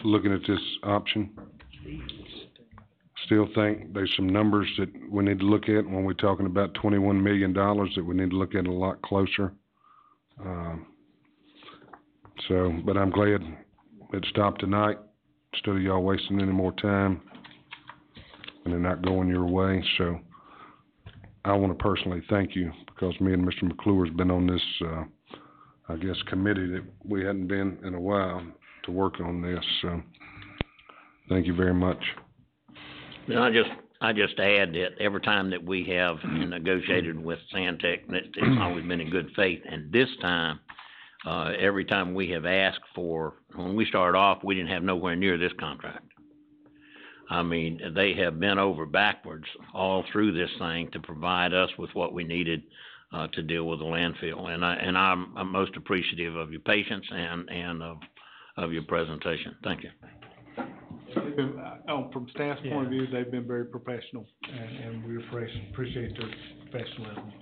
looking at this option. Still think there's some numbers that we need to look at when we're talking about $21 million that we need to look at a lot closer. But I'm glad it stopped tonight instead of y'all wasting any more time and it not going your way. So I want to personally thank you because me and Mr. McClure's been on this, committee that we hadn't been in a while to work on this. So thank you very much. I just add that every time that we have negotiated with Sandtech, it's always been in good faith. And this time, every time we have asked when we started off, we didn't have nowhere near this contract. I mean, they have bent over backwards all through this thing to provide us with what we needed to deal with the landfill. And I'm most appreciative of your patience and of your presentation. Thank you. From staff's point of view, they've been very professional, and we appreciate their professionalism.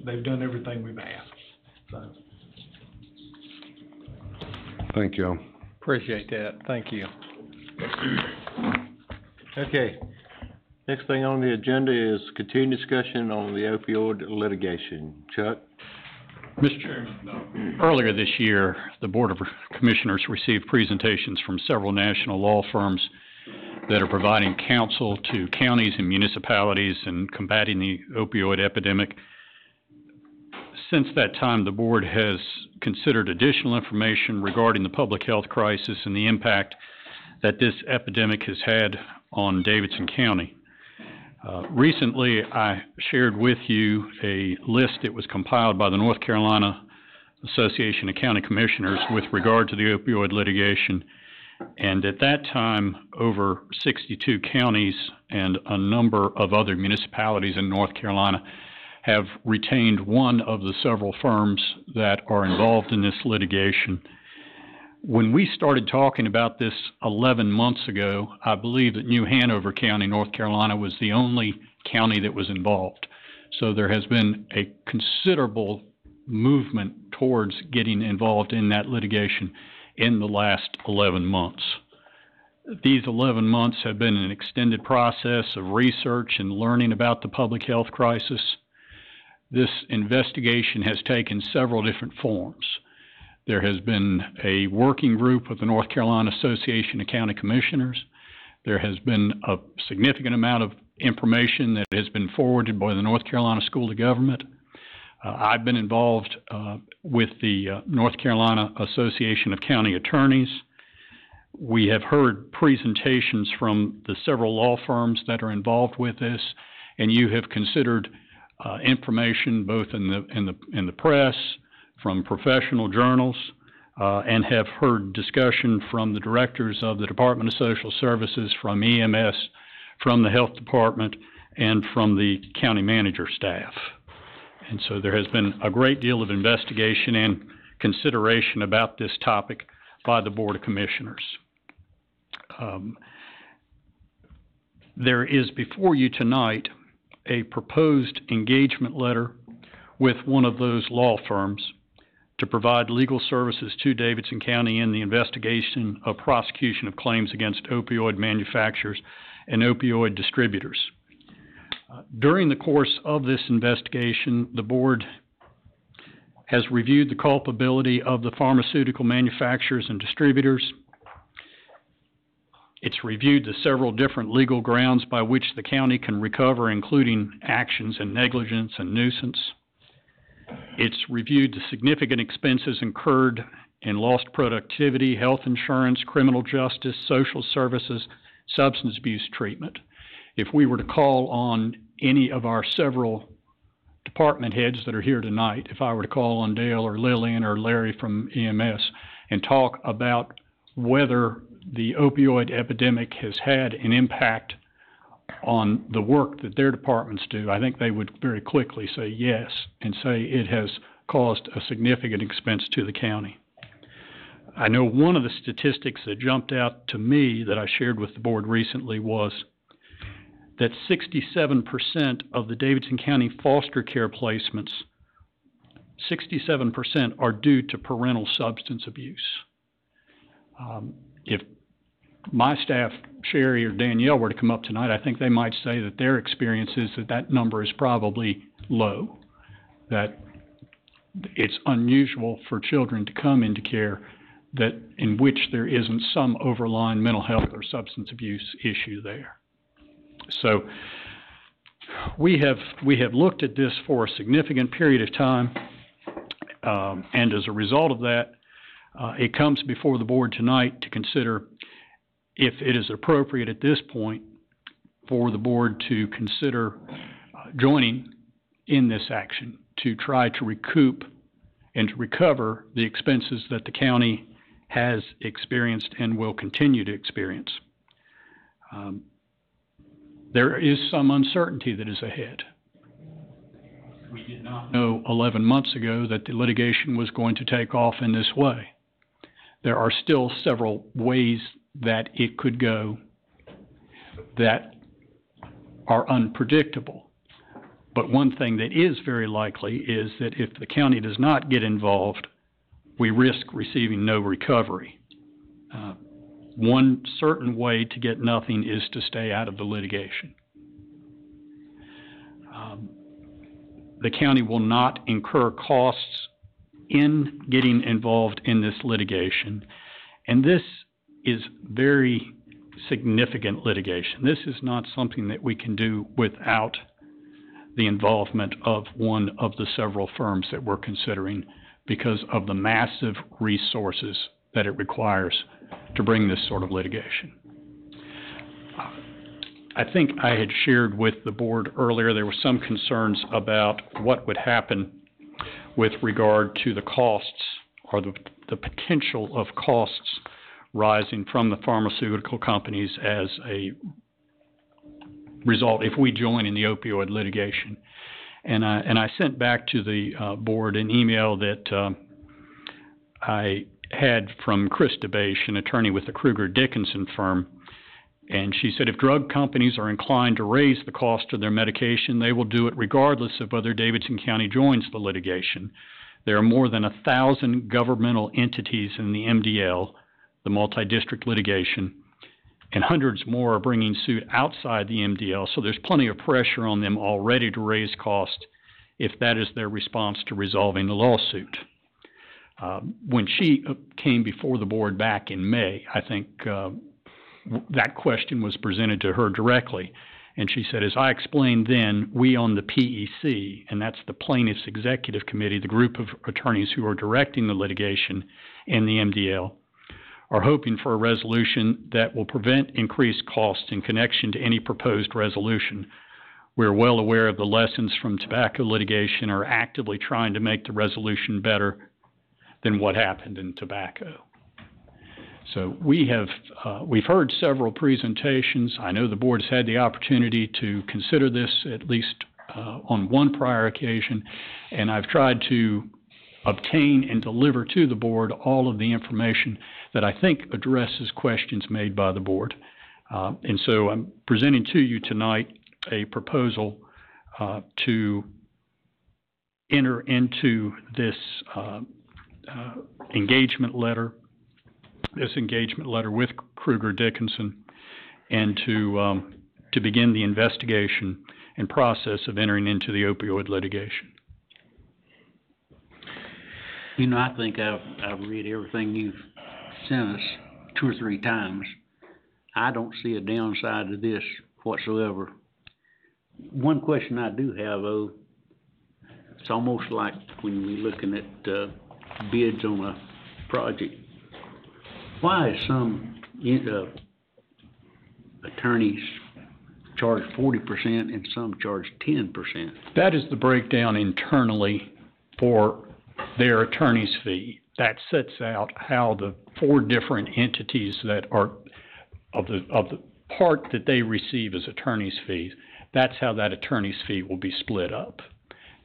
They've done everything we've asked, so. Thank you. Appreciate that. Thank you. Okay, next thing on the agenda is continued discussion on the opioid litigation. Chuck? Mr. Chairman, earlier this year, the Board of Commissioners received presentations from several national law firms that are providing counsel to counties and municipalities in combating the opioid epidemic. Since that time, the board has considered additional information regarding the public health crisis and the impact that this epidemic has had on Davidson County. Recently, I shared with you a list that was compiled by the North Carolina Association of County Commissioners with regard to the opioid litigation. And at that time, over 62 counties and a number of other municipalities in North Carolina have retained one of the several firms that are involved in this litigation. When we started talking about this 11 months ago, I believe that New Hanover County, North Carolina, was the only county that was involved. So there has been a considerable movement towards getting involved in that litigation in the last 11 months. These 11 months have been an extended process of research and learning about the public health crisis. This investigation has taken several different forms. There has been a working group of the North Carolina Association of County Commissioners. There has been a significant amount of information that has been forwarded by the North Carolina School of Government. I've been involved with the North Carolina Association of County Attorneys. We have heard presentations from the several law firms that are involved with this, and you have considered information both in the press, from professional journals, and have heard discussion from the directors of the Department of Social Services, from EMS, from the Health Department, and from the county manager staff. And so there has been a great deal of investigation and consideration about this topic. by the Board of Commissioners. There is before you tonight a proposed engagement letter with one of those law firms to provide legal services to Davidson County in the investigation of prosecution of claims against opioid manufacturers and opioid distributors. During the course of this investigation, the board has reviewed the culpability of the pharmaceutical manufacturers and distributors. It's reviewed the several different legal grounds by which the county can recover, including actions and negligence and nuisance. It's reviewed the significant expenses incurred in lost productivity, health insurance, criminal justice, social services, substance abuse treatment. If we were to call on any of our several department heads that are here tonight, if I were to call on Dale or Lillian or Larry from EMS and talk about whether the opioid epidemic has had an impact on the work that their departments do, I think they would very quickly say yes and say it has caused a significant expense to the county. I know one of the statistics that jumped out to me that I shared with the board recently was that 67% of the Davidson County foster care placements, 67% are due to parental substance abuse. If my staff, Sherry or Danielle, were to come up tonight, I think they might say that their experience is that that number is probably low, that it's unusual for children to come into care that in which there isn't some overlying mental health or substance abuse issue there. So we have looked at this for a significant period of time, and as a result of that, it comes before the board tonight to consider if it is appropriate at this point for the board to consider joining in this action to try to recoup and to recover the expenses that the county has experienced and will continue to experience. There is some uncertainty that is ahead. We did not know 11 months ago that the litigation was going to take off in this way. There are still several ways that it could go that are unpredictable. But one thing that is very likely is that if the county does not get involved, we risk receiving no recovery. One certain way to get nothing is to stay out of the litigation. The county will not incur costs in getting involved in this litigation, and this is very significant litigation. This is not something that we can do without the involvement of one of the several firms that we're considering because of the massive resources that it requires to bring this sort of litigation. I think I had shared with the board earlier there were some concerns about what would happen with regard to the costs or the potential of costs rising from the pharmaceutical companies as a result if we join in the opioid litigation. And I sent back to the board an email that I had from Chris DeBache, an attorney with the Kruger Dickinson firm, and she said if drug companies are inclined to raise the cost of their medication, they will do it regardless of whether Davidson County joins the litigation. There are more than 1,000 governmental entities in the MDL, the multi-district litigation, and hundreds more are bringing suit outside the MDL, so there's plenty of pressure on them already to raise cost if that is their response to resolving the lawsuit. When she came before the board back in May, I think that question was presented to her directly, and she said, as I explained then, we on the PEC, and that's the Plaintiffs' Executive Committee, the group of attorneys who are directing the litigation in the MDL, are hoping for a resolution that will prevent increased costs in connection to any proposed resolution. We're well aware of the lessons from tobacco litigation and are actively trying to make the resolution better than what happened in tobacco. So we've heard several presentations. I know the board has had the opportunity to consider this at least on one prior occasion, and I've tried to obtain and deliver to the board all of the information that I think addresses questions made by the board. And so I'm presenting to you tonight a proposal to enter into this engagement letter with Kruger Dickinson, and to begin the investigation and process of entering into the opioid litigation. You know, I think I've read everything you've sent us 2 or 3 times. I don't see a downside to this whatsoever. One question I do have, though, it's almost like when we're looking at bids on a project. Why is some attorneys charge 40% and some charge 10%? That is the breakdown internally for their attorney's fee. That sets out how the 4 different entities that are of the part that they receive as attorney's fees. That's how that attorney's fee will be split up.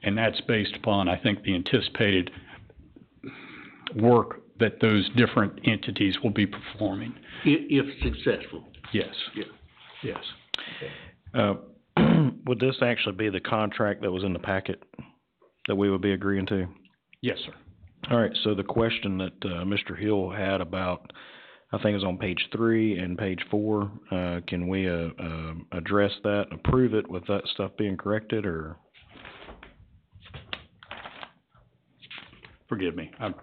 And that's based upon, I think, the anticipated work that those different entities will be performing. If successful. Yes. Yeah. Yes. Would this actually be the contract that was in the packet that we would be agreeing to? Yes, sir. All right, so the question that Mr. Hill had about, I think it's on page 3 and page 4, can we address that, approve it with that stuff being corrected, or? Forgive me, I'm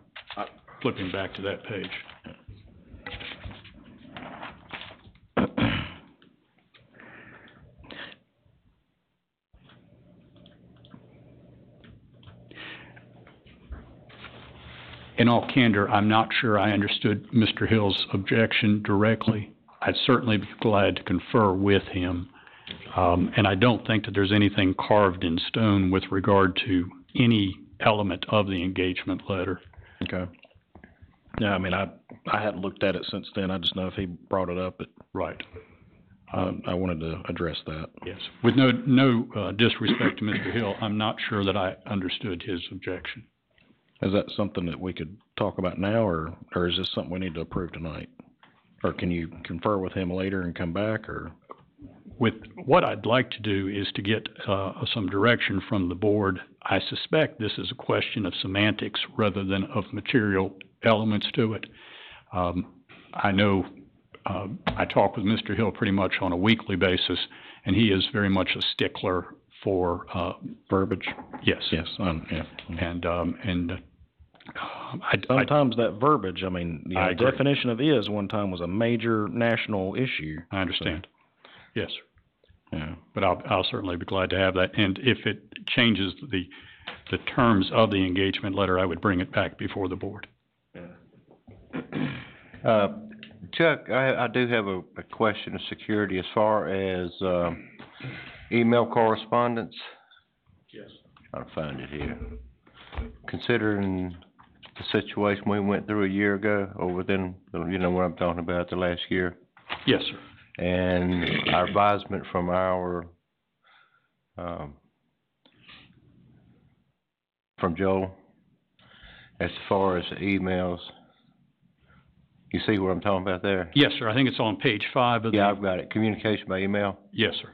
flipping back to that page. In all candor, I'm not sure I understood Mr. Hill's objection directly. I'd certainly be glad to confer with him. And I don't think that there's anything carved in stone with regard to any element of the engagement letter. Okay. Yeah, I mean, I hadn't looked at it since then. I just know if he brought it up, right. I wanted to address that. Yes. With no disrespect to Mr. Hill, I'm not sure that I understood his objection. Is that something that we could talk about now, or is this something we need to approve tonight? Or can you confer with him later and come back, or? With what I'd like to do is to get some direction from the board. I suspect this is a question of semantics rather than of material elements to it. I know I talk with Mr. Hill pretty much on a weekly basis, and he is very much a stickler for verbiage. Yes. Yes. Yeah. And sometimes that verbiage, I mean, the definition of "is" one time was a major national issue. I understand. So, yes. Yeah. But I'll certainly be glad to have that. And if it changes the terms of the engagement letter, I would bring it back before the board. Chuck, I do have a question of security as far as email correspondence. Yes. Trying to find it here. Considering the situation we went through a year ago, or within, you know what I'm talking about, the last year. Yes, sir. And our advisement from our, from Joel, as far as emails. You see what I'm talking about there? Yes, sir. I think it's on page 5 of the... Yeah, I've got it. Communication by email? Yes, sir.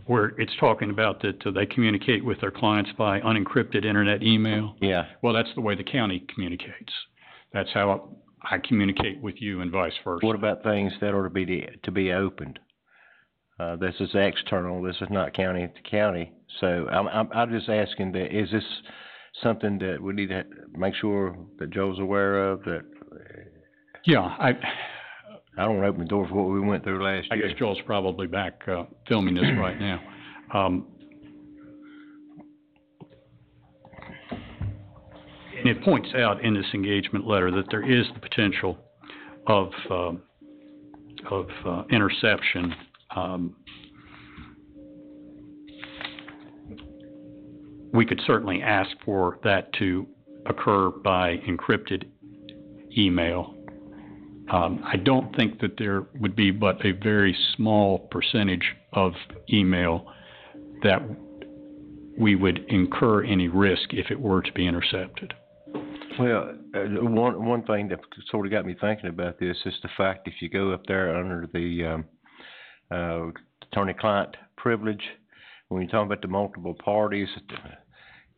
Where it's talking about that they communicate with their clients by unencrypted internet email. Yeah. Well, that's the way the county communicates. That's how I communicate with you and vice versa. What about things that are to be opened? This is external. This is not county to county. So I'm just asking that, is this something that we need to make sure that Joe's aware of? That yeah, I don't want to open the door for what we went through last year. I guess Joel's probably back filming this right now. And it points out in this engagement letter that there is the potential of interception. We could certainly ask for that to occur by encrypted email. I don't think that there would be but a very small percentage of email that we would incur any risk if it were to be intercepted. Well, one thing that sort of got me thinking about this is the fact if you go up there under the, attorney-client privilege, when you're talking about the multiple parties,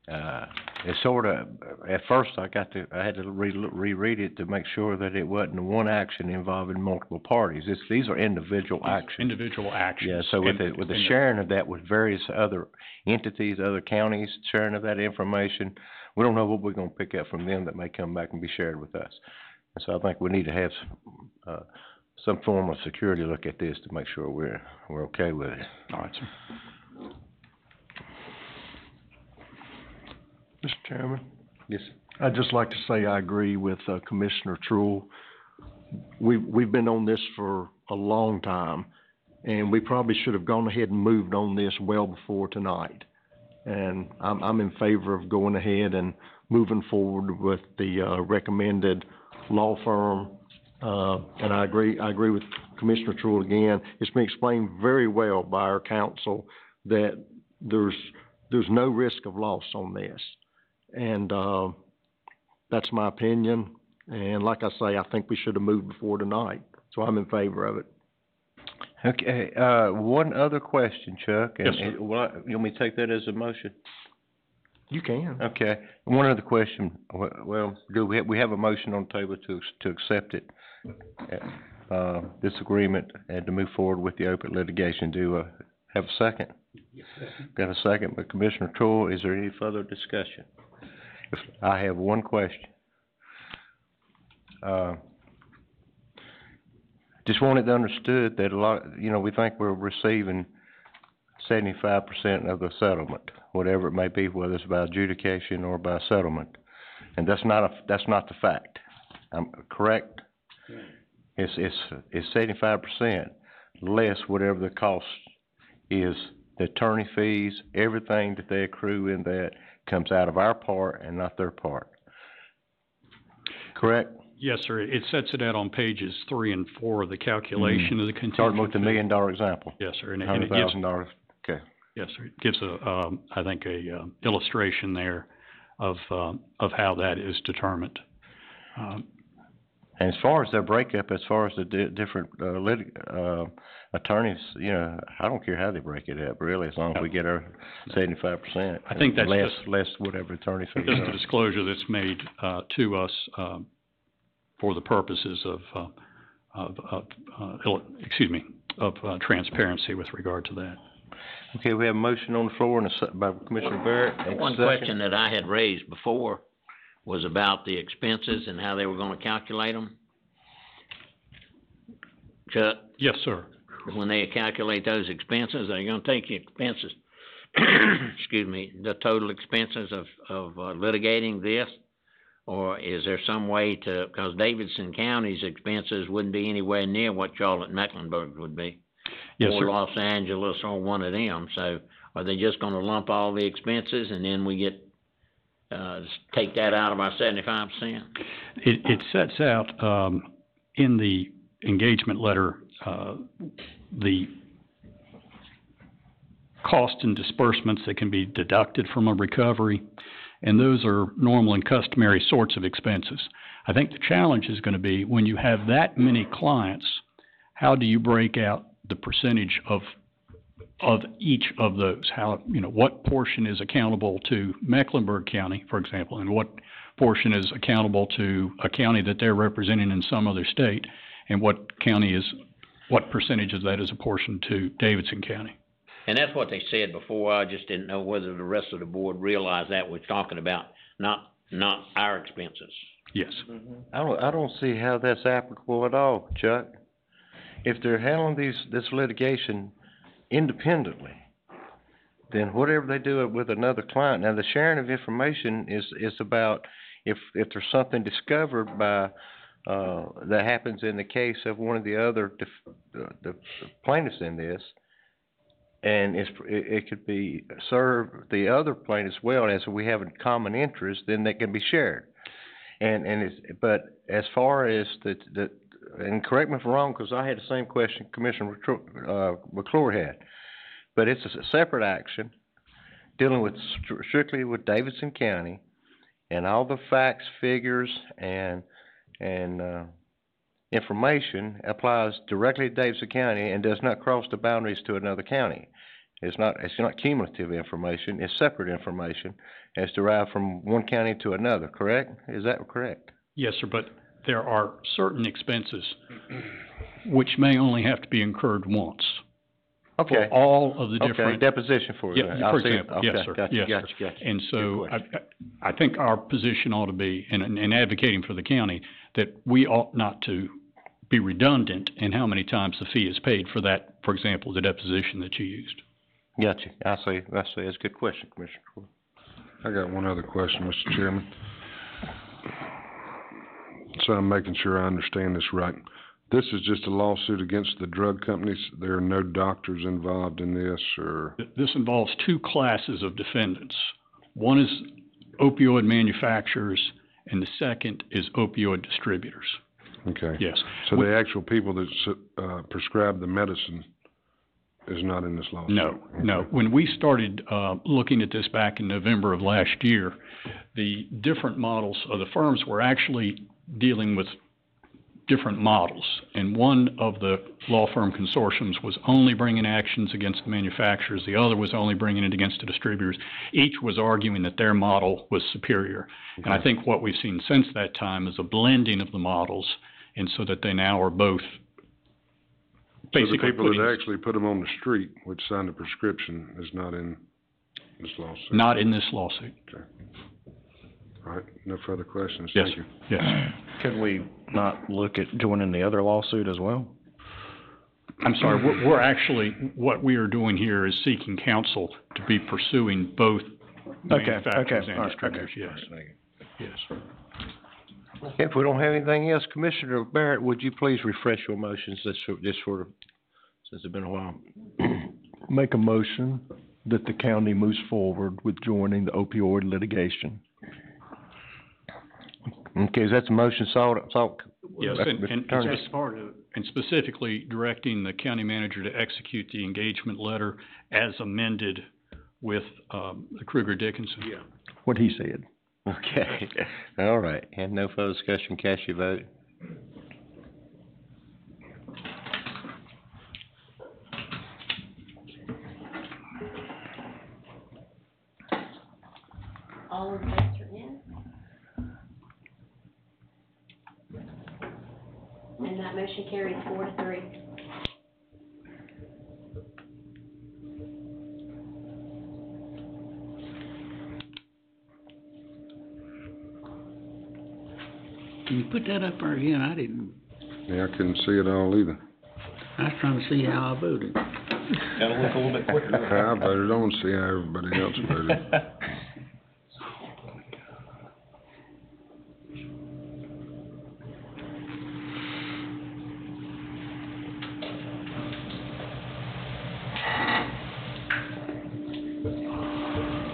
it's sort of, at first I had to reread it to make sure that it wasn't one action involving multiple parties. These are individual actions. Individual actions. Yeah, so with the sharing of that with various other entities, other counties, sharing of that information, we don't know what we're gonna pick up from them that may come back and be shared with us. And so I think we need to have some form of security look at this to make sure we're okay with it. All right, sir. Mr. Chairman? Yes. I'd just like to say I agree with Commissioner Truill. We've been on this for a long time, and we probably should have gone ahead and moved on this well before tonight. And I'm in favor of going ahead and moving forward with the recommended law firm. And I agree with Commissioner Truill again. It's been explained very well by our counsel that there's no risk of loss on this. And that's my opinion. And like I say, I think we should have moved before tonight. So I'm in favor of it. Okay, one other question, Chuck. Yes, sir. You want me to take that as a motion? You can. Okay. One other question. Well, we have a motion on the table to accept it, this agreement, and to move forward with the open litigation. Do have a second? Yes, sir. Got a second by Commissioner Truill. Is there any further discussion? I have one question. Just want it understood that we think we're receiving 75% of the settlement, whatever it may be, whether it's by adjudication or by settlement, and that's not the fact. Correct? Yeah. It's 75% less whatever the cost is. The attorney fees, everything that they accrue in that comes out of our part and not their part. Correct? Yes, sir. It sets it out on pages 3 and 4 of the calculation of the contingent. Starting with the $1 million example. Yes, sir. And it gives $100,000. Okay. Yes, sir. It gives I think a illustration there of how that is determined. And as far as their breakup, as far as the different attorneys, I don't care how they break it up, really, as long as we get our 75%. I think that's less whatever attorney fees just are. the disclosure that's made to us for the purposes of transparency with regard to that. Okay, we have a motion on the floor by Commissioner Barrett. One question that I had raised before was about the expenses and how they were gonna calculate them. Chuck? Yes, sir. When they calculate those expenses, are you gonna take the expenses, excuse me, the total expenses of litigating this? Or is there some way to, because Davidson County's expenses wouldn't be anywhere near what Charlotte Mecklenburg would be? Yes, or sir. Los Angeles or one of them, so are they just gonna lump all the expenses and then we get, take that out of our 75%? It sets out in the engagement letter the cost and disbursements that can be deducted from a recovery, and those are normal and customary sorts of expenses. I think the challenge is going to be when you have that many clients, how do you break out the percentage of each of those? How, what portion is accountable to Mecklenburg County, for example, and what portion is accountable to a county that they're representing in some other state, and what percentage of that is apportioned to Davidson County? And that's what they said before. I just didn't know whether the rest of the board realized that we're talking about not our expenses. Yes. Mm-hmm. I don't see how that's applicable at all, Chuck. If they're handling this litigation independently, then whatever they do with another client. Now, the sharing of information is about if there's something discovered by that happens in the case of one of the other the plaintiffs in this, and it could be served the other plaintiffs well, as we have a common interest, then that can be shared. But as far as and correct me if I'm wrong, because I had the same question Commissioner McClure had, but it's a separate action, dealing with strictly with Davidson County, and all the facts, figures, and information applies directly to Davidson County and does not cross the boundaries to another county. It's not cumulative information, it's separate information, and it's derived from one county to another, correct? Is that correct? Yes, sir, but there are certain expenses which may only have to be incurred once. Okay. For all of the different. Okay, deposition for Yeah, I'll for see it. example, yes, Okay, sir, gotcha, yes, gotcha, sir. gotcha. And so Good I think our position ought to be, in advocating for the county, that we ought not to be redundant in how many times the fee is paid for that, for example, the deposition that you used. Gotcha. I see. That's a good question, Commissioner Court. I got one other question, Mr. Chairman. So I'm making sure I understand this right. This is just a lawsuit against the drug companies? There are no doctors involved in this, or? This involves two classes of defendants. One is opioid manufacturers, and the second is opioid distributors. Okay. Yes. So the actual people that prescribe the medicine is not in this lawsuit? No, no. When we started looking at this back in November of last year, the different models of the firms were actually dealing with different models. And one of the law firm consortiums was only bringing actions against the manufacturers. The other was only bringing it against the distributors. Each was arguing that their model was superior. Okay. And I think what we've seen since that time is a blending of the models, and so that they now are both basically so the people that actually put them on the street, which signed the prescription, is not in this lawsuit? Not in this lawsuit. Okay. All right, no further questions. Yes, Thank you. Yes. Could we not look at joining the other lawsuit as well? I'm sorry, we're actually, what we are doing here is seeking counsel to be pursuing both manufacturers and distributors, yes. Yes. If we don't have anything else, Commissioner Barrett, would you please refresh your motions since it's been a while? Make a motion that the county moves forward with joining the opioid litigation. Okay, is that the motion, Salt? Yes, and specifically directing the county manager to execute the engagement letter as amended with the Kruger Dickinson. Yeah. What he said. Okay, all right, and no further discussion, cast your vote. All of votes are in. And that motion carries 4-3. Can you put that up there again? I didn't. Yeah, I couldn't see it all either. I was trying to see how I voted. Gotta look a little bit quicker. I voted. I want to see how everybody else voted.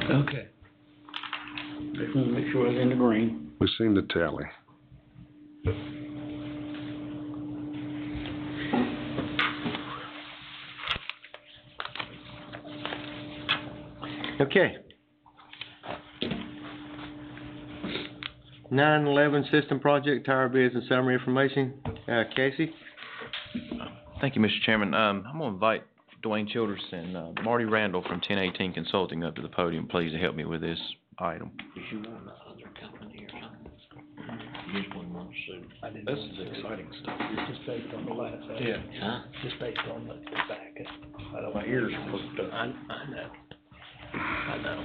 Okay. Just want to make sure I was in the green. We seem to tally. Okay. 911 system project, tower bids and summary information. Casey? Thank you, Mr. Chairman. I'm gonna invite Dwayne Childers and Marty Randall from 1018 Consulting up to the podium, please, to help me with this item. This is exciting stuff. Just based on the last. Yeah. Huh? Just based on the back. My ears are hooked up. I know. I know.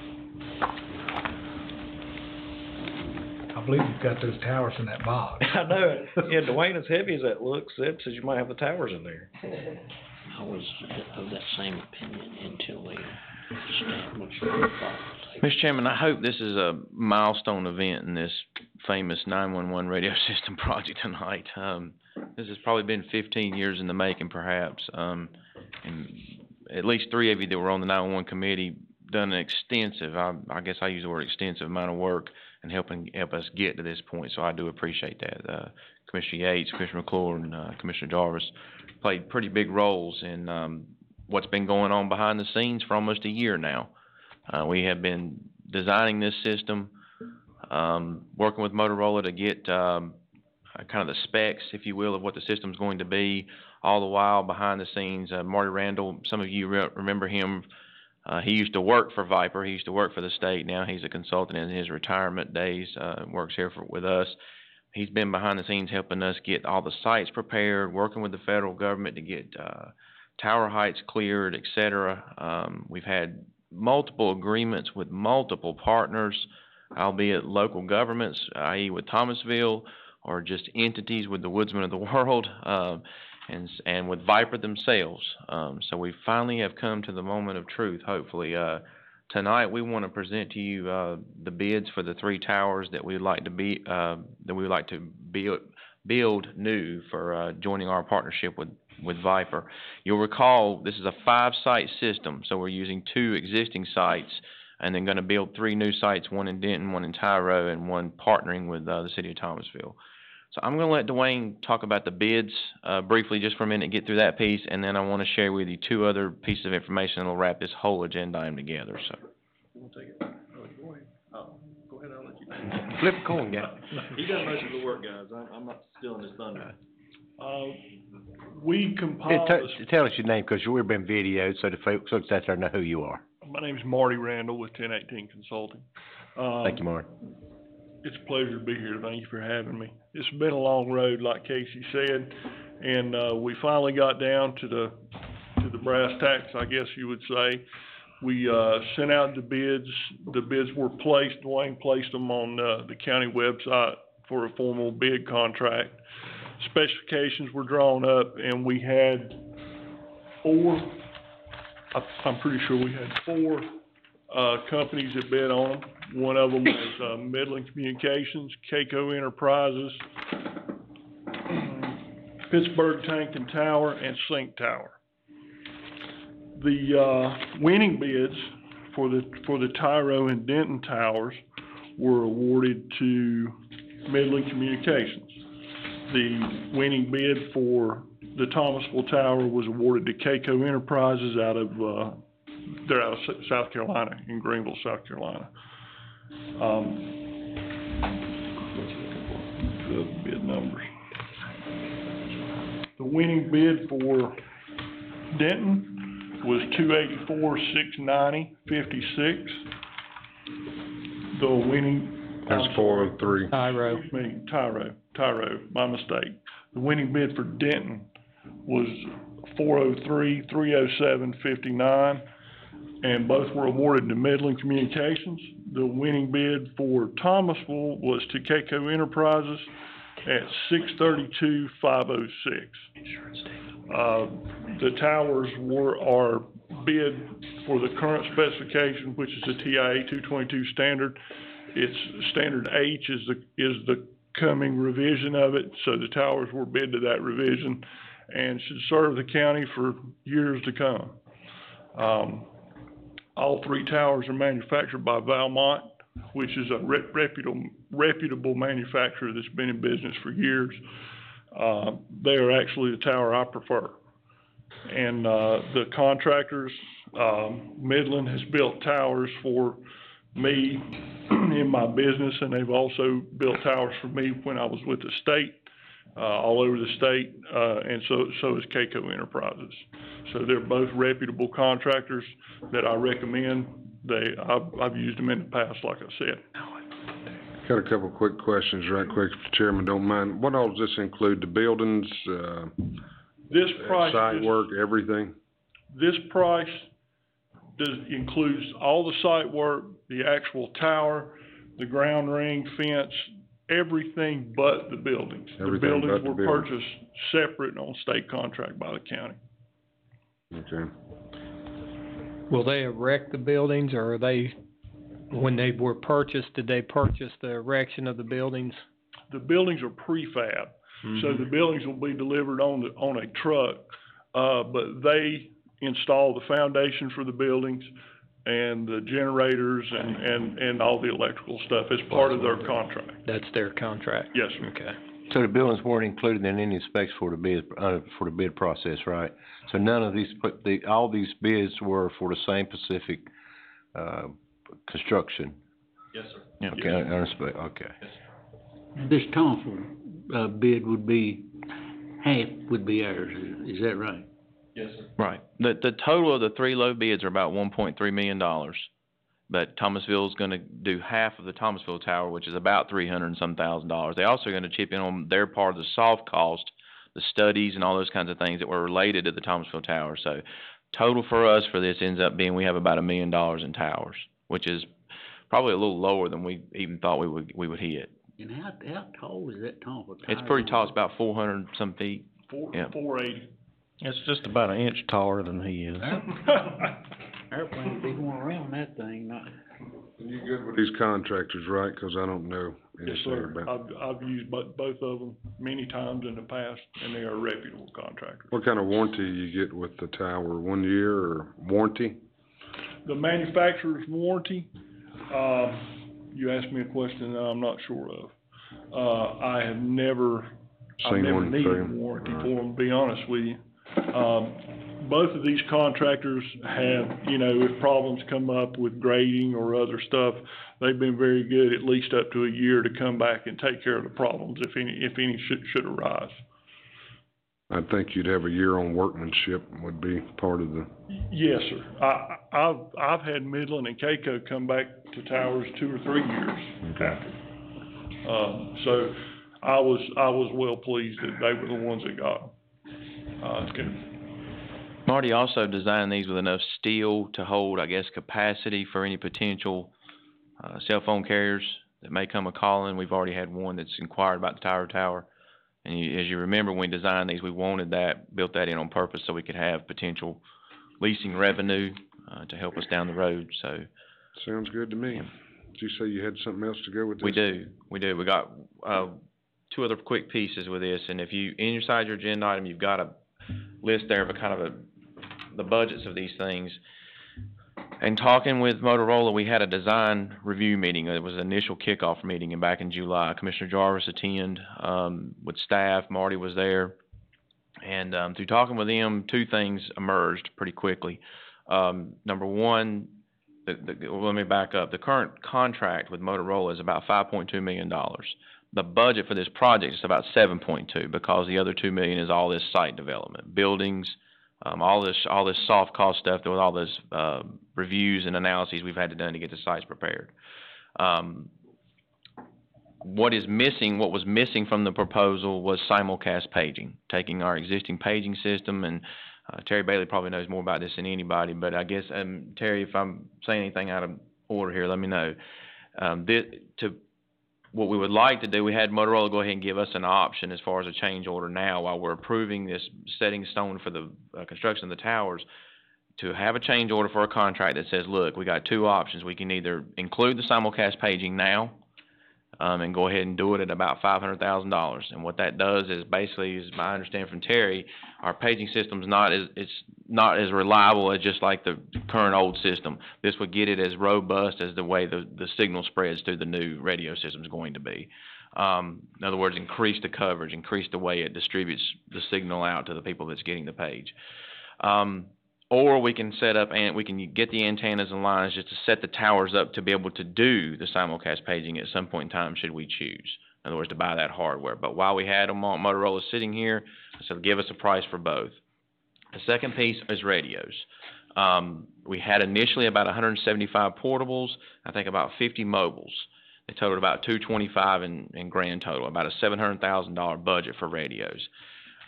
I believe you've got those towers in that box. I know it. Yeah, Dwayne, as heavy as that looks, Zeb says you might have the towers in there. I was of that same opinion until they established the policy. Mr. Chairman, I hope this is a milestone event in this famous 911 radio system project tonight. This has probably been 15 years in the making, perhaps. And at least 3 of you that were on the 911 committee done an extensive, I guess I use the word extensive amount of work in help us get to this point. So I do appreciate that. Commissioner Yates, Commissioner McClure, and Commissioner Jarvis played pretty big roles in what's been going on behind the scenes for almost a year now. We have been designing this system, working with Motorola to get, kind of the specs, if you will, of what the system's going to be. All the while, behind the scenes, Marty Randall, some of you remember him. He used to work for Viper. He used to work for the state. Now he's a consultant in his retirement days, works here with us. He's been behind the scenes helping us get all the sites prepared, working with the federal government to get tower heights cleared, et cetera. We've had multiple agreements with multiple partners, albeit local governments, i.e. with Thomasville, or just entities with the Woodsmen of the world, and with Viper themselves. So we finally have come to the moment of truth, hopefully. Tonight we want to present to you the bids for the 3 towers that we'd like to build new for joining our partnership with Viper. You'll recall this is a 5-site system, so we're using 2 existing sites and then going to build 3 new sites, one in Denton, one in Tyro, and one partnering with the city of Thomasville. So I'm going to let Dwayne talk about the bids briefly just for a minute, get through that piece, and then I want to share with you 2 other pieces of information that will wrap this whole agenda item together. So. We'll take it. Go ahead. Go ahead, I'll let you. Flip a coin, guy. He does most of the work, guys. I'm not stealing his thunder. We compiled this. Tell us your name, because we've been videoed, so the folks out there know who you are. My name's Marty Randall with 1018 Consulting. Thank you, Marty. It's a pleasure to be here. Thank you for having me. It's been a long road, like Casey said, and we finally got down to the brass tacks, I guess you would say. We sent out the bids. The bids were placed. Dwayne placed them on the county website for a formal bid contract. Specifications were drawn up, and we had 4. I'm pretty sure we had 4 companies that bid on them. One of them was Midland Communications, Keiko Enterprises, Pittsburgh Tank and Tower, and Sync Tower. The winning bids for the Tyro and Denton towers were awarded to Midland Communications. The winning bid for the Thomasville Tower was awarded to Keiko Enterprises out of they're out of South Carolina, in Greenville, South Carolina. The bid numbers. The winning bid for Denton was $284,690.56. The winning. That's 403. Tyro, my mistake. The winning bid for Denton was $403,307.59, and both were awarded to Midland Communications. The winning bid for Thomasville was to Keiko Enterprises at $632,506. The towers are bid for the current specification, which is the TIA 222 standard. It's standard H is the coming revision of it, so the towers were bid to that revision and should serve the county for years to come. All 3 towers are manufactured by Valmont, which is a reputable manufacturer that's been in business for years. They are actually the tower I prefer. And the contractors, Midland has built towers for me in my business, and they've also built towers for me when I was with the state, all over the state, and so is Keiko Enterprises. So they're both reputable contractors that I recommend. I've used them in the past, like I said. Got a couple quick questions right quick, if the chairman don't mind. What all does this include? The buildings, this price site work, everything? This price includes all the site work, the actual tower, the ground ring, fence, everything but the buildings. The buildings were purchased separate on state contract by the county. Okay. Will they erect the buildings, or are they, when they were purchased, did they purchase the erection of the buildings? The buildings are prefab, so the buildings will be delivered on a truck, but they install the foundation for the buildings and the generators and all the electrical stuff as part of their contract. That's their contract? Yes, sir. Okay. So the buildings weren't included in any specs for the bid process, right? So none of these, all these bids were for the same specific construction. Yes, sir. Yeah. Okay, I understand, okay. This Thompson, bid would be, half would be ours, is that right? Yes, sir. Right. The total of the three low bids are about $1.3 million. But Thomasville's gonna do half of the Thomasville Tower, which is about $300 and some thousand. They also gonna chip in on their part of the soft cost, the studies and all those kinds of things that were related to the Thomasville Tower. So total for us for this ends up being, we have about $1 million in towers, which is probably a little lower than we even thought we would hit. And how tall is that Thompson? It's pretty tall. It's about 400 some feet. Yeah. 480. It's just about an inch taller than he is. Airplane would be going around that thing, not. You good with these contractors, right? 'Cause I don't know Yes, anything sir. about. I've used both of them many times in the past, and they are reputable contractors. What kind of warranty you get with the tower? 1 year or warranty? The manufacturer's warranty, you asked me a question that I'm not sure of. I've never Seen one needed for a him. warranty for them, to be honest with you. Both of these contractors have, if problems come up with grading or other stuff, they've been very good, at least up to a year, to come back and take care of the problems if any should arise. I think you'd have a year on workmanship would be part of the. Yes, sir. I've had Midland and Keiko come back to towers 2 or 3 years after. So I was well pleased that they were the ones that got them. It's good. Marty also designed these with enough steel to hold, I guess, capacity for any potential cell phone carriers that may come a-calling. We've already had one that's inquired about the tower. And as you remember, when we designed these, we wanted that, built that in on purpose so we could have potential leasing revenue to help us down the road. So Sounds good to me. Did you say you had something else to go with this? we do. We got 2 other quick pieces with this. And if you, inside your agenda item, you've got a list there of the budgets of these things. And talking with Motorola, we had a design review meeting. It was an initial kickoff meeting back in July. Commissioner Jarvis attended with staff. Marty was there. And through talking with them, 2 things emerged pretty quickly. Number one, let me back up. The current contract with Motorola is about $5.2 million. The budget for this project is about $7.2 because the other $2 million is all this site development, buildings, all this soft cost stuff with all this reviews and analyses we've had to do to get the sites prepared. What was missing from the proposal was simulcast paging, taking our existing paging system, and Terry Bailey probably knows more about this than anybody, but I guess, Terry, if I'm saying anything out of order here, let me know. What we would like to do, we had Motorola go ahead and give us an option as far as a change order now while we're approving this setting stone for the construction of the towers, to have a change order for a contract that says, look, we got 2 options. We can either include the simulcast paging now and go ahead and do it at about $500,000. And what that does is basically, as I understand from Terry, our paging system's not as reliable as just like the current old system. This would get it as robust as the way the signal spreads through the new radio system is going to be. In other words, increase the coverage, increase the way it distributes the signal out to the people that's getting the page. Or we can set up and we can get the antennas and lines just to set the towers up to be able to do the simulcast paging at some point in time should we choose. In other words, to buy that hardware. But while we had them on Motorola sitting here, I said give us a price for both. The second piece is radios. We had initially about 175 portables, I think about 50 mobiles. They totaled about $225 in grand total, about a $700,000 budget for radios.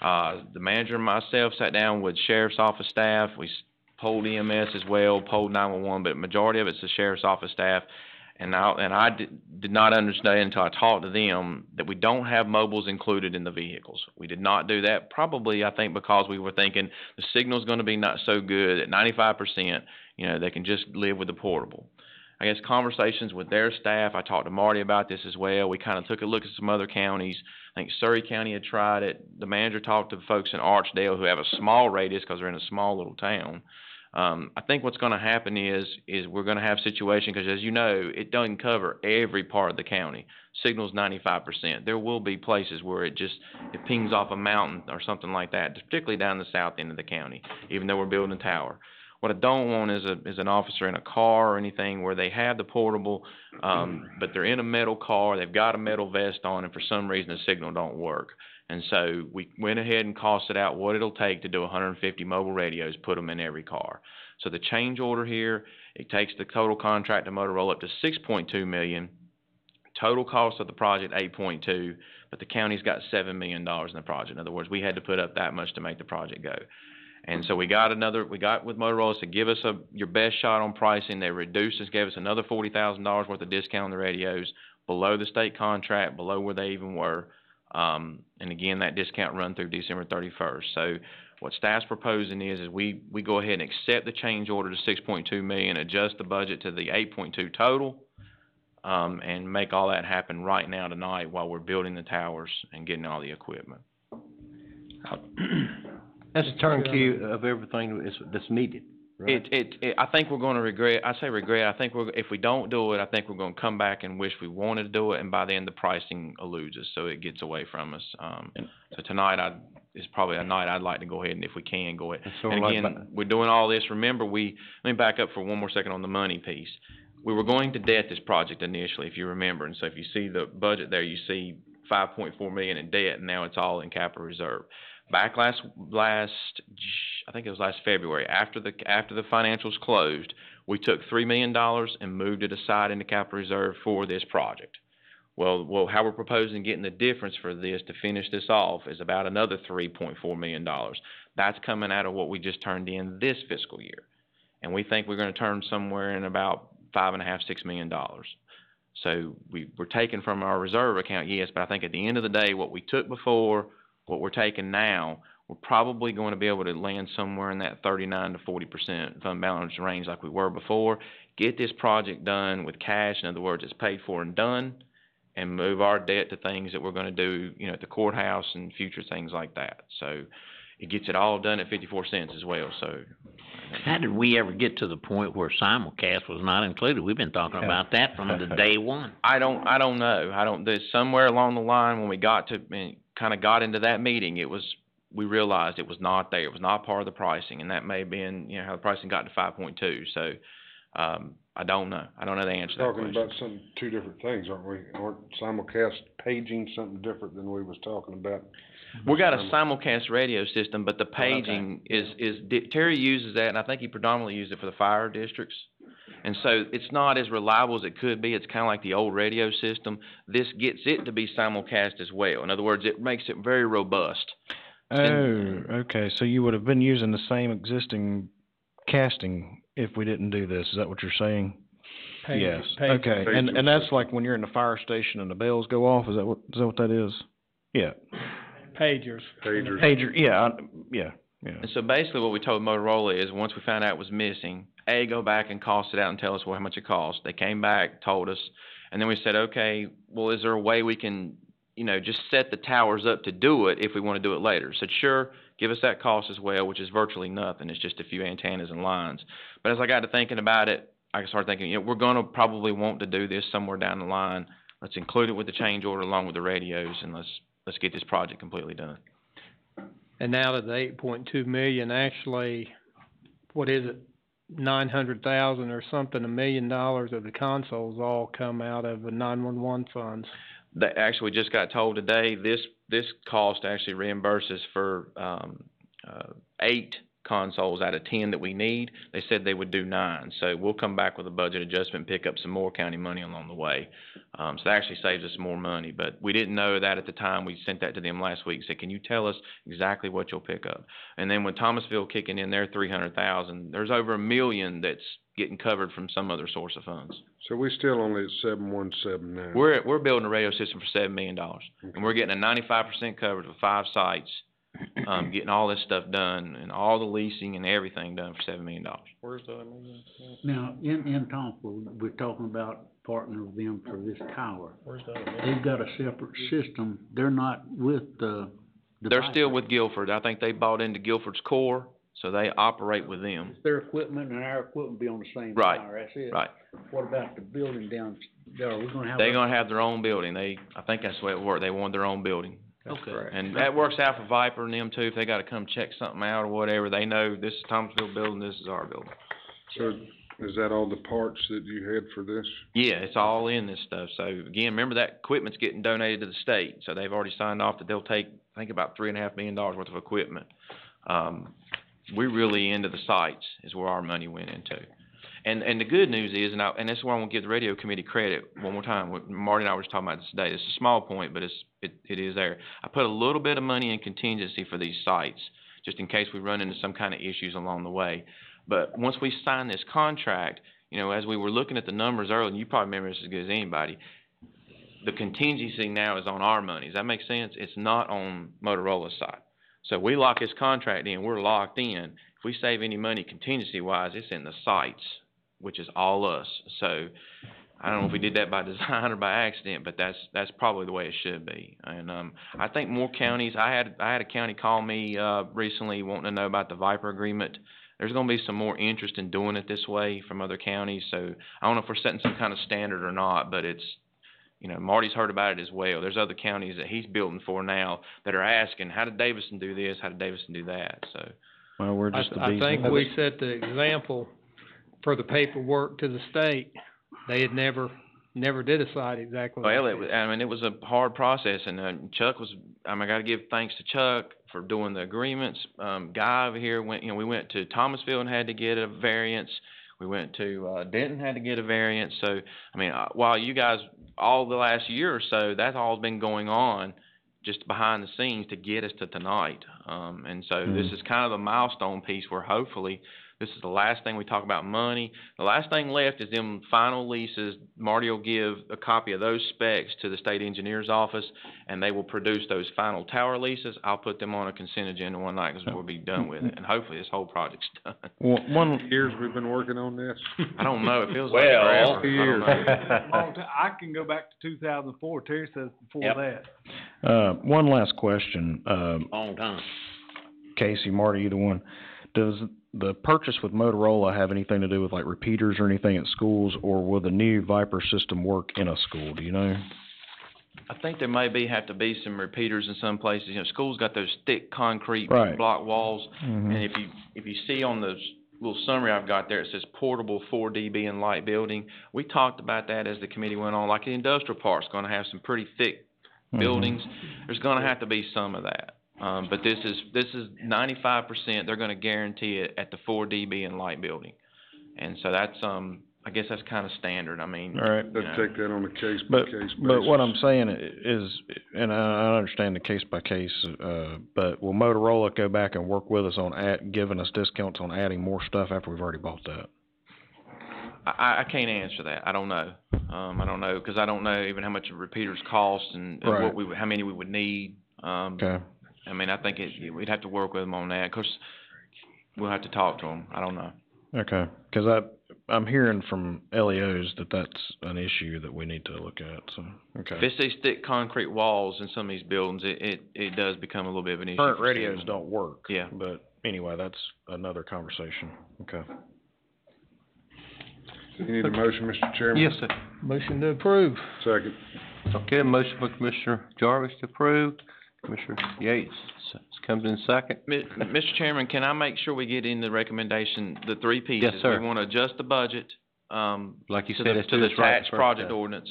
The manager and myself sat down with sheriff's office staff. We polled EMS as well, polled 911, but majority of it's the sheriff's office staff. And I did not understand until I talked to them that we don't have mobiles included in the vehicles. We did not do that, probably I think because we were thinking the signal's going to be not so good at 95%, they can just live with the portable. I guess conversations with their staff, I talked to Marty about this as well. We kind of took a look at some other counties. I think Surrey County had tried it. The manager talked to the folks in Archdale who have a small radius because they're in a small little town. I think what's going to happen is we're going to have situations, because as you know, it doesn't cover every part of the county. Signal's 95%. There will be places where it pings off a mountain or something like that, particularly down the south end of the county, even though we're building a tower. What I don't want is an officer in a car or anything where they have the portable, but they're in a metal car, they've got a metal vest on, and for some reason the signal don't work. And so we went ahead and costed out what it'll take to do 150 mobile radios, put them in every car. So the change order here, it takes the total contract to Motorola up to $6.2 million. Total cost of the project, $8.2, but the county's got $7 million in the project. In other words, we had to put up that much to make the project go. And so we got with Motorola to give us your best shot on pricing. They reduced us, gave us another $40,000 worth of discount on the radios, below the state contract, below where they even were. And again, that discount run through December 31st. So what staff's proposing is we go ahead and accept the change order to $6.2 million, adjust the budget to the $8.2 total, and make all that happen right now tonight while we're building the towers and getting all the equipment. That's a turnkey of everything that's needed, right? I think we're gonna regret, I think if we don't do it, I think we're gonna come back and wish we wanted to do it, and by then the pricing eludes us, so it gets away from us. So tonight is probably a night I'd like to go ahead and if we can go ahead. And again, we're doing all this, remember let me back up for one more second on the money piece. We were going to debt this project initially, if you remember, and so if you see the budget there, you see $5.4 million in debt, and now it's all in capital reserve. Back I think it was last February, after the financials closed, we took $3 million and moved it aside into capital reserve for this project. Well, how we're proposing getting the difference for this to finish this off is about another $3.4 million. That's coming out of what we just turned in this fiscal year. And we think we're going to turn somewhere in about $5.5–6 million. So we're taking from our reserve account, yes, but I think at the end of the day, what we took before, what we're taking now, we're probably going to be able to land somewhere in that 39 to 40% fund balance range like we were before. Get this project done with cash, in other words, it's paid for and done, and move our debt to things that we're going to do, at the courthouse and future things like that. So it gets it all done at 54 cents as well. So how did we ever get to the point where simulcast was not included? We've been talking about that from the day one. I don't know. There's somewhere along the line when we got into that meeting, we realized it was not there. It was not part of the pricing, and that may have been, how the pricing got to 5.2. So, I don't know. I don't know the answer to that question. Talking about two different things, aren't we? Aren't simulcast paging something different than we was talking about? We got a simulcast radio system, but the paging is Terry uses that, and I think he predominantly used it for the fire districts. And so it's not as reliable as it could be. It's kind of like the old radio system. This gets it to be simulcast as well. In other words, it makes it very robust. Oh, okay. So you would have been using the same existing casting if we didn't do this. Is that what you're saying? Yes. Okay. And that's like when you're in the fire station and the bells go off. Is that what that is? Yeah. Pagers. Pager. Yeah. Yeah. And so basically what we told Motorola is once we found out it was missing, go back and cost it out and tell us how much it cost. They came back, told us, and then we said, okay, well, is there a way we can, just set the towers up to do it if we want to do it later? Said, sure, give us that cost as well, which is virtually nothing. It's just a few antennas and lines. But as I got to thinking about it, I started thinking, we're going to probably want to do this somewhere down the line. Let's include it with the change order along with the radios, and let's get this project completely done. And out of the $8.2 million, actually, what is it, $900,000 or something, $1 million of the consoles all come out of the 911 funds. That actually just got told today. This cost actually reimburses for 8 consoles out of 10 that we need. They said they would do 9, so we'll come back with a budget adjustment, pick up some more county money along the way. So that actually saves us more money, but we didn't know that at the time. We sent that to them last week. Said, can you tell us exactly what you'll pick up? And then with Thomasville kicking in their $300,000, there's over $1 million that's getting covered from some other source of funds. So we still only at 717 now. We're building a radio system for $7 million, and we're getting a 95% coverage with 5 sites. Getting all this stuff done and all the leasing and everything done for $7 million. Where's the other million? Now, in Thomasville, we're talking about partnering with them for this tower. Where's the other million? They've got a separate system. They're not with the They're still with Guilford. I think they bought into Guilford's core, so they operate with them. Their equipment and our equipment be on the same right. tower. That's it. Right. What about the building down there? Are we going to have? They're going to have their own building. I think that's the way it worked. They want their own building. Okay. And that works out for Viper and them too, if they gotta come check something out or whatever, they know this is Thomasville building, this is our building. So, is that all the parts that you had for this? Yeah, it's all in this stuff, so again, remember that equipment's getting donated to the state, so they've already signed off that they'll take, I think about $3.5 million worth of equipment. We're really into the sites is where our money went into. And the good news is, and this is where I want to give the radio committee credit one more time. Marty and I were just talking about this today. It's a small point, but it is there. I put a little bit of money in contingency for these sites, just in case we run into some kind of issues along the way. But once we sign this contract, you know, as we were looking at the numbers earlier, and you probably remember this as good as anybody, the contingency now is on our money. Does that make sense? It's not on Motorola's side. So we lock this contract in, we're locked in. If we save any money contingency-wise, it's in the sites, which is all us. So I don't know if we did that by design or by accident, but that's probably the way it should be. And I think more counties. I had a county call me recently wanting to know about the Viper agreement. There's going to be some more interest in doing it this way from other counties. So I don't know if we're setting some kind of standard or not, but it's, you know, Marty's heard about it as well. There's other counties that he's building for now that are asking, how did Davison do this? How did Davison do that? So, well, we're just I think we set the example for the paperwork to the state. They had never did a site exactly like well, it was a hard process, and Chuck was. I got to give thanks to Chuck for doing the agreements. Guy over here went. You know, we went to Thomasville and had to get a variance. We went to Denton, had to get a variance. So, I mean, while you guys, all the last year or so, that's all been going on just behind the scenes to get us to tonight. And so this is kind of the milestone piece where hopefully this is the last thing we talk about money. The last thing left is them final leases. Marty will give a copy of those specs to the state engineer's office, and they will produce those final tower leases. I'll put them on a consent agenda one night because we'll be done with it. And hopefully this whole project's done. One years we've been working on this? I don't know. It feels like forever. Years. I can go back to 2004. Terry says before that. One last question. Long time. Casey, Marty, either one. Does the purchase with Motorola have anything to do with like repeaters or anything at schools, or will the new Viper system work in a school? Do you know? I think there may have to be some repeaters in some places. You know, schools got those thick concrete block walls, and if you see on the little summary I've got there, it says portable 4 dB and light building. We talked about that as the committee went on. Like the industrial park's going to have some pretty thick buildings. There's going to have to be some of that. But this is 95%. They're going to guarantee it at the 4 dB and light building, and so that's I guess that's kind of standard. I mean, all right. Let's take that on a case by case basis. But what I'm saying is, and I understand the case by case, but will Motorola go back and work with us on giving us discounts on adding more stuff after we've already bought that? I can't answer that. I don't know. I don't know because I don't know even how much repeaters cost and how many we would need. Okay. I mean, I think we'd have to work with them on that. Of course, we'll have to talk to them. I don't know. Okay, because I'm hearing from LEOs that that's an issue that we need to look at. So, okay. If it's these thick concrete walls in some of these buildings, it does become a little bit of an issue. Current radios don't work. Yeah. But anyway, that's another conversation. Okay. You need a motion, Mr. Chairman? Yes, sir. Motion to approve. Second. Okay, motion by Commissioner Jarvis to approve. Commissioner Yates comes in second. Mr. Chairman, can I make sure we get in the recommendation, the three pieces? Yes, sir. We want to adjust the budget, like you to said, the attached project ordinance.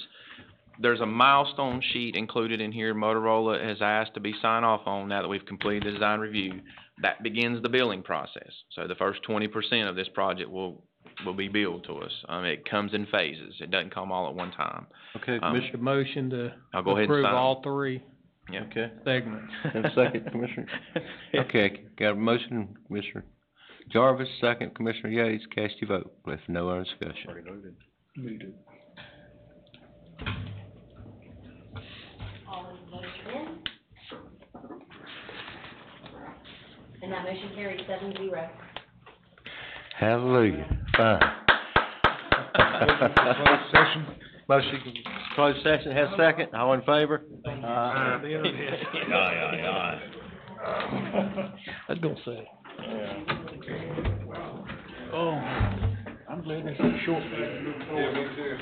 There's a milestone sheet included in here Motorola has asked to be signed off on now that we've completed the design review. That begins the billing process. So the first 20% of this project will be billed to us. It comes in phases. It doesn't come all at one time. Okay, Make a motion to I'll go ahead and approve sign. all three Yeah. Okay. segments. And second, Commissioner. Okay, got a motion, Commissioner Jarvis, second, Commissioner Yates. Cast your vote. With no other discussion. All those votes in. And that motion carries 7-0. Hallelujah. Fine. Closed session. Motion, closed session, has a second. All in favor? I was gonna say. Oh, I'm glad this is short. Yeah, me too.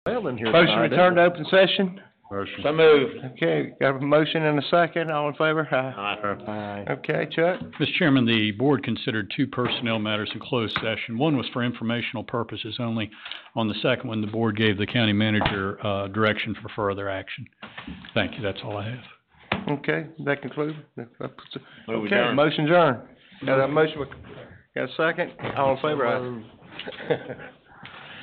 Well, in here Motion tonight, return to open session? Motion. So moved. Okay, got a motion and a second, all in favor? Aye. Okay, Chuck? Mr. Chairman, the board considered two personnel matters in closed session. One was for informational purposes only. On the second one, the board gave the county manager, direction for further action. Thank you, that's all I have. Okay, that concludes? Move Okay, adjourned. motion adjourned. Got a motion, got a second? All in favor? Aye.